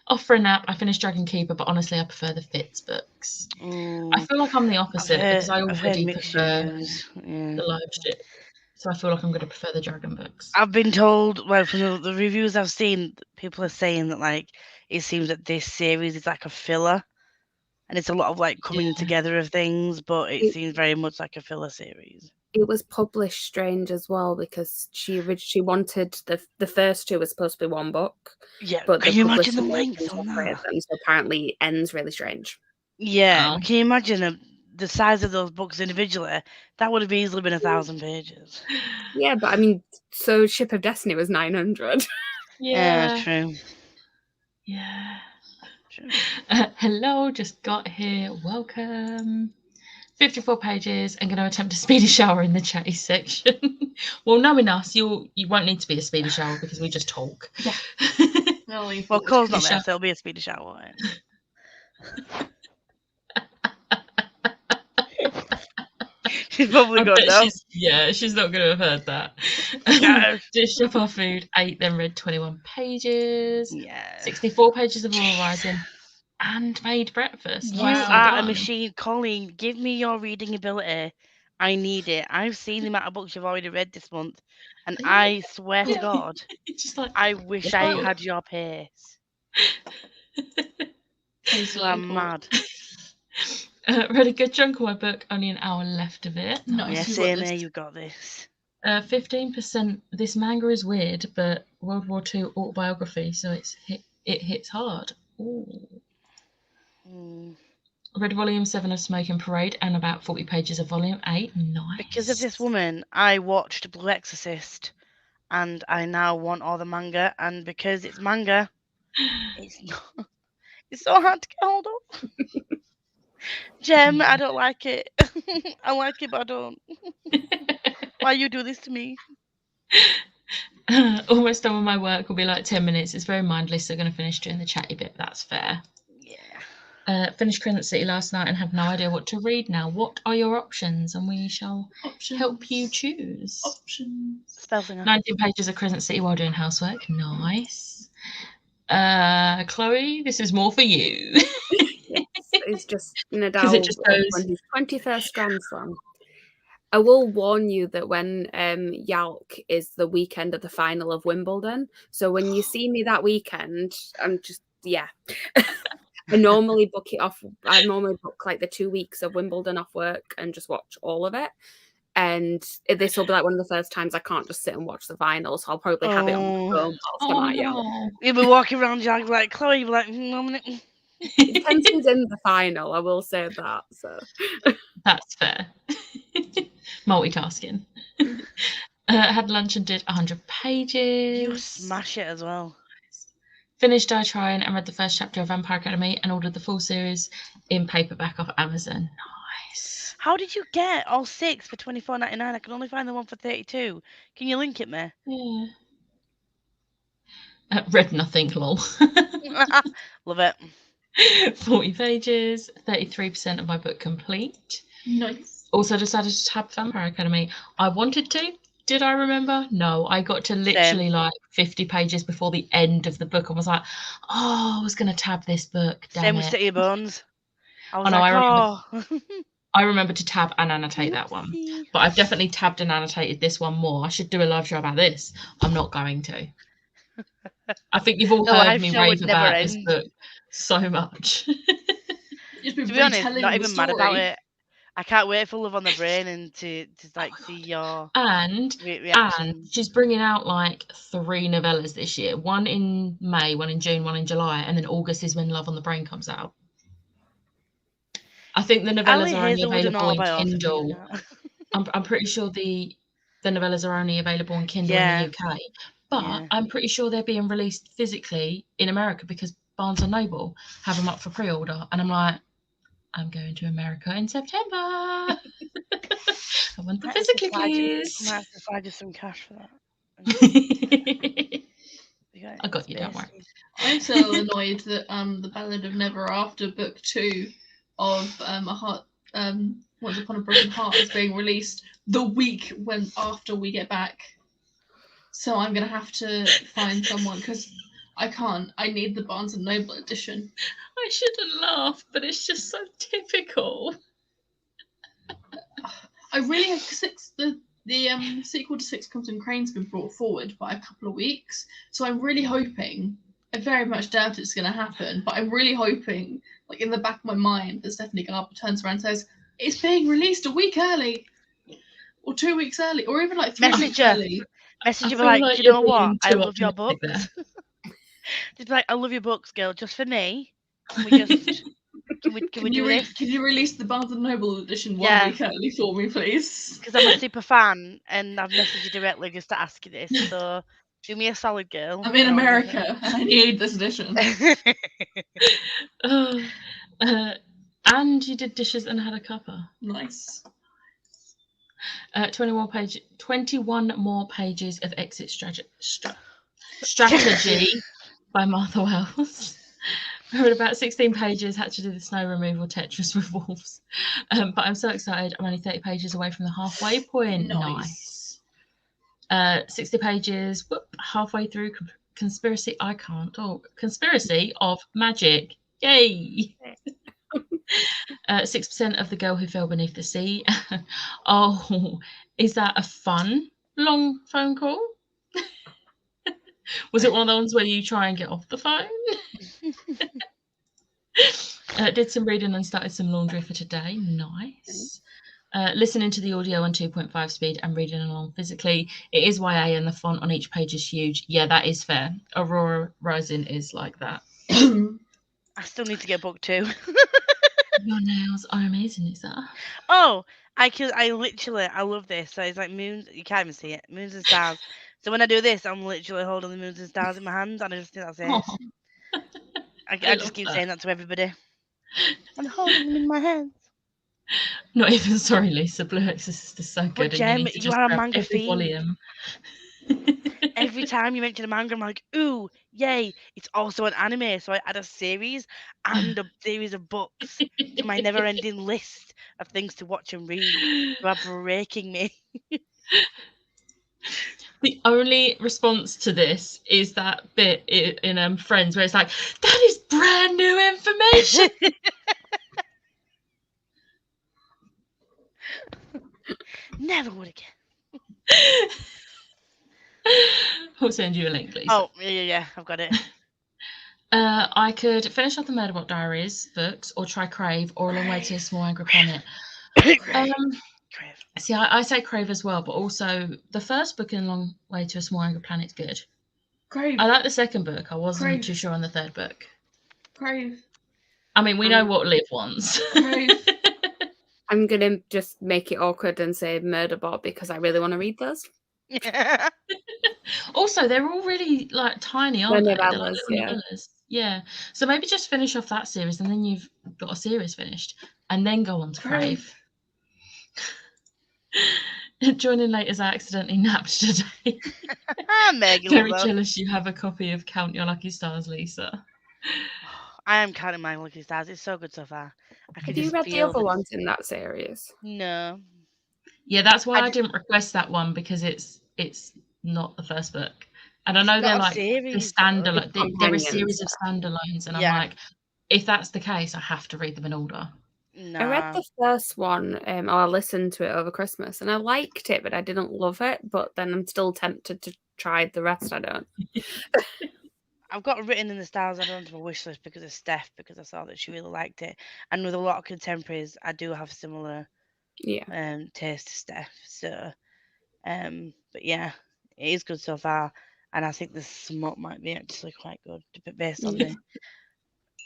Off for a nap. I finished Dragon Keeper, but honestly, I prefer the Fitz books. I feel like I'm the opposite because I already prefer the live shit. So I feel like I'm going to prefer the Dragon books. I've been told, well, from the reviews I've seen, people are saying that like it seems that this series is like a filler, and it's a lot of like coming together of things, but it seems very much like a filler series. It was published strange as well because she wanted the first 2 was supposed to be 1 book. Yeah, but can you imagine the length on that? So apparently it ends really strange. Yeah, can you imagine the size of those books individually? That would have easily been 1,000 pages. Yeah, but I mean, so Ship of Destiny was 900. Yeah, true. Yeah. True. Hello, just got here. Welcome. 54 pages. I'm going to attempt a speedy shower in the chatty section. Well, knowing us, you won't need to be a speedy shower because we just talk. Yeah. Well, Cole's not there, so it'll be a speedy shower. She's probably gone now. She's not going to have heard that. Dished up our food, ate, then read 21 pages. Yeah. 64 pages of Aurora Rising. And made breakfast. You are a machine. Colleen, give me your reading ability. I need it. I've seen the amount of books you've already read this month, and I swear to God, just like, I wish I had your pace. You are mad. Read a good chunk of my book, only an hour left of it. Nice. Yeah, same here, you got this. 15%. This manga is weird, but World War II autobiography, so it's It hits hard. Ooh. Mm. I read volume 7 of Smoking Parade and about 40 pages of volume 8. Nice. Because of this woman, I watched Blue Exorcist, and I now want all the manga. And because it's manga, it's not. It's so hard to get hold of. Jem, I don't like it. I like it, but I don't. Why you do this to me? Almost done with my work. Will be like 10 minutes. It's very mindless, so I'm going to finish doing the chatty bit. That's fair. Yeah. Finished Crescent City last night and have no idea what to read now. What are your options? And we shall help you choose. Options. Spellfinger. 19 pages of Crescent City while doing housework. Nice. Chloe, this is more for you. It's just Nadal 'Cause it just goes- won his 21st Grand Slam. I will warn you that when Yalk is the weekend of the final of Wimbledon, so when you see me that weekend, I'm just, yeah. I normally book it off. I normally book like the 2 weeks of Wimbledon off work and just watch all of it. And this will be like one of the first times I can't just sit and watch the finals. So I'll probably have it on my phone whilst I'm at Yalk. no. You'll be walking around like Chloe, you'll be like, It depends who's in the final, I will say that. So That's fair. Multitasking. Had lunch and did 100 pages. You smash it as well. Finished I Trying and read the first chapter of Vampire Academy and ordered the full series in paperback off Amazon. Nice. How did you get all 6 for $24.99? I can only find the one for $32. Can you link it me? Yeah. Read nothing, lol. Love it. 40 pages, 33% of my book complete. Nice. Also decided to tab Vampire Academy. I wanted to. Did I remember? No, I got to literally like 50 pages before the end of the book and was like, oh, I was going to tab this book. Damn Same it. with City of Bones. I was Oh, no, like, I remember to tab and annotate that one. Whoopsie. But I've definitely tabbed and annotated this one more. I should do a live show about this. I'm not going to. I think you've all The heard live me show rave would never about this end. book so much. You've been To be honest, retelling not the even mad about story. it. I can't wait for Love on the Brain and to like see your And reaction. she's bringing out like 3 novellas this year. One in May, one in June, one in July, and then August is when Love on the Brain comes out. I think the novellas Ali are only Hazelwood and available in autobiography. Kindle. I'm pretty sure the novellas are only available in Kindle Yeah. in the UK. But Yeah. I'm pretty sure they're being released physically in America because Barnes & Noble have them up for pre-order. And I'm like, I'm going to America in September. I want them physically, please. I might have to slide you some cash for that. I got you, don't worry. I'm so annoyed that the Ballad of Never After book 2 of Once Upon a Broken Heart is being released the week after we get back. So I'm gonna have to find someone because I can't. I need the Barnes and Noble edition. I shouldn't laugh, but it's just so typical. I really have the sequel to Six Crimson Crane's been brought forward by a couple of weeks, so I'm really hoping. I very much doubt it's going to happen, but I'm really hoping, like in the back of my mind, that Stephanie Garber turns around and says it's being released a week early, or 2 weeks early, or even like 3 weeks early. Message you feel like, like do you know you're what? being I too love your optimistic books. there. Just be like, I love your books, girl. Just for me. Can we just can we do this? Can you release the Barnes and Noble edition 1 Yeah. week early for me, please? Because I'm a super fan and I've messaged you directly just to ask you this. So do me a solid, girl. I'm in and I'll love it. America and I need this edition. And you did dishes and had a cuppa. Nice. 21 more pages of Exit Strategy by Martha Wells. I read about 16 pages, had to do the snow removal Tetris with wolves. But I'm so excited. I'm only 30 pages away from the halfway point. Nice. 60 pages, halfway through Conspiracy. I can't talk. Conspiracy of Magic. Yay! 6% of The Girl Who Fell Beneath the Sea. Oh, is that a fun long phone call? Was it one of the ones where you try and get off the phone? Did some reading and started some laundry for today. Nice. Listening to the audio on 2.5 speed and reading along physically. It is YA and the font on each page is huge. Yeah, that is fair. Aurora Rising is like that. I still need to get book 2. Your nails are amazing, Lisa. Oh, I love this. So it's like moons. You can't even see it. Moons and stars. So when I do this, I'm literally holding the moons and stars in my hands, and I just think that's it. Oh, I love just keep that. saying that to everybody. I'm holding them in my hands. Not even sorry, Lisa. Blue Exorcist is so good, But and you Jem, need to you just are a grab manga every fiend. volume. Every time you mention a manga, I'm like, ooh, yay! It's also an anime, so I add a series and a series of books to my never-ending list of things to watch and read. You are breaking me. The only response to this is that bit in Friends where it's like, that is brand new information. Never would again. I'll send you a link, Lisa. Oh, yeah, I've got it. I could finish off the Murderbot Diaries books, or try Crave, or A Long Way to a Small Angry Planet. Crave. See, I say Crave as well, but also the first book in A Long Way to a Small Angry Planet's good. Crave. I like the second book. I wasn't Crave. too sure on the third book. Crave. I mean, we know what Liv wants. Crave. I'm going to just make it awkward and say Murderbot because I really want to read those. Also, they're all really like tiny, aren't they? They're like Novellas, little yeah. novellas. Yeah. So maybe just finish off that series, and then you've got a series finished, and then go on to Crave. Joining late as I accidentally napped today. Meg, Very jealous you have a copy of Count Your Lucky Stars, Lisa. I am counting my lucky stars. It's so good so far. I can Have you just read the feel other ones in that series? No. Yeah, that's why I didn't request that one, because it's not the first book. And I know they're like the standalone. They're a series of standalones, and I'm like, if that's the case, I have to read them in order. I read the first one, or I listened to it over Christmas, and I liked it, but I didn't love it. But then I'm still tempted to try the rest. I don't. I've got written in the stars added onto my wish list because of Steph, because I saw that she really liked it. And with a lot of contemporaries, I do have similar taste to Steph. So, but yeah, it is good so far. And I think the smut might be actually quite good, based on the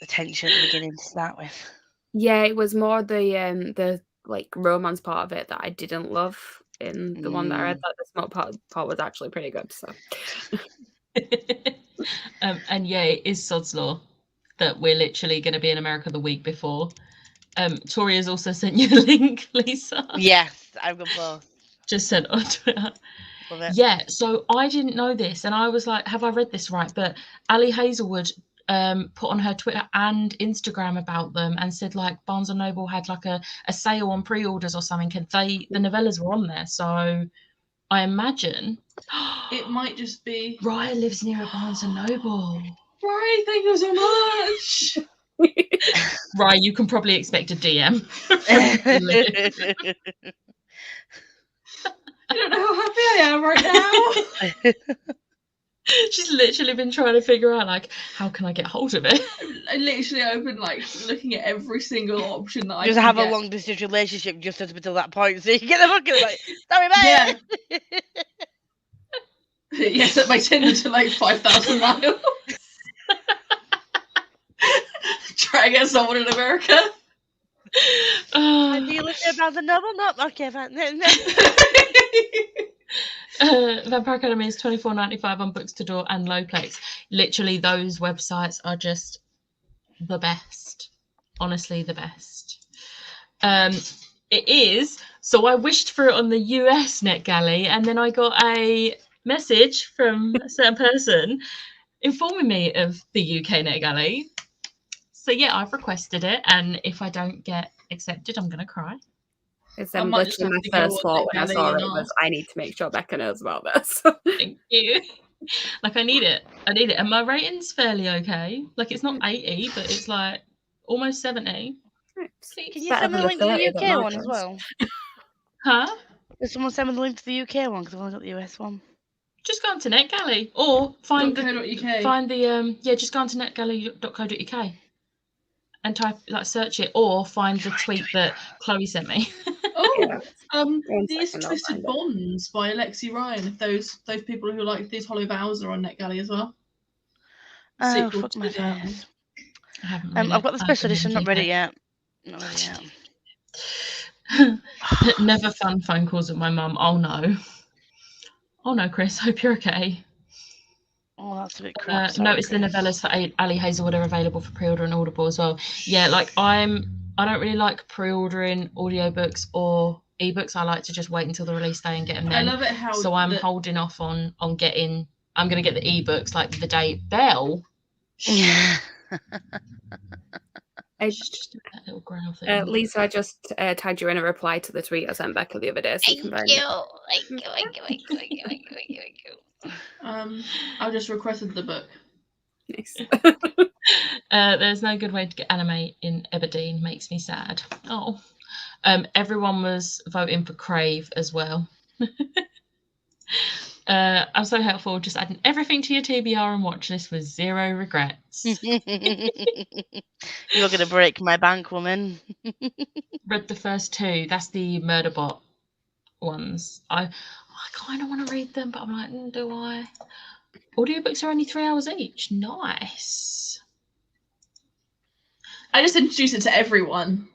tension at the beginning to start with. Yeah, it was more the like romance part of it that I didn't love in the one that I read. That the smut part was actually pretty good. So. And yeah, it is Sod's Law that we're literally going to be in America the week before. Tori has also sent you a link, Lisa. Yes, I've got both. Just sent on Twitter. Love it. Yeah, so I didn't know this, and I was like, have I read this right? But Ali Hazelwood put on her Twitter and Instagram about them and said like Barnes & Noble had like a sale on pre-orders or something, and the novellas were on there. So I imagine it might just be Raya lives near a Barnes & Noble. Raya, thank you so much. Raya, you can probably expect a DM. I don't know how happy I am right now. She's literally been trying to figure out like, how can I get hold of it? I literally opened like looking at every single option that I just have a long distance relationship just up until that point, so you get the fuck like, sorry, mate. Yeah, set my Tinder to like 5,000 miles. Try and get someone in America. And do you live near Barnes & Noble? No, okay, fine. Vampire Academy is $24.95 on Books to Door and Lowplex. Literally, those websites are just the best. Honestly, the best. It is. So I wished for it on the US NetGalley, and then I got a message from a certain person informing me of the UK NetGalley. So yeah, I've requested it, and if I don't get accepted, I'm gonna cry. It's literally my first thought when I saw it was, I need to make sure Becca knows about this. Thank you. Like, I need it. And my rating's fairly okay. Like, it's not 80, but it's like almost 70. Can you send me the link to the UK one as well? Huh? Does someone send me the link to the UK one, because I've only got the US one? Just go on to NetGalley, or find .co.uk. just go on to netgalley.co.uk and type, like, search it, or find the tweet that Chloe sent me. Oh, Yeah. One These second, I'll Twisted find it. Bonds by Alexi Ryan. If those people who like These Hollow Vows are on NetGalley as well. Oh, Sequel fuck my to, face. I haven't read I've got the special edition, not read it yet. Not read it yet. Never fun phone calls with my mum. Oh no. Oh no, Chris. Hope you're okay. Oh, that's a bit crap. Sorry, Notice the Chris. novellas for Ali Hazelwood are available for pre-order and Audible as well. Yeah, like I don't really like pre-ordering audiobooks or ebooks. I like to just wait until the release day and get them then. I love it how So I'm holding off on getting. I'm going to get the ebooks like the day Belle. Just that little growl thing. Lisa, I just tagged you in a reply to the tweet I sent Becca the other day, so you can find it. I've just requested the book. Nice. There's no good way to get anime in Aberdeen. Makes me sad. Oh, everyone was voting for Crave as well. I'm so helpful, just adding everything to your TBR and watch list with zero regrets. You're going to break my bank, woman. Read the first two. That's the Murderbot ones. I kind of want to read them, but I'm like, do I? Audiobooks are only 3 hours each. Nice. I just introduced it to everyone.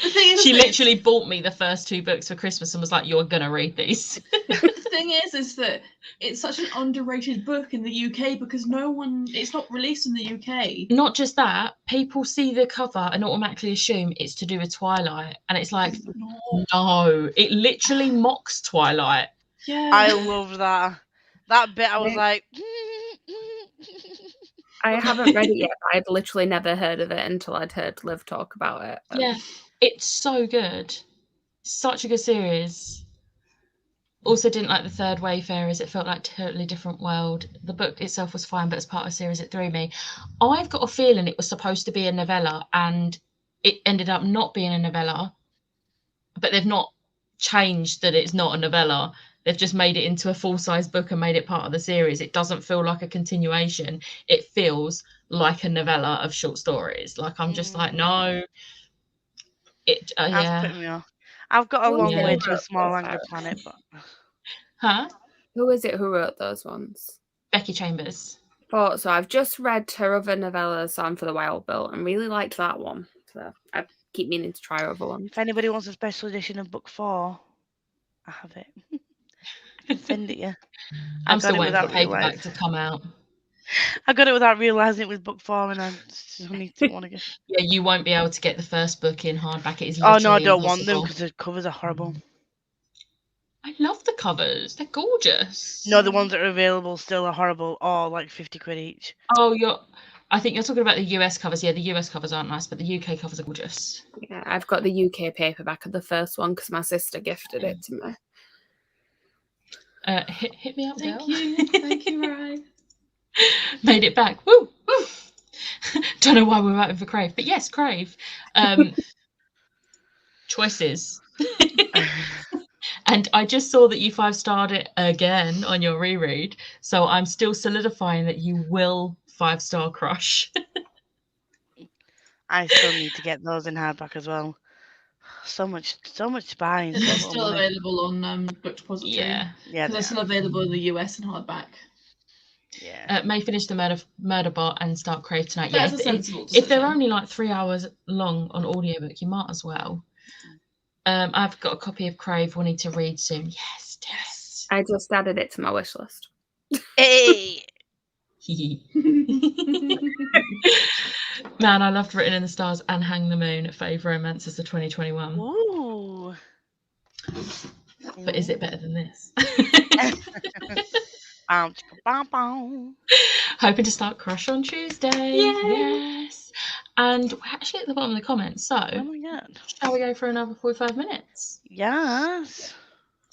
The thing is, she literally bought me the first 2 books for Christmas and was like, "You're gonna read these." The thing is that it's such an underrated book in the UK because it's not released in the UK. Not just that, people see the cover and automatically assume it's to do with Twilight, and it's like, no, it literally mocks Twilight. Yeah, I love that. That bit, I was like. I haven't read it yet, but I'd literally never heard of it until I'd heard Liv talk about it. Yeah, it's so good. Such a good series. Also didn't like the third Wayfarers. It felt like a totally different world. The book itself was fine, but as part of the series, it threw me. I've got a feeling it was supposed to be a novella, and it ended up not being a novella. But they've not changed that it's not a novella. They've just made it into a full-size book and made it part of the series. It doesn't feel like a continuation. It feels like a novella of short stories. Like I'm just like, no. That's putting me off. I've got a long way to a small angry planet, but. Huh? Who is it who wrote those ones? Becky Chambers. Thought so. I've just read her other novella, Song for the Wild Bill, and really liked that one. So I keep meaning to try her other ones. If anybody wants a special edition of book 4, I have it. I can send it you. I'm still waiting for the paperback to come out. I got it without realising it was book 4, and I suddenly didn't want to go. Yeah, you won't be able to get the first book in hardback. It is Oh no, I literally don't want them impossible. because the covers are horrible. I love the covers. They're gorgeous. No, the ones that are available still are horrible, or like 50 quid each. Oh, I think you're talking about the US covers. Yeah, the US covers aren't nice, but the UK covers are gorgeous. Yeah, I've got the UK paperback of the first one because my sister gifted it to me. Hit me up, Thank girl. you, Ryan. Made it back. Woo! Woo! Don't know why we're voting for Crave, but yes, Crave. Choices. And I just saw that you 5-starred it again on your reread, so I'm still solidifying that you will 5-star Crush. I still need to get those in hardback as well. So much to buy. And They're so still available on Book Depository. Yeah. Yeah, they're still available in the US in hardback. Yeah. May finish the Murderbot and start Crave tonight. That's Yeah, a sensible if they're decision. only like 3 hours long on audiobook, you might as well. I've got a copy of Crave wanting to read soon. Yes, yes. I just added it to my wish list. Hey! Man, I loved Written in the Stars and Hang the Moon. Fave romances of 2021. Ooh. But is it better than this? Hoping to start Crush on Tuesday. Yay! Yes. And we're actually at the bottom of the comments. So, Oh my god. shall we go for another 45 minutes? Yes.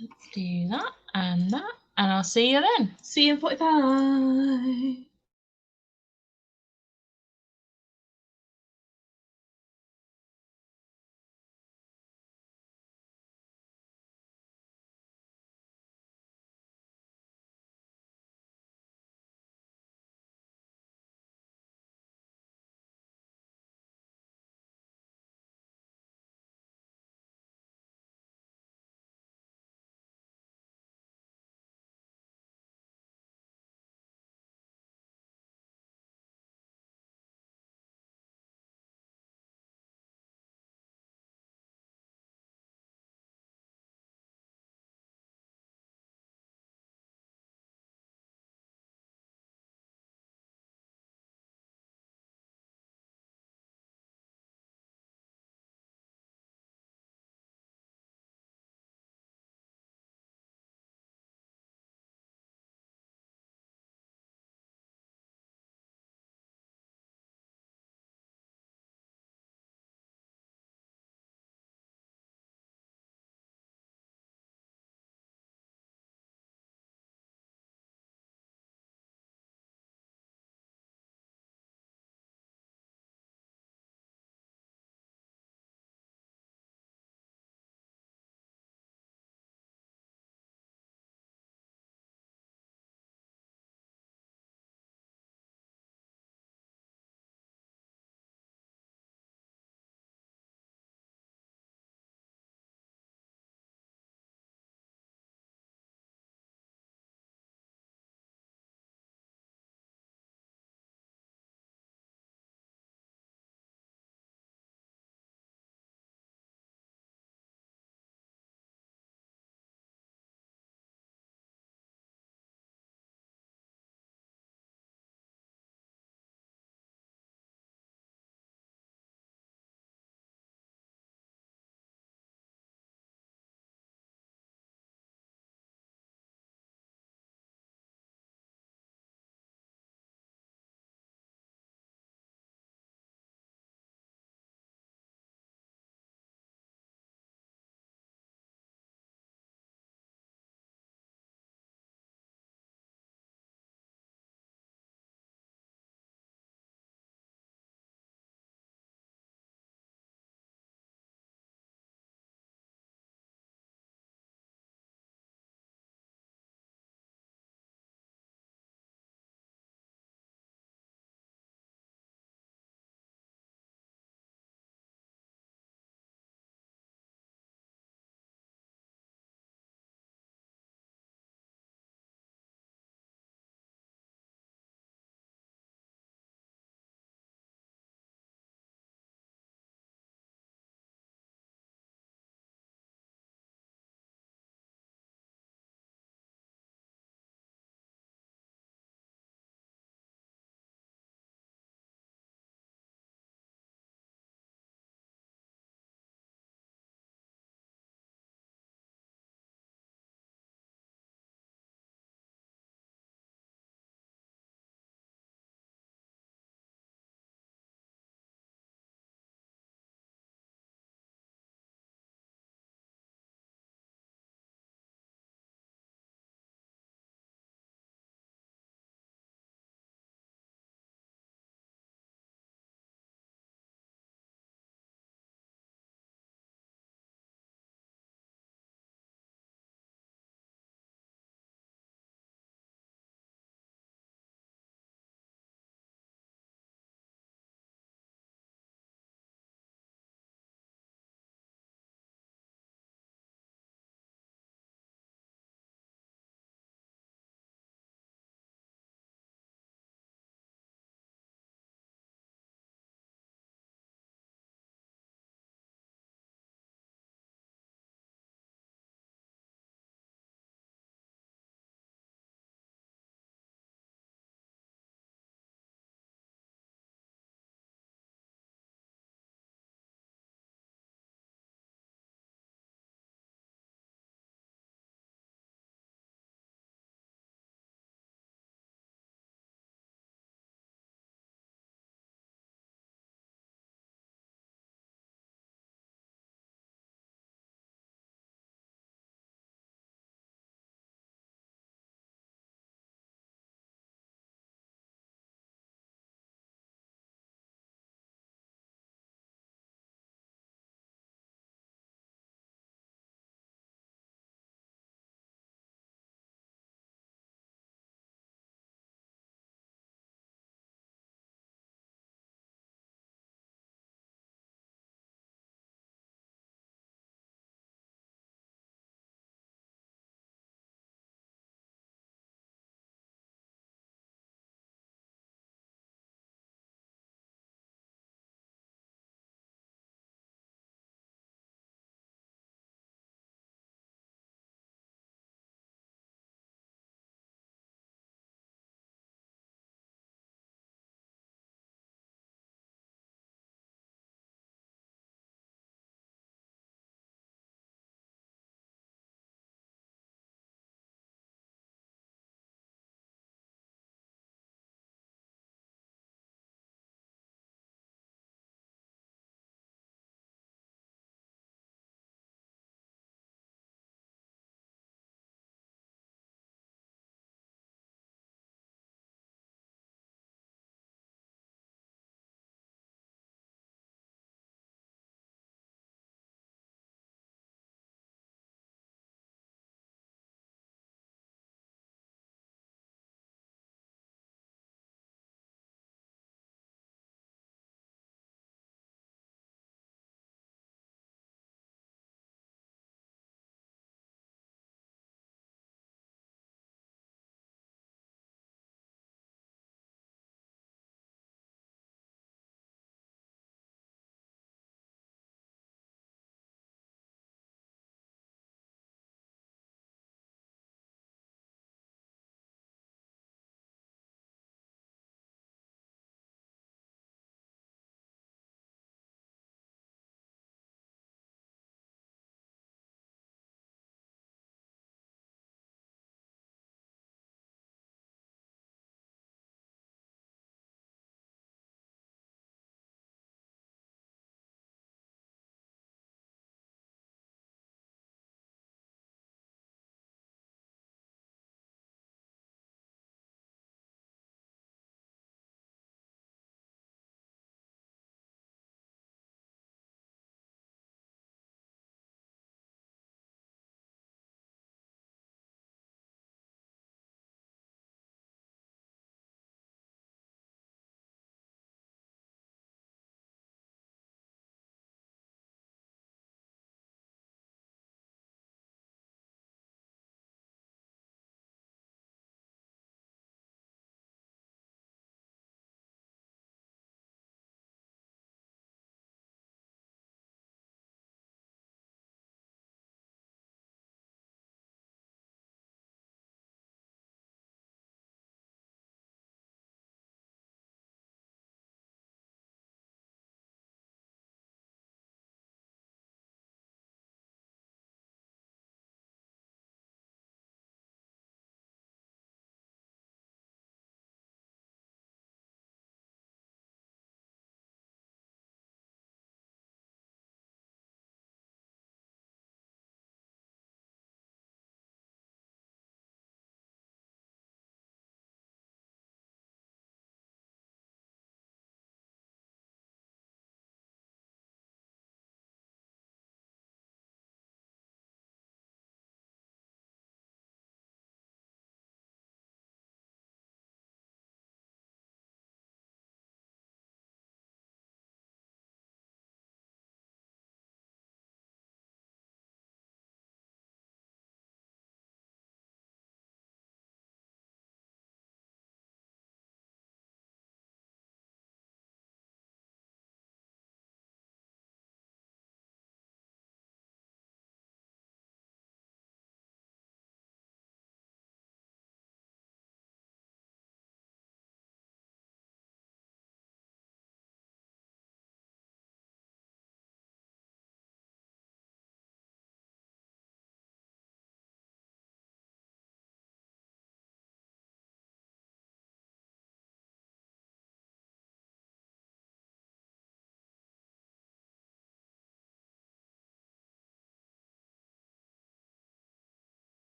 Let's do that, and I'll see you then. See you in 45.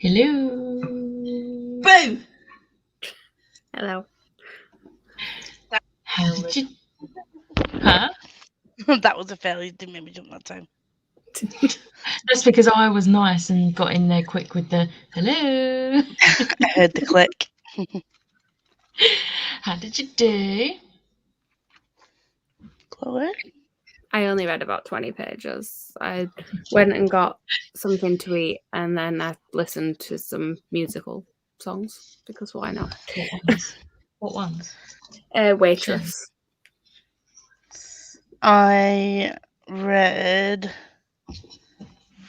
Hello. Boo! Hello. How did you... Huh? That was a fail. You didn't make me jump that time. That's because I was nice and got in there quick with the hello. I heard the click. How did you do? Chloe? I only read about 20 pages. I went and got something to eat, and then I listened to some musical songs because why not? What ones? Waitress. I read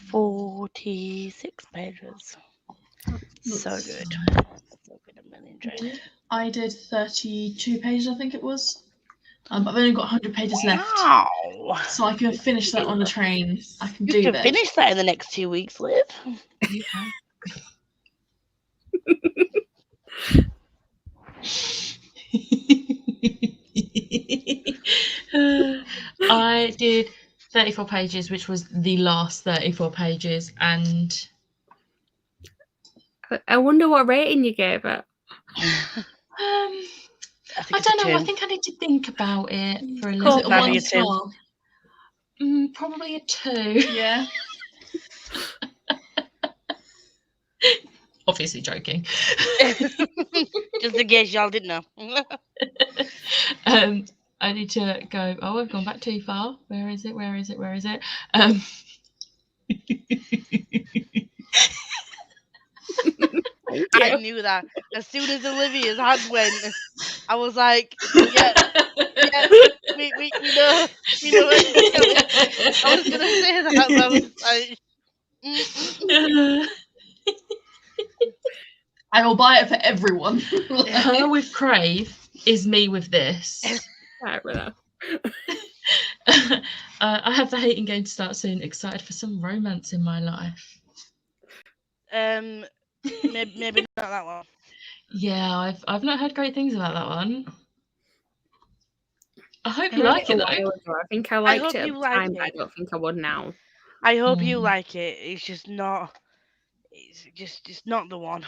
46 pages. So good. So good. I'm really enjoying it. I did 32 pages, I think it was. But I've only got 100 pages left. Wow. So I can finish that on the train. I can You do can that. finish that in the next 2 weeks, Liv. You can. I did 34 pages, which was the last 34 pages, and I wonder what rating you gave it. I don't know. I think I need to think about it for a Is little it a That'd bit. be 1 a two. star? Probably a 2. Yeah. Obviously joking. Just in case y'all didn't know. I need to go. Oh, I've gone back too far. Where is it? Where is it? Where is it? I knew that. As soon as Olivia's hand went, I was like, yeah, we know where it's going. I was going to say that, but I was like, I will buy it for everyone. Her with Crave is me with this. I don't know. I have the hating game to start soon. Excited for some romance in my life. maybe not that one. Yeah, I've not heard great things about that one. I hope I you read like it a though. while ago. I think I liked hope it at you the like time, but I it. don't think I would now. I hope you like it. It's just not. It's just not the one.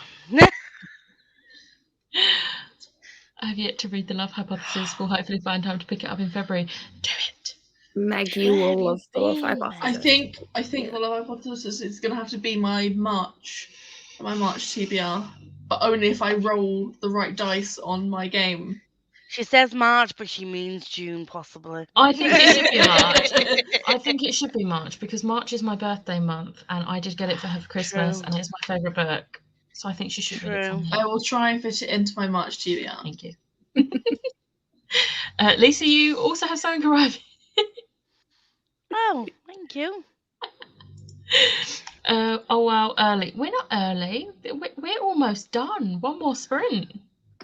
I have yet to read The Love Hypothesis. We'll hopefully find time to pick it up in February. Do it. Meg, you will love the Love been, Hypothesis. I think the Love Hypothesis is going to have to be my March TBR, but only if I roll the right dice on my game. She says March, but she means June, possibly. I think it should be March. I think it should be March because March is my birthday month, and I did get it for her for Christmas, and it's my favourite book. So I think she should read it from I here. will try and fit it into my March TBR. Thank you. Lisa, you also have something arriving. Oh, thank you. Oh wow, early. We're not early. We're almost done. One more sprint.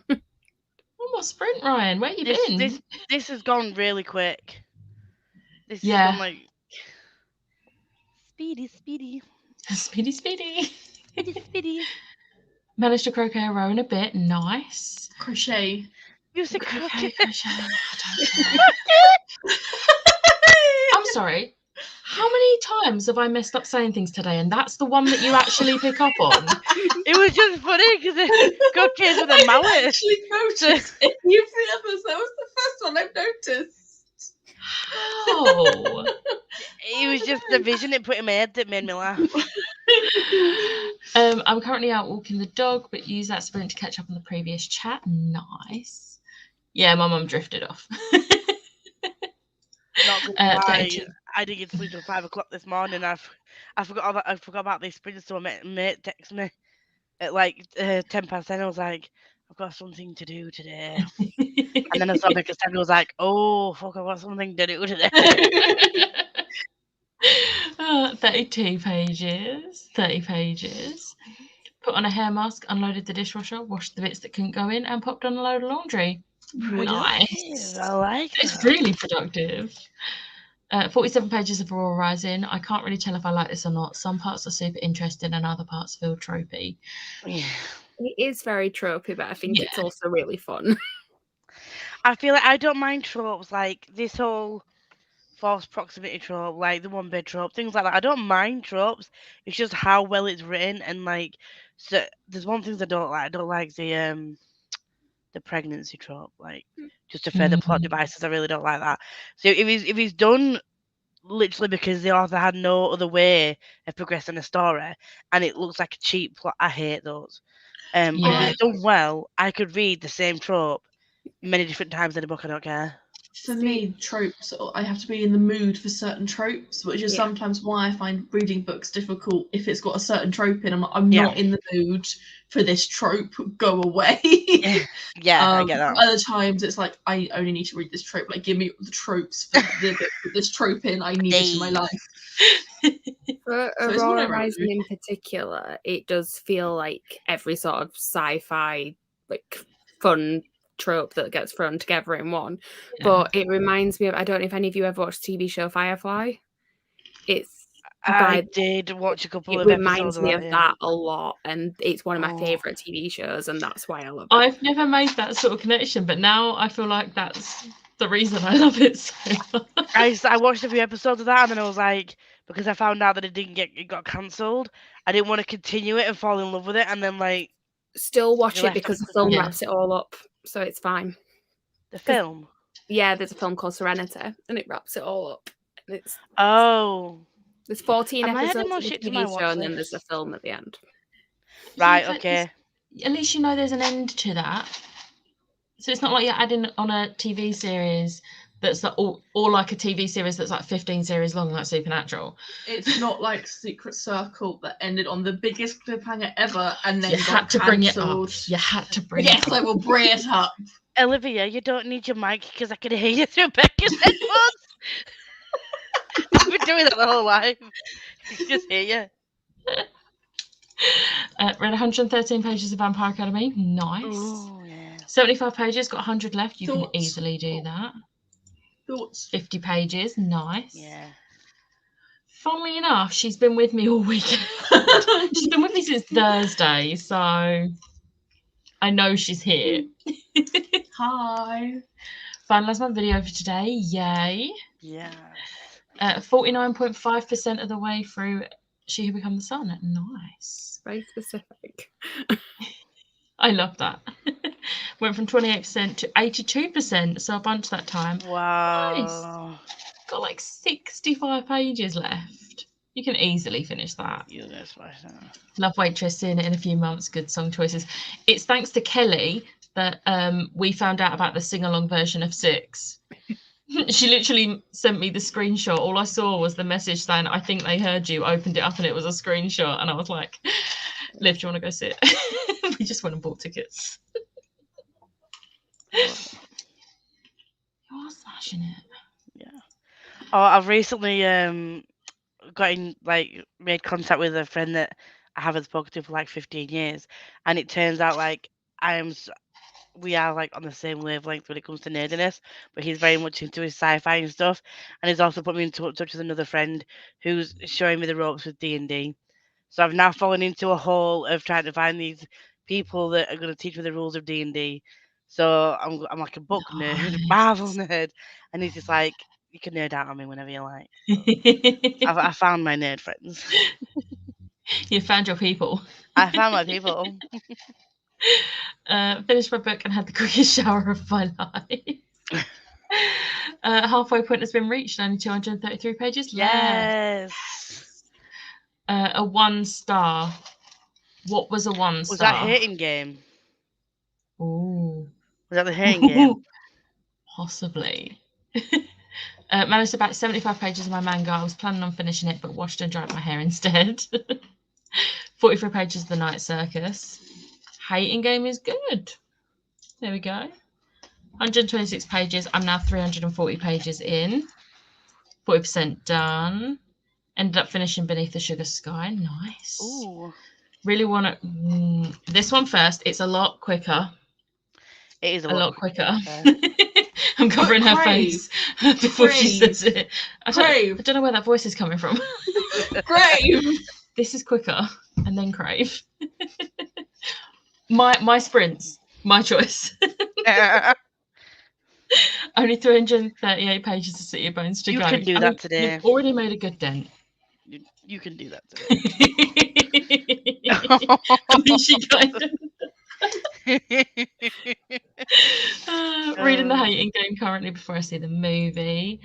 One more sprint, Ryan. Where you been? This has gone really quick. This has Yeah. gone like speedy. Speedy. Managed to crochet a row in a bit. Nice. Crochet. You said Crochet. crochet. I don't care. I'm sorry. How many times have I messed up saying things today, and that's the one that you actually pick up on? It was just funny because crochet's with a mallet. I actually noticed every others. That was the first one I've noticed. How? It was just the vision it put in my head that made me laugh. I'm currently out walking the dog, but use that sprint to catch up on the previous chat. Nice. Yeah, my mum drifted off. Not gonna lie, I didn't get to sleep till 5 o'clock this morning. I forgot about this sprint, so my mate texted me at like 10:10. I was like, I've got something to do today. And then I saw Becca and I was like, oh fuck, I've got something to do today. 32 pages. 30 pages. Put on a hair mask, unloaded the dishwasher, washed the bits that couldn't go in, and popped on a load of laundry. Nice. I like it. It's really productive. 47 pages of Aurora Rising. I can't really tell if I like this or not. Some parts are super interesting and other parts feel tropey. Yeah. It is very tropey, but I think it's also really fun. I feel like I don't mind tropes, like this whole false proximity trope, like the one bed trope, things like that. I don't mind tropes. It's just how well it's written, and like, so there's one thing I don't like. I don't like the pregnancy trope, like just to further plot devices. I really don't like that. So if he's done literally because the author had no other way of progressing a story, and it looks like a cheap plot, I hate those. But if Yeah. it's done well, I could read the same trope many different times in a book. I don't care. For me, tropes, I have to be in the mood for certain tropes, which is sometimes why I find reading books difficult. If it's got a certain trope in, I'm not in the mood for this trope. Go away. Yeah, I get that. Other times it's like I only need to read this trope. Like, give me the tropes for the bit with this trope in. I need it in my life. For Aurora Rising in particular, it does feel like every sort of sci-fi, like fun trope that gets thrown together in one. But it reminds me of, I don't know if any of you ever watched the TV show Firefly. I did watch a couple of episodes. It reminds me of that a lot, and it's one of my favourite TV shows, and that's why I love it. I've never made that sort of connection, but now I feel like that's the reason I love it so much. I watched a few episodes of that, and then I was like, because I found out that it got cancelled, I didn't want to continue it and fall in love with it, and then like still watch it because the film wraps it all up, so it's fine. The film? Yeah, there's a film called Serenity, and it wraps it all up. And it's there's 14 episodes of the TV show, and then there's a film at the end. Right, okay. At least you know there's an end to that. So it's not like you're adding on a TV series that's like all like a TV series that's like 15 series long, like Supernatural. It's not like Secret Circle that ended on the biggest cliffhanger ever, and then you had to bring it up. You had to bring it up. Yes, I will bring it up. Olivia, you don't need your mic because I can hear you through Becca's headphones. I've been doing that the whole life. Just hear you. Read 113 pages of Vampire Academy. Nice. Ooh, yeah. 75 pages, got 100 left. You can easily do that. Thoughts? 50 pages. Nice. Yeah. Funnily enough, she's been with me all week. She's been with me since Thursday, so I know she's here. Hi. Finalised my video for today. Yay. Yeah. 49.5% of the way through She Who Become the Sun. Nice. Very specific. I love that. Went from 28% to 82%, so a bunch that time. Wow. Nice. Got like 65 pages left. You can easily finish that. Yeah, that's right. Love Waitress, seeing it in a few months. Good song choices. It's thanks to Kelly that we found out about the sing-along version of 6. She literally sent me the screenshot. All I saw was the message saying, I think they heard you, opened it up, and it was a screenshot. And I was like, Liv, do you want to go sit? We just went and bought tickets. You're smashing it. Yeah. Oh, I've recently made contact with a friend that I haven't spoken to for like 15 years. And it turns out like we are like on the same wavelength when it comes to nerdiness, but he's very much into his sci-fi and stuff, and he's also put me in touch with another friend who's showing me the ropes with D&D. So I've now fallen into a hole of trying to find these people that are going to teach me the rules of D&D. So I'm like a book nerd, Marvel nerd, and he's just like, you can nerd out on me whenever you like. I found my nerd friends. You found your people. I found my people. Finished my book and had the quickest shower of my life. Halfway point has been reached, only 233 pages left. Yes. A 1 star. What was a 1 star? Was that hating game? Ooh. Was that the hating game? Possibly. Managed about 75 pages of my manga. I was planning on finishing it, but washed and dried my hair instead. 43 pages of The Night Circus. Hating game is good. There we go. 126 pages. I'm now 340 pages in. 40% done. Ended up finishing Beneath the Sugar Sky. Nice. Ooh. Really want to... this one first. It's a lot quicker. It is a lot quicker. I'm covering her face before she says it. I don't know where that voice is coming from. Crave. This is quicker, and then Crave. My sprints, my choice. Only 338 pages of City of Bones to You go. can do that today. You've already made a good dent. You can do that today. I mean, she kind of reading the hating game currently before I see the movie.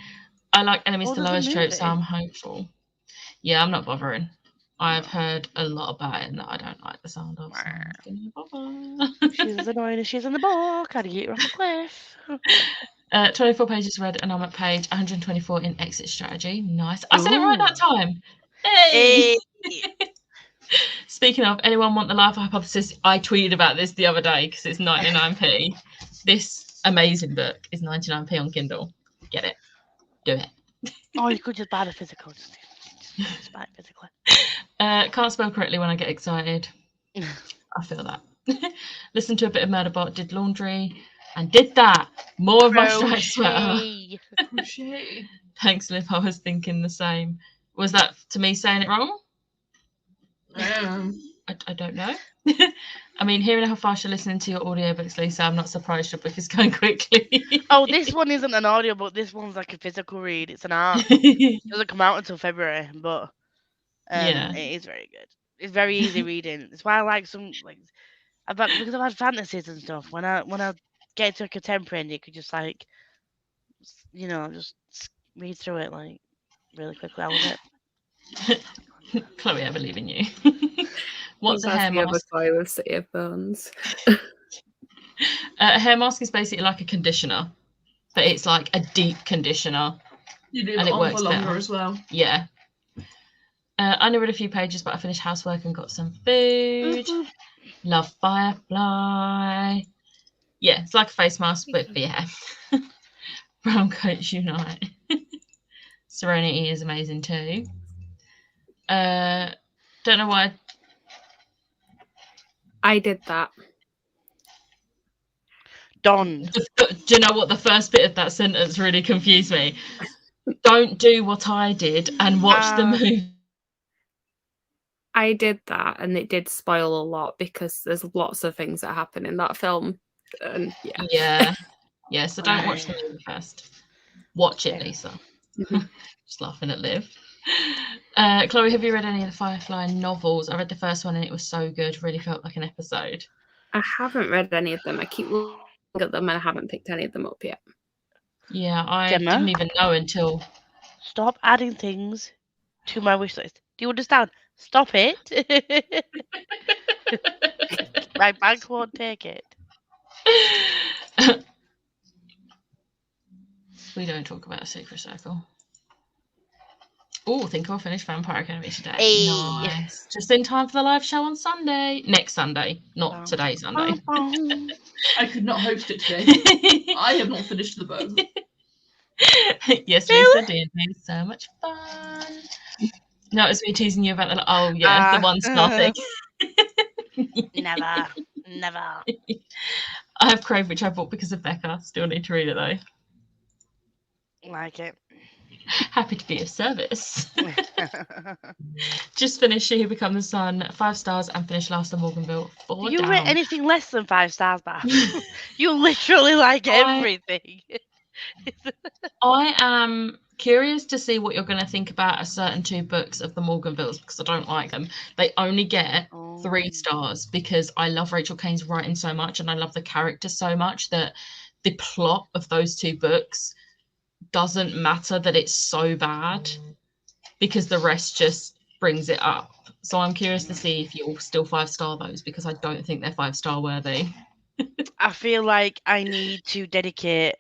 I like enemies to there's a lowest tropes, so movie? I'm hopeful. Yeah, I'm not bothering. I've heard a lot about it and that I don't like the sound of, so I'm not gonna bother. She's as annoying as she's in the book. How to get her off a cliff. 24 pages read, and I'm at page 124 in Exit Strategy. Nice. I said it right that time. Hey! Speaking of, anyone want the life hypothesis? I tweeted about this the other day because it's 99p. This amazing book is 99p on Kindle. Get it. Do it. Oh, you could just buy the physical. Just buy it physically. Can't spell correctly when I get excited. I feel that. Listen to a bit of Murderbot, did laundry, and did that. More of my striped sweater. Crochet. Thanks, Liv. I was thinking the same. Was that to me saying it wrong? I don't know. I mean, hearing how fast you're listening to your audiobooks, Lisa, I'm not surprised your book is going quickly. Oh, this one isn't an audiobook. This one's like a physical read. It's an art. It doesn't come out until February, but Yeah. it is very good. It's very easy reading. It's why I like some because I've had fantasies and stuff. When I get to a contemporary, and you could just like, just read through it like really quickly. I love it. Chloe, I believe in you. What's a That's hair the other mask? side of City of Bones. A hair mask is basically like a conditioner, but it's like a deep conditioner. You do And it it on works for longer better. as well. Yeah. I only read a few pages, but I finished housework and got some food. Love Firefly. Yeah, it's like a face mask, but for your hair. Brown Coats Unite. Serenity is amazing too. Don't know why. I did that. Done. Do you know what? The first bit of that sentence really confused me. Don't do what I did and watch the movie. I did that, and it did spoil a lot because there's lots of things that happen in that film. And Yeah. So don't watch the movie first. Watch it, Lisa. Just laughing at Liv. Chloe, have you read any of the Firefly novels? I read the first one and it was so good. Really felt like an episode. I haven't read any of them. I keep looking at them and I haven't picked any of them up yet. Yeah, I Gemma? didn't even know until. Stop adding things to my wish list. Do you understand? Stop it. My bank won't take it. We don't talk about a Secret Circle. Oh, I think I'll finish Vampire Academy today. Hey. Nice. Just in time for the live show on Sunday. Next Sunday, not today, Sunday. I could not host it today. I have not finished the book. Yes, Lisa did. It was so much fun. No, it was me teasing you about the one star thing. Never. I have Crave, which I bought because of Becca. Still need to read it though. Like it. Happy to be of service. Just finished She Who Become the Sun, 5 stars, and finished Last of Morganville, 4 Do you down. rate anything less than 5 stars, Beth? You literally like everything. I am curious to see what you're going to think about a certain 2 books of the Morganvilles because I don't like them. They only get 3 stars because I love Rachel Cane's writing so much and I love the characters so much that the plot of those 2 books doesn't matter that it's so bad because the rest just brings it up. So I'm curious to see if you'll still 5-star those because I don't think they're 5-star worthy. I feel like I need to dedicate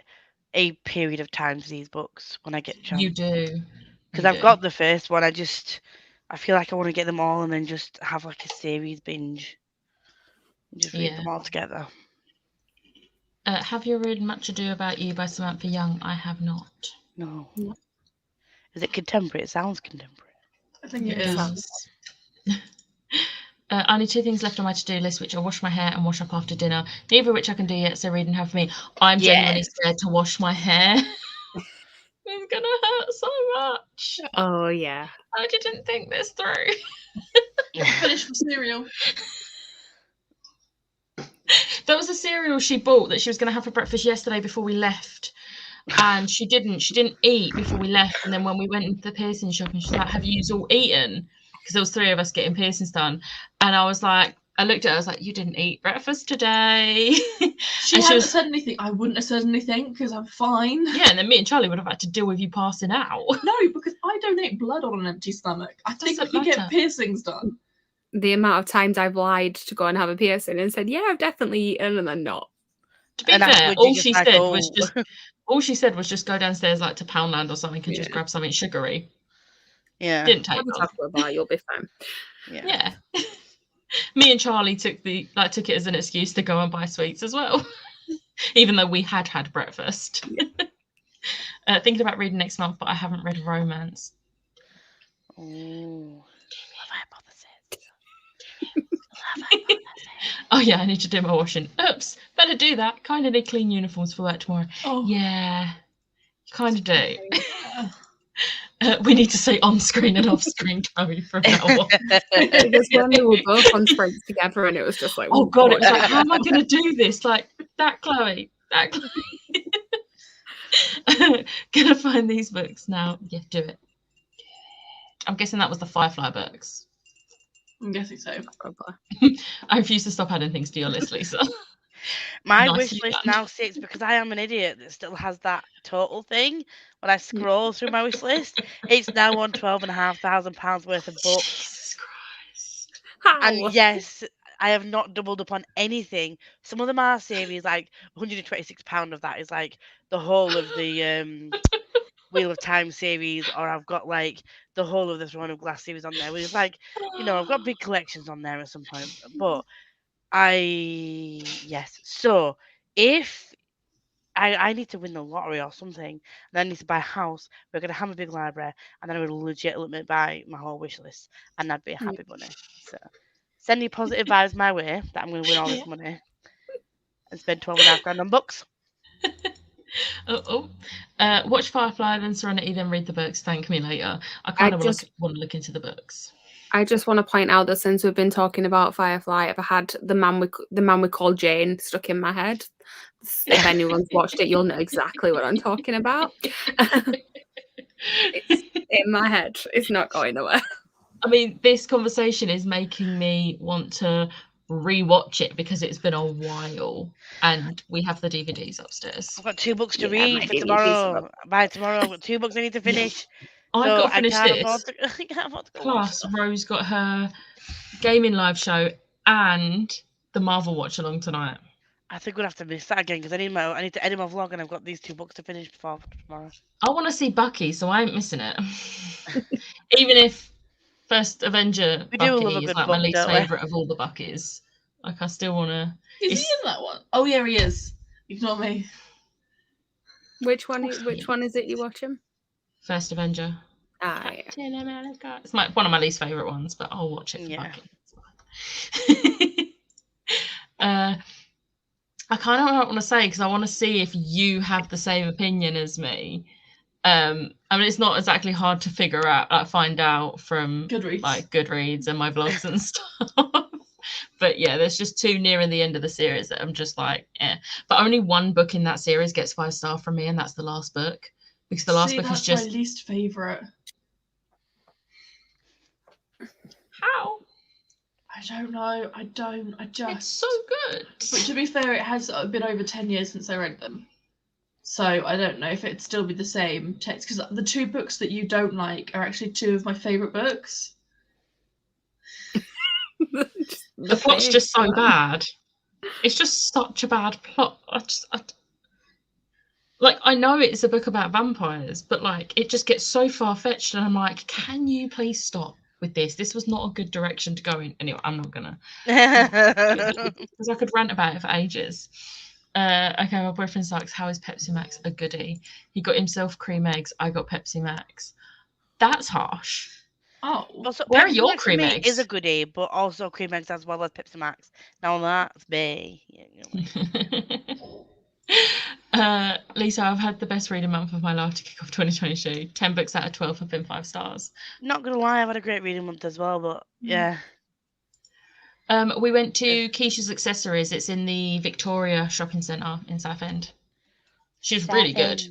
a period of time to these books when I get a chance. You do. Because I've got the first one. I feel like I want to get them all and then just have like a series binge. And just read them all together. Have you read Much Ado About You by Samantha Young? I have not. No. Is it contemporary? It sounds contemporary. I think it is. Only 2 things left on my to-do list, which are wash my hair and wash up after dinner. Neither of which I can do yet, so read and have for me. I'm genuinely scared to wash my hair. It's gonna hurt so much. Oh yeah. I didn't think this through. Finish the cereal. There was a cereal she bought that she was going to have for breakfast yesterday before we left. and she didn't eat before we left. And then when we went into the piercing shop, and she's like, "Have you all eaten?" Because there was 3 of us getting piercings done, and I was like, I looked at her, I was like, "You didn't eat breakfast today." She And hadn't said anything. I wouldn't have said anything because I'm fine. Yeah, and then me and Charlie would have had to deal with you passing out. No, because I donate blood on an empty stomach. I think I Doesn't could get matter. piercings done. The amount of times I've lied to go and have a piercing and said, yeah, I've definitely eaten, and then not. To be And fair, afterwards, all you're just she like, said "Oh." was just all she said was just go downstairs like to Poundland or something and just Yeah. grab something sugary. Yeah. Didn't take Have a long. chocolate bar, you'll be fine. Yeah. Me and Charlie took it as an excuse to go and buy sweets as well, even though we had breakfast. Thinking about reading next month, but I haven't read romance. Oh. Love hypothesis. Oh yeah, I need to do my washing. Oops, better do that. Kind of need clean uniforms for work tomorrow. Oh, Yeah, kind of do. We need to say on screen and off screen, Chloe, from now on. Because when we were both on Spreadsheets together, and it was just like, Oh god, it was like, how am I going to do this? Like that, Chloe. Gonna find these books now. Yeah, do it. I'm guessing that was the Firefly books. I'm guessing so. I refuse to stop adding things to your list, Lisa. My Nicely wish list done. now sits because I am an idiot that still has that total thing. When I scroll through my wish list, it's now on £12,500 worth of books. Jesus Christ. How? And yes, I have not doubled up on anything. Some of them are series, like £126 of that is like the whole of the Wheel of Time series, or I've got like the whole of the Throne of Glass series on there. It's like, I've got big collections on there at some point. But yes. So if I need to win the lottery or something, and I need to buy a house, we're going to have a big library, and then I would legitimately buy my whole wish list, and I'd be a happy bunny. So send your positive vibes my way that I'm going to win all this money and spend £12,500 on books. Watch Firefly, then Serenity, then read the books. Thank me later. I kind of want to look into the books. I just want to point out that since we've been talking about Firefly, I've had the man we call Jane stuck in my head. If anyone's watched it, you'll know exactly what I'm talking about. It's in my head. It's not going away. I mean, this conversation is making me want to rewatch it because it's been a while, and we have the DVDs upstairs. I've got 2 books to read for tomorrow. By tomorrow, I've got 2 books I need to finish. I've got to finish I this. can't afford to go Plus, Rose got her gaming live show and the Marvel watch along tonight. I think we'll have to miss that again because I need to edit my vlog, and I've got these 2 books to finish before tomorrow. I want to see Bucky, so I ain't missing it. Even if First Avenger Bucky is like my least favourite of all the Buckys. Like, I still want to... Is he in that one? Oh yeah, he is. Ignore me. Which one is it you're watching? First Avenger. Yeah. It's one of my least favourite ones, but I'll watch it for Bucky. I kind of don't want to say because I want to see if you have the same opinion as me. I mean, it's not exactly hard to find out from Goodreads and my vlogs and stuff. But yeah, there's just 2 nearing the end of the series that I'm just like, eh. But only 1 book in that series gets 5-star from me, and that's the last book. Because the last book is just my least favourite. How? I don't know. I just. It's so good. But to be fair, it has been over 10 years since I read them. So I don't know if it'd still be the same text. Because the 2 books that you don't like are actually 2 of my favourite books. The plot's just so bad. It's just such a bad plot. I know it's a book about vampires, but like it just gets so far-fetched, and I'm like, can you please stop with this? This was not a good direction to go in. Anyway, I'm not gonna, because I could rant about it for ages. Okay, my boyfriend sucks. How is Pepsi Max a goodie? He got himself cream eggs. I got Pepsi Max. That's harsh. Oh, also, where Pepsi are your Max cream eggs? Is a goodie, but also cream eggs as well as Pepsi Max. Now that's me. Lisa, I've had the best reading month of my life to kick off 2022. 10 books out of 12 have been 5 stars. Not gonna lie, I've had a great reading month as well, but yeah. We went to Keisha's Accessories. It's in the Victoria Shopping Centre in Southend. She's really good.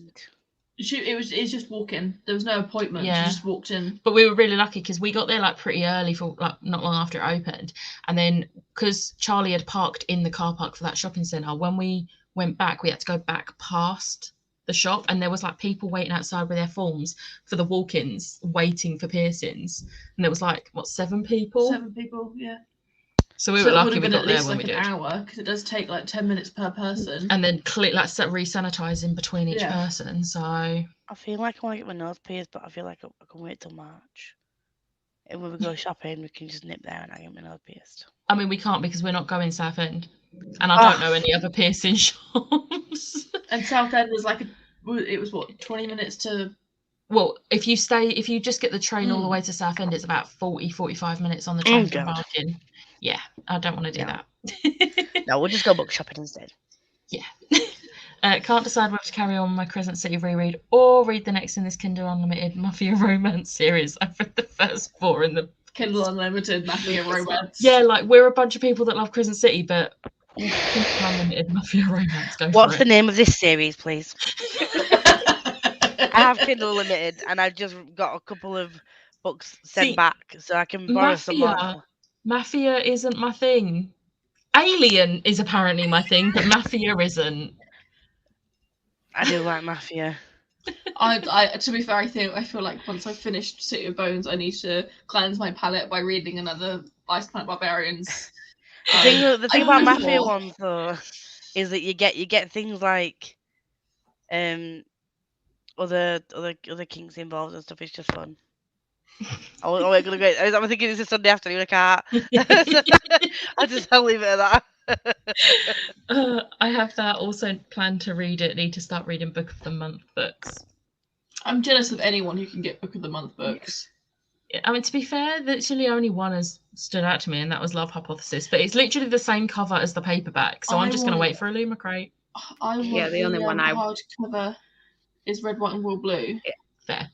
It's just walk-in. There was no appointment. Yeah. She just walked in. But we were really lucky because we got there like pretty early for like not long after it opened. And then because Charlie had parked in the car park for that shopping centre, when we went back, we had to go back past the shop, and there was like people waiting outside with their forms for the walk-ins, waiting for piercings. And there was like, what, 7 people? 7 people, yeah. So we were lucky we been got at there least when like we an did. hour, because it does take like 10 minutes per person. And then re-sanitize in between each person. So I feel like I want to get my nose pierced, but I feel like I can wait till March. And when we go shopping, we can just nip there and I get my nose pierced. I mean, we can't because we're not going Southend, and I don't know any other piercing shops. And Southend was like it was what, 20 minutes to. Well, if you just get the train all the way to Southend, it's about 45 minutes on the train from Barking. Yeah, I don't want to do that. No, we'll just go book shopping instead. Yeah. Can't decide whether to carry on my Crescent City reread or read the next in this Kindle Unlimited Mafia romance series. I've read the first 4 in the Kindle Unlimited Mafia romance. Yeah, like we're a bunch of people that love Crescent City, but Kindle Unlimited Mafia romance. What's the name of this series, please? I have Kindle Unlimited, and I've just got a couple of books sent back, so I can borrow some more. Mafia isn't my thing. Alien is apparently my thing, but Mafia isn't. I do like Mafia. To be fair, I feel like once I've finished City of Bones, I need to cleanse my palate by reading another Ice Planet Barbarians. The thing about Mafia ones though is that you get things like other kinks involved and stuff. It's just fun. I'm thinking it's a Sunday afternoon. I can't. I'll leave it at that. I have that also planned to read it. Need to start reading Book of the Month books. I'm jealous of anyone who can get Book of the Month books. Yeah. I mean, to be fair, literally only one has stood out to me, and that was Love Hypothesis. But it's literally the same cover as the paperback, so I'm just going to wait for a Luma crate. The only one I hardcover is Red, White, and Royal Blue. Yeah. Fair.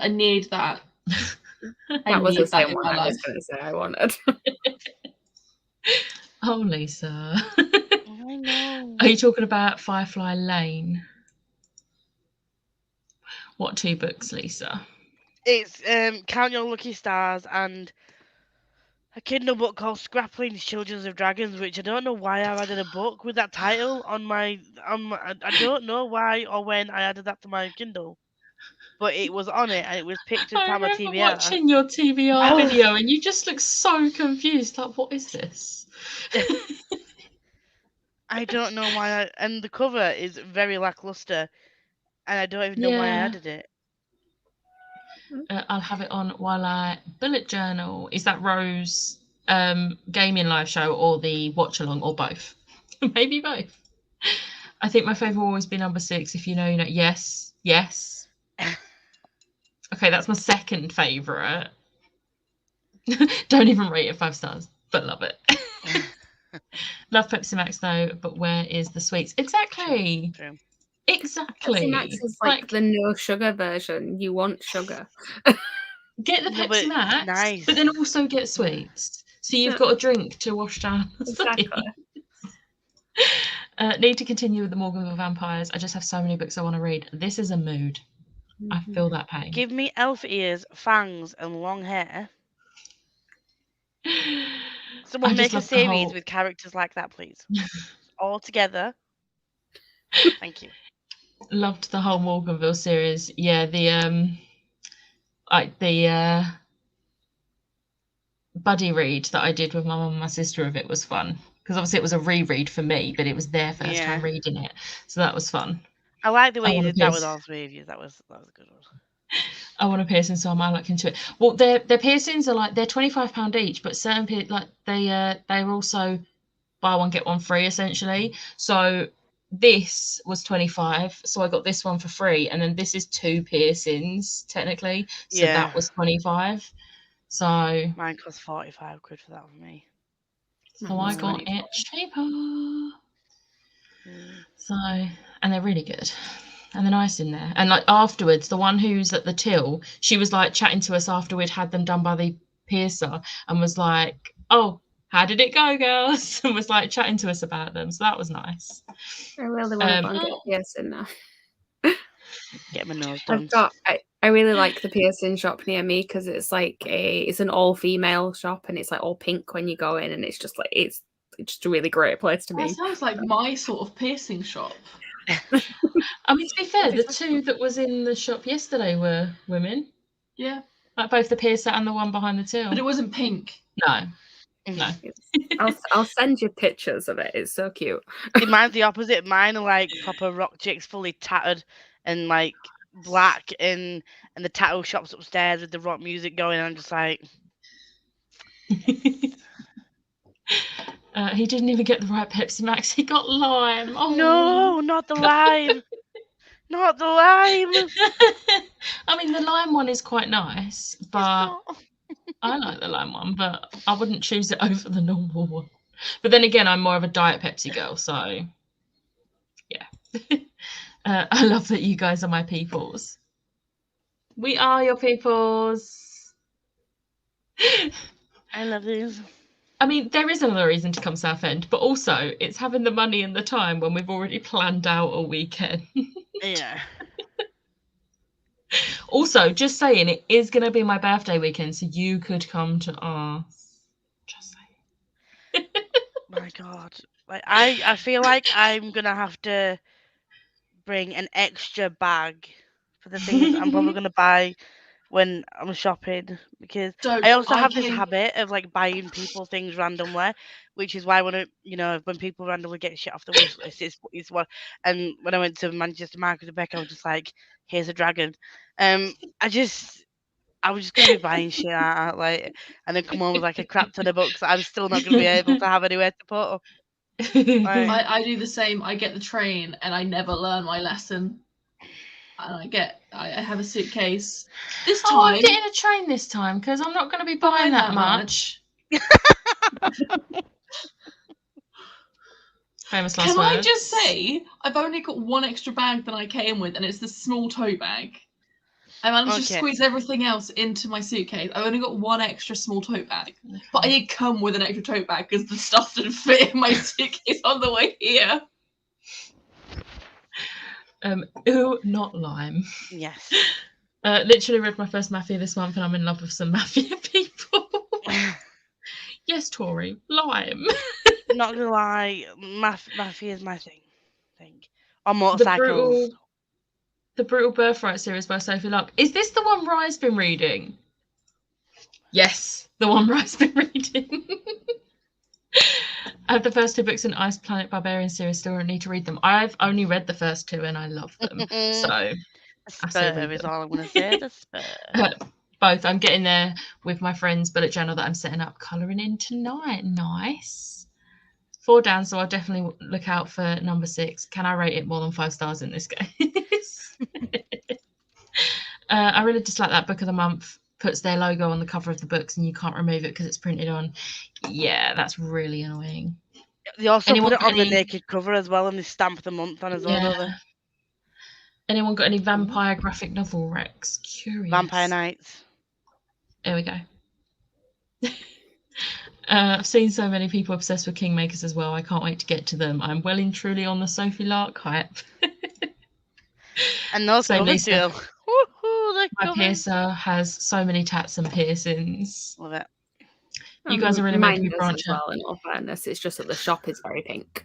I need that. That was the same one I was going to say I wanted. Oh, Lisa. I know. Are you talking about Firefly Lane? What 2 books, Lisa? It's Count Your Lucky Stars and a Kindle book called Scrappling's Children of Dragons, which I don't know why I've added a book with that title on my I don't know why or when I added that to my Kindle. But it was on it, and it was picked up on my TBR. I remember watching your TBR video, and you just look so confused. Like, what is this? I don't know why. And the cover is very lackluster, and I don't even know why I added it. I'll have it on while I bullet journal. Is that Rose gaming live show or the watch along, or both? Maybe both. I think my favourite will always be number 6. If you know, you know. Yes. Okay, that's my second favourite. Don't even rate it 5 stars, but love it. Love Pepsi Max though, but where is the sweets? Exactly. True. Exactly. Pepsi Max is like the no sugar version. You want sugar. Get the Pepsi Max, nice. but then also get sweets. So you've got a drink to wash down. Exactly. Need to continue with the Morganville Vampires. I just have so many books I want to read. This is a mood. I feel that pain. Give me elf ears, fangs, and long hair. Someone make a series with characters like that, please. All together. Thank you. Loved the whole Morganville series. Yeah, the buddy read that I did with my mum and my sister of it was fun. Because obviously it was a reread for me, but it was their first time reading it. So that was fun. I like the way you did that with all 3 of you. That was a good one. I want a piercing, so I might look into it. Well, their piercings are like, they're £25 each, but certain they're also buy one get one free essentially. So this was 25, so I got this one for free, and then this is 2 piercings technically, so that was 25. So mine cost 45 quid for that for me. So I got it cheaper. So, and they're really good. And they're nice in there. And like afterwards, the one who's at the till, she was like chatting to us after we'd had them done by the piercer and was like, oh, how did it go, girls? And was like chatting to us about them. So that was nice. I really want to go and get a piercing now. Get my nose done. I really like the piercing shop near me because it's like it's an all-female shop and it's like all pink when you go in, and it's just like it's just a really great place to That be. sounds like my sort of piercing shop. I mean, to be fair, the two that was in the shop yesterday were women. Yeah. Like both the piercer and the one behind the till. But it wasn't pink. No. No. I'll send you pictures of it. It's so cute. See, mine's the opposite. Mine are like proper rock chicks, fully tattered and like black, and the tattoo shop's upstairs with the rock music going. And I'm just like, he didn't even get the right Pepsi Max. He got lime. Oh no, not the lime. Not the lime. I mean, the lime one is quite nice, but I like the lime one, but I wouldn't choose it over the normal one. But then again, I'm more of a Diet Pepsi girl, so yeah. I love that you guys are my peoples. We are your peoples. I love these. I mean, there is another reason to come Southend, but also it's having the money and the time when we've already planned out a weekend. Yeah. Also, just saying, it is going to be my birthday weekend, so you could come to us. Just saying. My God. Like I feel like I'm gonna have to bring an extra bag for the things I'm probably gonna buy when I'm shopping, because I also have this habit of like buying people things randomly, which is why when people randomly get shit off the wish list, it's what. And when I went to Manchester Market with Becca, I was just like, here's a dragon. I was just gonna be buying shit out, like, and then come home with like a crap ton of books that I'm still not gonna be able to have anywhere to put. I do the same. I get the train and I never learn my lesson. And I have a suitcase. This time, I'm getting a train this time because I'm not going to be buying that much. Famous last Can words. I just say, I've only got one extra bag than I came with, and it's the small tote bag. I managed to squeeze everything else into my suitcase. I've only got one extra small tote bag. But I did come with an extra tote bag because the stuff didn't fit in my suitcase on the way here. Ooh, not lime. Yes. Literally read my first Mafia this month and I'm in love with some Mafia people. Yes, Tori, lime. Not gonna lie, Mafia is my thing. On motorcycles. The Brutal Birthright series by Sophie Lark. Is this the one Rye's been reading? Yes, the one Rye's been reading. I have the first two books in Ice Planet Barbarian series, still don't need to read them. I've only read the first two and I love them. So a spur is all I'm going to say. The spur. Both. I'm getting there with my friend's bullet journal that I'm setting up, colouring in tonight. Nice. 4 down, so I'll definitely look out for number 6. Can I rate it more than 5 stars in this case? I really dislike that Book of the Month puts their logo on the cover of the books and you can't remove it because it's printed on. Yeah, that's really annoying. They also put it on the naked cover as well, and they stamp the month on as well, don't they? Anyone got any vampire graphic novel recs? Curious. Vampire Nights. There we go. I've seen so many people obsessed with Kingmakers as well. I can't wait to get to them. I'm well and truly on the Sophie Lark hype. And those covers too. My piercer has so many tats and piercings. Love it. You guys are really making me branch out. Well, in all fairness, it's just that the shop is very pink.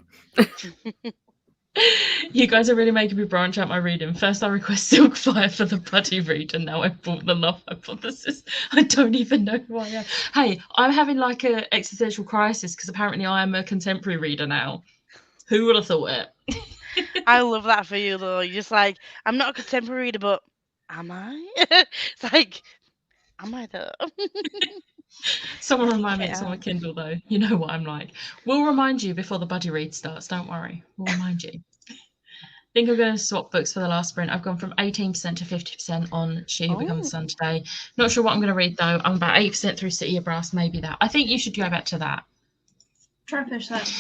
You guys are really making me branch out my reading. First I request Silkfire for the buddy read, and now I've bought the Love Hypothesis. I don't even know who I am. Hey, I'm having like an existential crisis because apparently I am a contemporary reader now. Who would have thought it? I love that for you though. You're just like, I'm not a contemporary reader, but am I? It's like, am I though? Someone remind me it's on my Kindle though. You know what I'm like. We'll remind you before the buddy read starts. Don't worry. We'll remind you. I think I'm going to swap books for the last sprint. I've gone from 18% to 50% on She Who Becomes the Sun today. Not sure what I'm going to read though. I'm about 8% through City of Brass. Maybe that. I think you should go back to that. Try and finish that.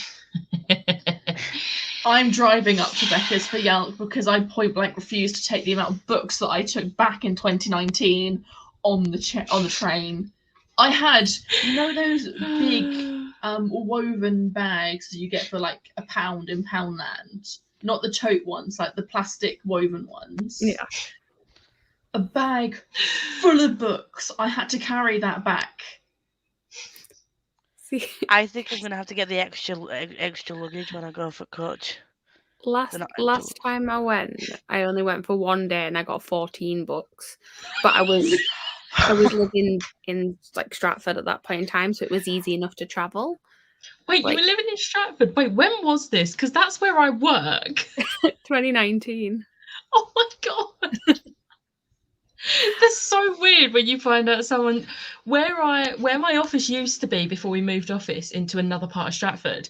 I'm driving up to Becca's for Yelp because I point blank refused to take the amount of books that I took back in 2019 on the train. I had, those big woven bags you get for like £1 in Poundland. Not the tote ones, like the plastic woven ones. Yeah. A bag full of books. I had to carry that back. See, I think I'm gonna have to get the extra luggage when I go for coach. last time I went, I only went for 1 day and I got 14 books. But I was living in like Stratford at that point in time, so it was easy enough to travel. Wait, Like- you were living in Stratford? Wait, when was this? Because that's where I work. 2019. Oh my god. That's so weird when you find out someone where my office used to be before we moved office into another part of Stratford.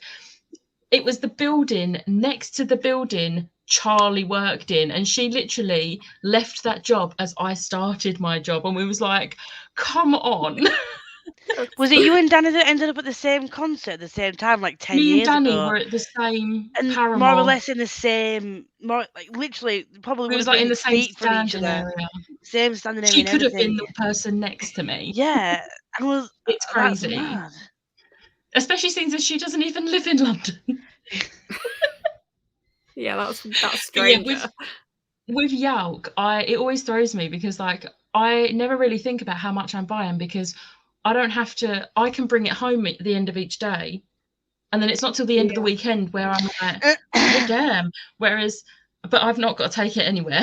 It was the building next to the building Charlie worked in, and she literally left that job as I started my job, and we was like, come on. Was it you and Danny that ended up at the same concert at the same time, like 10 Me and years Danny ago? were at the same And Paramore. more or less in the same, literally, probably We would was have like been in the same feet from each standing other. area. Same standing area She and could have everything. been the person next to me. Yeah, and was It's that's crazy. mad. Especially since she doesn't even live in London. Yeah, that's But strange. yeah, with Yalk, it always throws me because like I never really think about how much I'm buying because I don't have to. I can bring it home at the end of each day, and then it's not till the end of the weekend where I'm like, oh damn. Whereas, but I've not got to take it anywhere.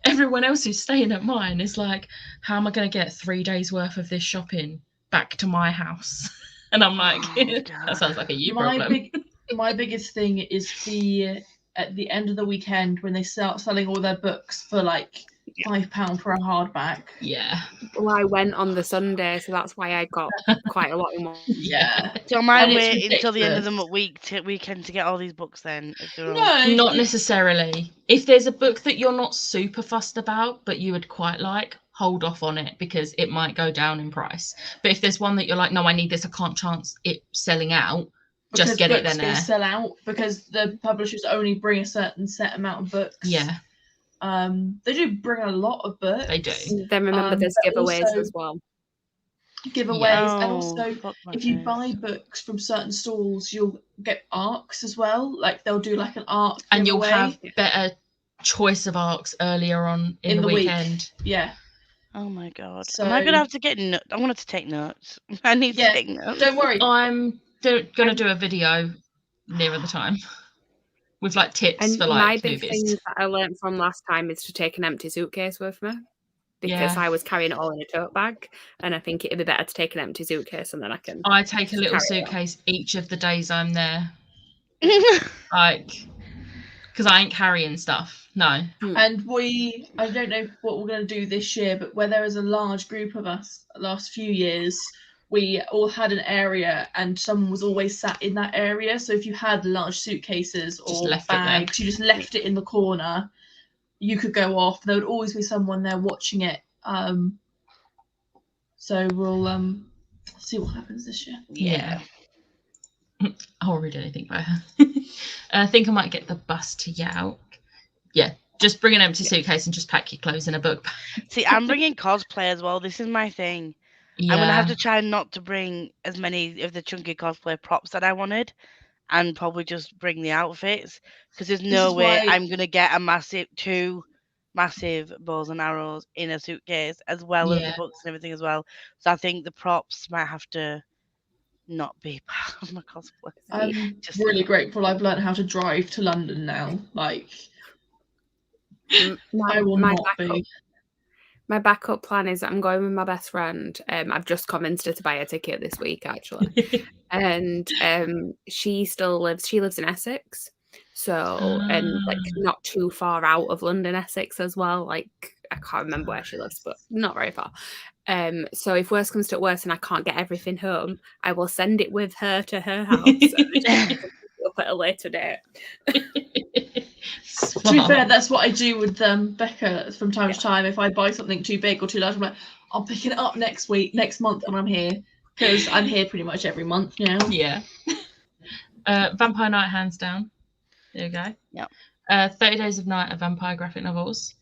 Everyone else who's staying at mine is like, how am I going to get 3 days worth of this shopping back to my house? And I'm like, that sounds like a you problem. My biggest thing is at the end of the weekend when they start selling all their books for like £5 for a hardback. Yeah. Well, I went on the Sunday, so that's why I got quite a lot more. Yeah. So am I And it's waiting until the end of ridiculous. the weekend to get all these books then? If they're all... No, Not necessarily. If there's a book that you're not super fussed about, but you would quite like, hold off on it because it might go down in price. But if there's one that you're like, no, I need this, I can't chance it selling out, just get it then there. Because sell out because the publishers only bring a certain set amount of books. Yeah. They do bring a lot of books. They do. Then remember there's but giveaways also as well. Giveaways, and Oh, also fuck my if you face. buy books from certain stalls, you'll get arcs as well. Like they'll do like an arc And you'll giveaway have better choice of arcs earlier on in the weekend. week. Yeah. Oh my god. So Am I gonna have to get notes? I wanted to take notes. I need to Yeah, take notes. don't worry. I'm gonna do a video nearer the time with like tips And for my like big movies. thing that I learned from last time is to take an empty suitcase with me because Yeah. I was carrying it all in a tote bag, and I think it'd be better to take an empty suitcase and then I can. I take a little carry it on. suitcase each of the days I'm there, like, because I ain't carrying stuff. No. And I don't know what we're going to do this year, but where there was a large group of us the last few years, we all had an area and someone was always sat in that area. So if you had large suitcases or bags, you just left it in the corner, you could go off. There would always be someone there watching it. So we'll see what happens this year. Yeah. I'll read anything by her. I think I might get the bus to Yalk. Yeah, just bring an empty suitcase and just pack your clothes in a book bag. See, I'm bringing cosplay as well. This is my thing. Yeah. I'm gonna have to try not to bring as many of the chunky cosplay props that I wanted, and probably just bring the outfits because there's no way I'm gonna get two massive bows and arrows in a suitcase as well as the books and everything as well. So I think the props might have to not be part of my cosplay. I'm really grateful I've learned how to drive to London now. Like, I will not be. My backup plan is I'm going with my best friend. I've just convinced her to buy a ticket this week, actually. And she lives in Essex. So, and like not too far out of London, Essex as well. Like, I can't remember where she lives, but not very far. So if worse comes to worse and I can't get everything home, I will send it with her to her house up at a later date. To be fair, that's what I do with Becca from time to time. If I buy something too big or too large, I'm like, I'll pick it up next month when I'm here, because I'm here pretty much every month now. Yeah. Vampire Night, hands down. There you go. Yeah. 30 Days of Night, a vampire graphic novels.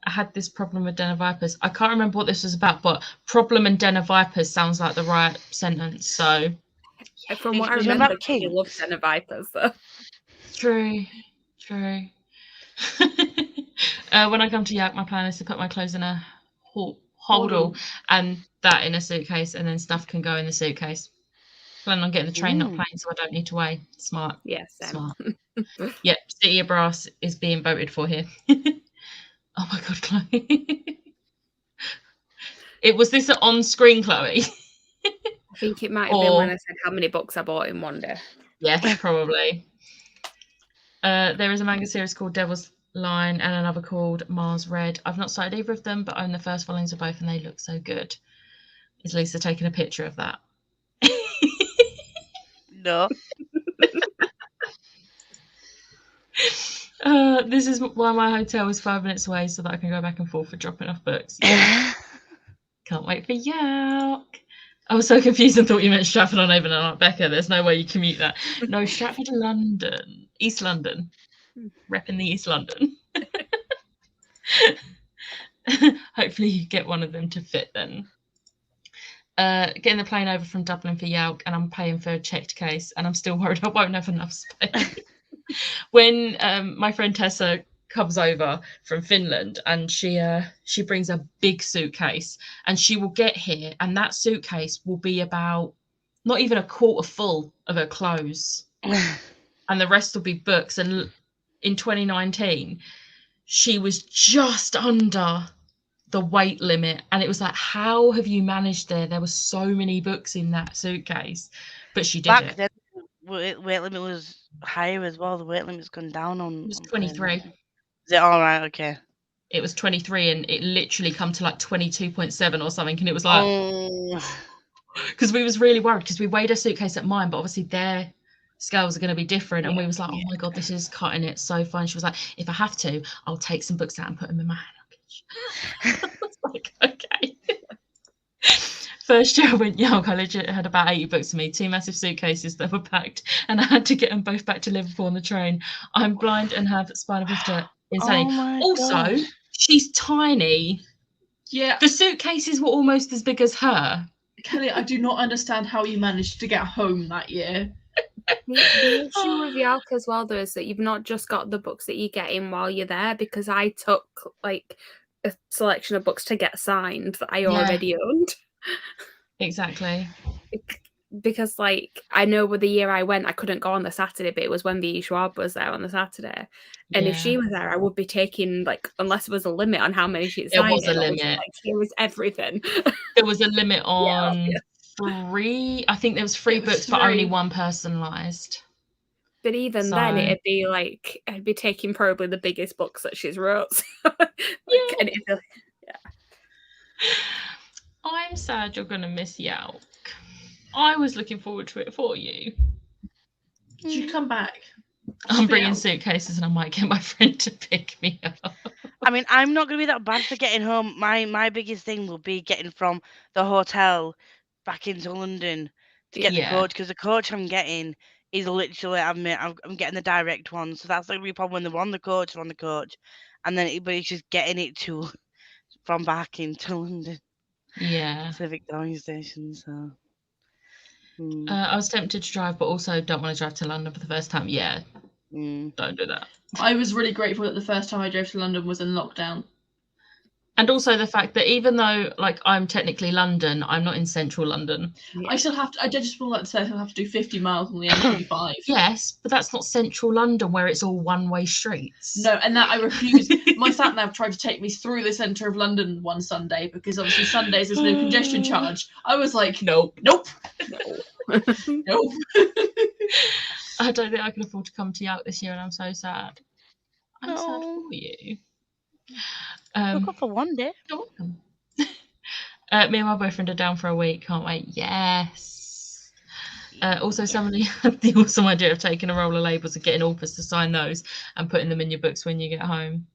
I had this problem with Den of Vipers. I can't remember what this was about, but problem and Den of Vipers sounds like the right sentence. So From what I Is it remember, about you loved kinks? Den of Vipers, though. true. When I come to York, my plan is to put my clothes in a holdall and that in a suitcase, and then stuff can go in the suitcase. Plan on getting the train, not plane, so I don't need to weigh. Smart. Yes. Smart. Yep, City of Brass is being voted for here. Oh my god, Chloe. Was this on screen, Chloe? I think it might have been when I said how many books I bought in one day. Yes, probably. There is a manga series called Devil's Line and another called Mars Red. I've not started either of them, but own the first volumes of both and they look so good. Is Lisa taking a picture of that? No. This is why my hotel is 5 minutes away so that I can go back and forth for dropping off books. Yeah. Can't wait for York. I was so confused and thought you meant Stratford-on-Avon. I'm like, Becca, there's no way you commute that. No, Stratford, London. East London. Repping the East London. Hopefully you get one of them to fit then. Getting the plane over from Dublin for York, and I'm paying for a checked case, and I'm still worried I won't have enough space. When my friend Tessa comes over from Finland, and she brings a big suitcase, and she will get here, and that suitcase will be about not even a quarter full of her clothes, and the rest will be books. And in 2019, she was just under the weight limit, and it was like, how have you managed there were so many books in that suitcase, but she did it. Then weight limit was higher as well. The weight limit's gone down on. It was 23. Is it all right? Okay. It was 23, and it literally come to like 22.7 or something, and it was like, because we was really worried because we weighed a suitcase at mine, but obviously their scales are going to be different, and we was like, oh my god, this is cutting it so fine. She was like, if I have to, I'll take some books out and put them in my hand luggage. I was like, okay. First year I went York, I legit had about 80 books with me, 2 massive suitcases that were packed, and I had to get them both back to Liverpool on the train. I'm blind and have spinal bifida insanity. Also, she's tiny. Yeah. The suitcases were almost as big as her. Kelly, I do not understand how you managed to get home that year. The issue with York as well, though, is that you've not just got the books that you get in while you're there, because I took like a selection of books to get signed that I already owned. Exactly. Because like I know with the year I went, I couldn't go on the Saturday, but it was when V. Schwab was there on the Saturday. And if she was there, I would be taking, like, unless there was a limit on how many she'd signed. There was a limit. Like, here was everything. There was a limit on 3. I think there was 3 books, but only 1 personalised. But even then, it'd be like, I'd be taking probably the biggest books that she's wrote. And it'd be like, I'm sad you're going to miss York. I was looking forward to it for you. Did you come back? I'm bringing suitcases and I might get my friend to pick me up. I mean, I'm not going to be that bad for getting home. My biggest thing will be getting from the hotel back into London to get the coach, because the coach I'm getting is literally, I'm getting the direct one. So that's like the problem when they're on the coach, and then but it's just getting it to from back into London. Yeah. To the Victoria station, so. I was tempted to drive, but also don't want to drive to London for the first time. Yeah, don't do that. I was really grateful that the first time I drove to London was in lockdown. And also the fact that even though, like, I'm technically London, I'm not in central London. Yeah. I just feel like I still have to do 50 miles on the M25. Yes, but that's not central London where it's all one-way streets. No, and that I refuse. My sat-nav tried to take me through the centre of London one Sunday, because obviously Sundays there's no congestion charge. I was like, nope. Nope. I don't think I can afford to come to York this year, and I'm so sad. I'm sad for you. Look up for one day. You're welcome. Me and my boyfriend are down for a week. Can't wait. Yes. Also, somebody had the awesome idea of taking a roll of labels and getting authors to sign those and putting them in your books when you get home.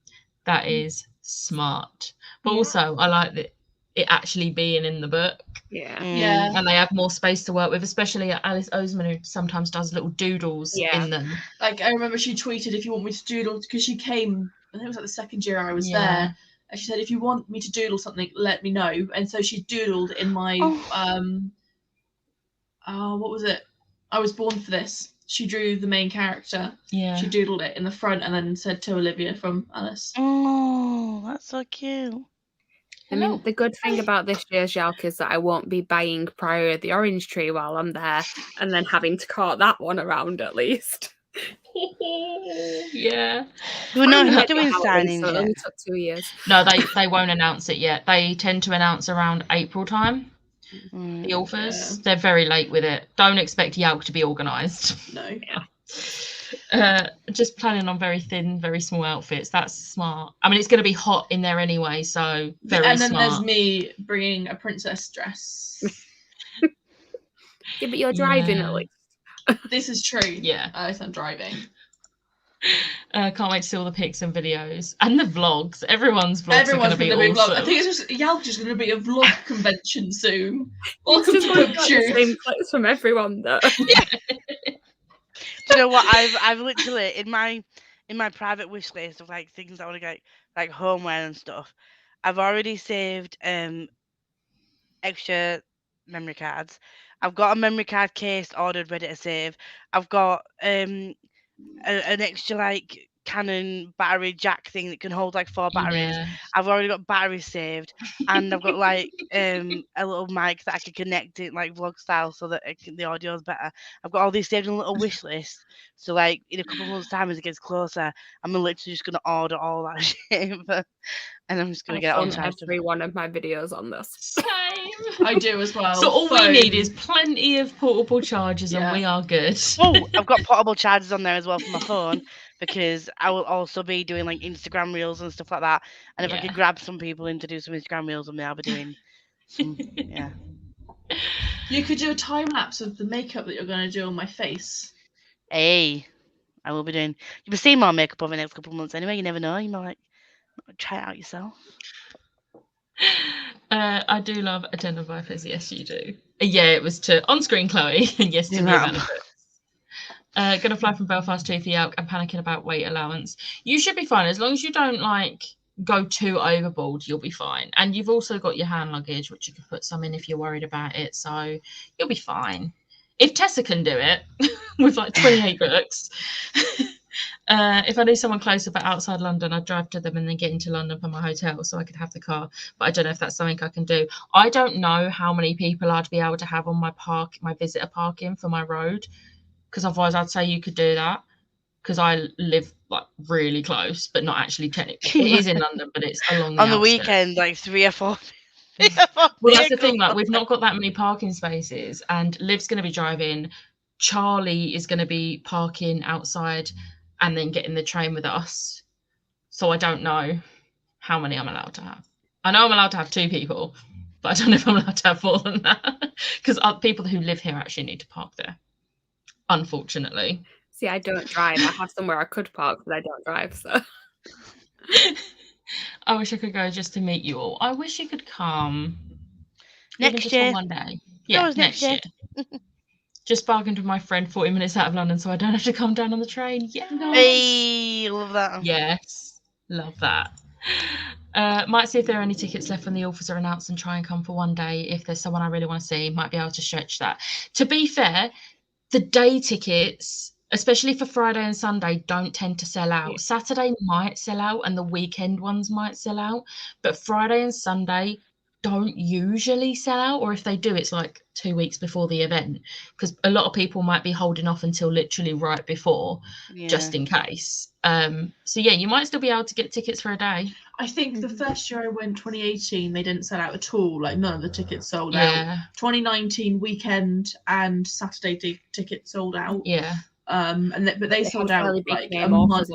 That is smart. But also, I like that it actually being in the book. Yeah. And they have more space to work with, especially Alice Oseman, who sometimes does little doodles in them. Like, I remember she tweeted, if you want me to doodle, because she came, I think it was like the second year I was there, and she said, if you want me to doodle something, let me know. And so she doodled in my what was it? I Was Born for This. She drew the main character. Yeah. She doodled it in the front and then said to Olivia from Alice. Oh, that's so cute. I mean, the good thing about this year's Yalk is that I won't be buying Priory of the Orange Tree while I'm there and then having to cart that one around at least. Yeah. Do we know Only who's met doing the Howleys, signings so it yet? only took 2 years. No, they won't announce it yet. They tend to announce around April time. The authors, they're very late with it. Don't expect Yalk to be organised. No. Just planning on very thin, very small outfits. That's smart. I mean, it's going to be hot in there anyway, so very And then smart. there's me bringing a princess dress. Yeah, but you're driving at least. This is true. Yeah. I'm driving. Can't wait to see all the pics and videos and the vlogs. Everyone's vlogs are going to be awesome. vlog. I think it's just Yalk is going to be a vlog convention soon. Welcome Welcome to the same clips from everyone though. Do you know what? I've literally in my private wish list of like things I want to get, like homeware and stuff. I've already saved extra memory cards. I've got a memory card case ordered, ready to save. I've got an extra like Canon battery jack thing that can hold like 4 batteries. Yeah. I've already got batteries saved, and I've got like a little mic that I can connect it like vlog style so that the audio is better. I've got all these saved in a little wish list. So like in a couple of months' time, as it gets closer, I'm literally just gonna order all that shit, and I'm just gonna get it on time. Every one of my videos on this. Same. I do as well. So all Phone. we need is plenty of portable chargers, and we are good. Oh, I've got portable chargers on there as well for my phone, because I will also be doing like Instagram reels and stuff like that. And if I could grab some people in to do some Instagram reels with me, I'll be doing some. Yeah. You could do a time lapse of the makeup that you're going to do on my face. Hey, I will be doing. You'll be seeing more makeup over the next couple of months anyway. You never know. You might try it out yourself. I do love Attendant Vipers. Yes, you do. Yeah, it was to on-screen Chloe, and yes to me. Gonna fly from Belfast to the Yalk and panicking about weight allowance. You should be fine as long as you don't like go too overboard. You'll be fine, and you've also got your hand luggage, which you can put some in if you're worried about it. So you'll be fine. If Tessa can do it with like 28 books. If I knew someone closer but outside London, I'd drive to them and then get into London for my hotel so I could have the car. But I don't know if that's something I can do. I don't know how many people I'd be able to have on my visitor parking for my road, because otherwise I'd say you could do that, because I live like really close, but not actually technically. It is in London, but it's along the on the outskirts. weekend, like 3 or 4. Well, that's the thing. Like, we've not got that many parking spaces, and Liv's going to be driving. Charlie is going to be parking outside and then getting the train with us. So I don't know how many I'm allowed to have. I know I'm allowed to have 2 people, but I don't know if I'm allowed to have more than that, because people who live here actually need to park there, unfortunately. See, I don't drive. I have somewhere I could park, but I don't drive, so. I wish I could go just to meet you all. I wish you could come. Next year. For one day. Yeah, next year. Just bargained with my friend 40 minutes out of London, so I don't have to come down on the train. Yeah. Hey, love that. Yes, love that. Might see if there are any tickets left when the authors are announced and try and come for one day. If there's someone I really want to see, might be able to stretch that. To be fair, the day tickets, especially for Friday and Sunday, don't tend to sell out. Saturday might sell out and the weekend ones might sell out, but Friday and Sunday don't usually sell out, or if they do, it's like 2 weeks before the event, because a lot of people might be holding off until literally right before, just in case. So yeah, you might still be able to get tickets for a day. I think the first year I went, 2018, they didn't sell out at all. Like, none of the tickets sold out. 2019 weekend and Saturday tickets sold out. But they sold out like a month.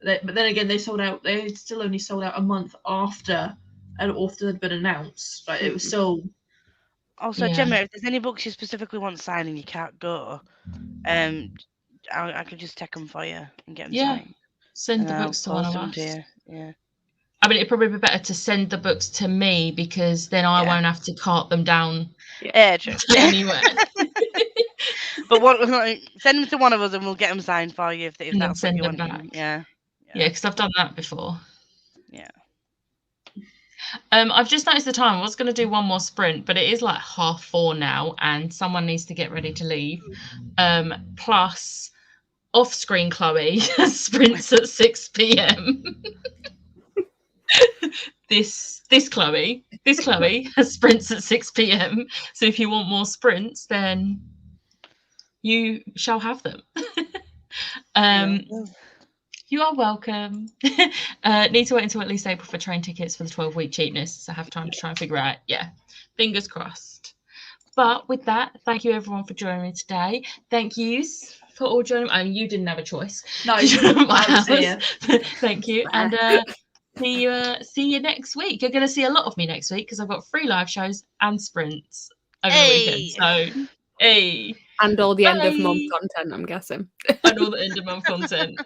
But then again, they sold out. They still only sold out a month after an author had been announced. Like, it was still. Also, Gemma, if there's any books you specifically want signed and you can't go, I could just take them for you and get them signed. Send the books to one of us. Yeah. I mean, it'd probably be better to send the books to me, because then I won't have to cart them down true. anywhere. But send them to one of us and we'll get them signed for you if that's what you want. Yeah, because I've done that before. Yeah. I've just noticed the time. I was going to do one more sprint, but it is like 4:30 now, and someone needs to get ready to leave. Plus, off-screen Chloe sprints at 6 p.m. This Chloe has sprints at 6 p.m. So if you want more sprints, then you shall have them. You are welcome. Need to wait until at least April for train tickets for the 12-week cheapness, so I have time to try and figure out. Yeah, fingers crossed. But with that, thank you everyone for joining me today. Thank yous for all joining. I mean, you didn't have a choice. No, My I was here. house. Thank you, and see you next week. You're going to see a lot of me next week because I've got 3 live shows and sprints over the weekend. So, hey. And all the end of month Bye. content, I'm guessing. And all the end of month content.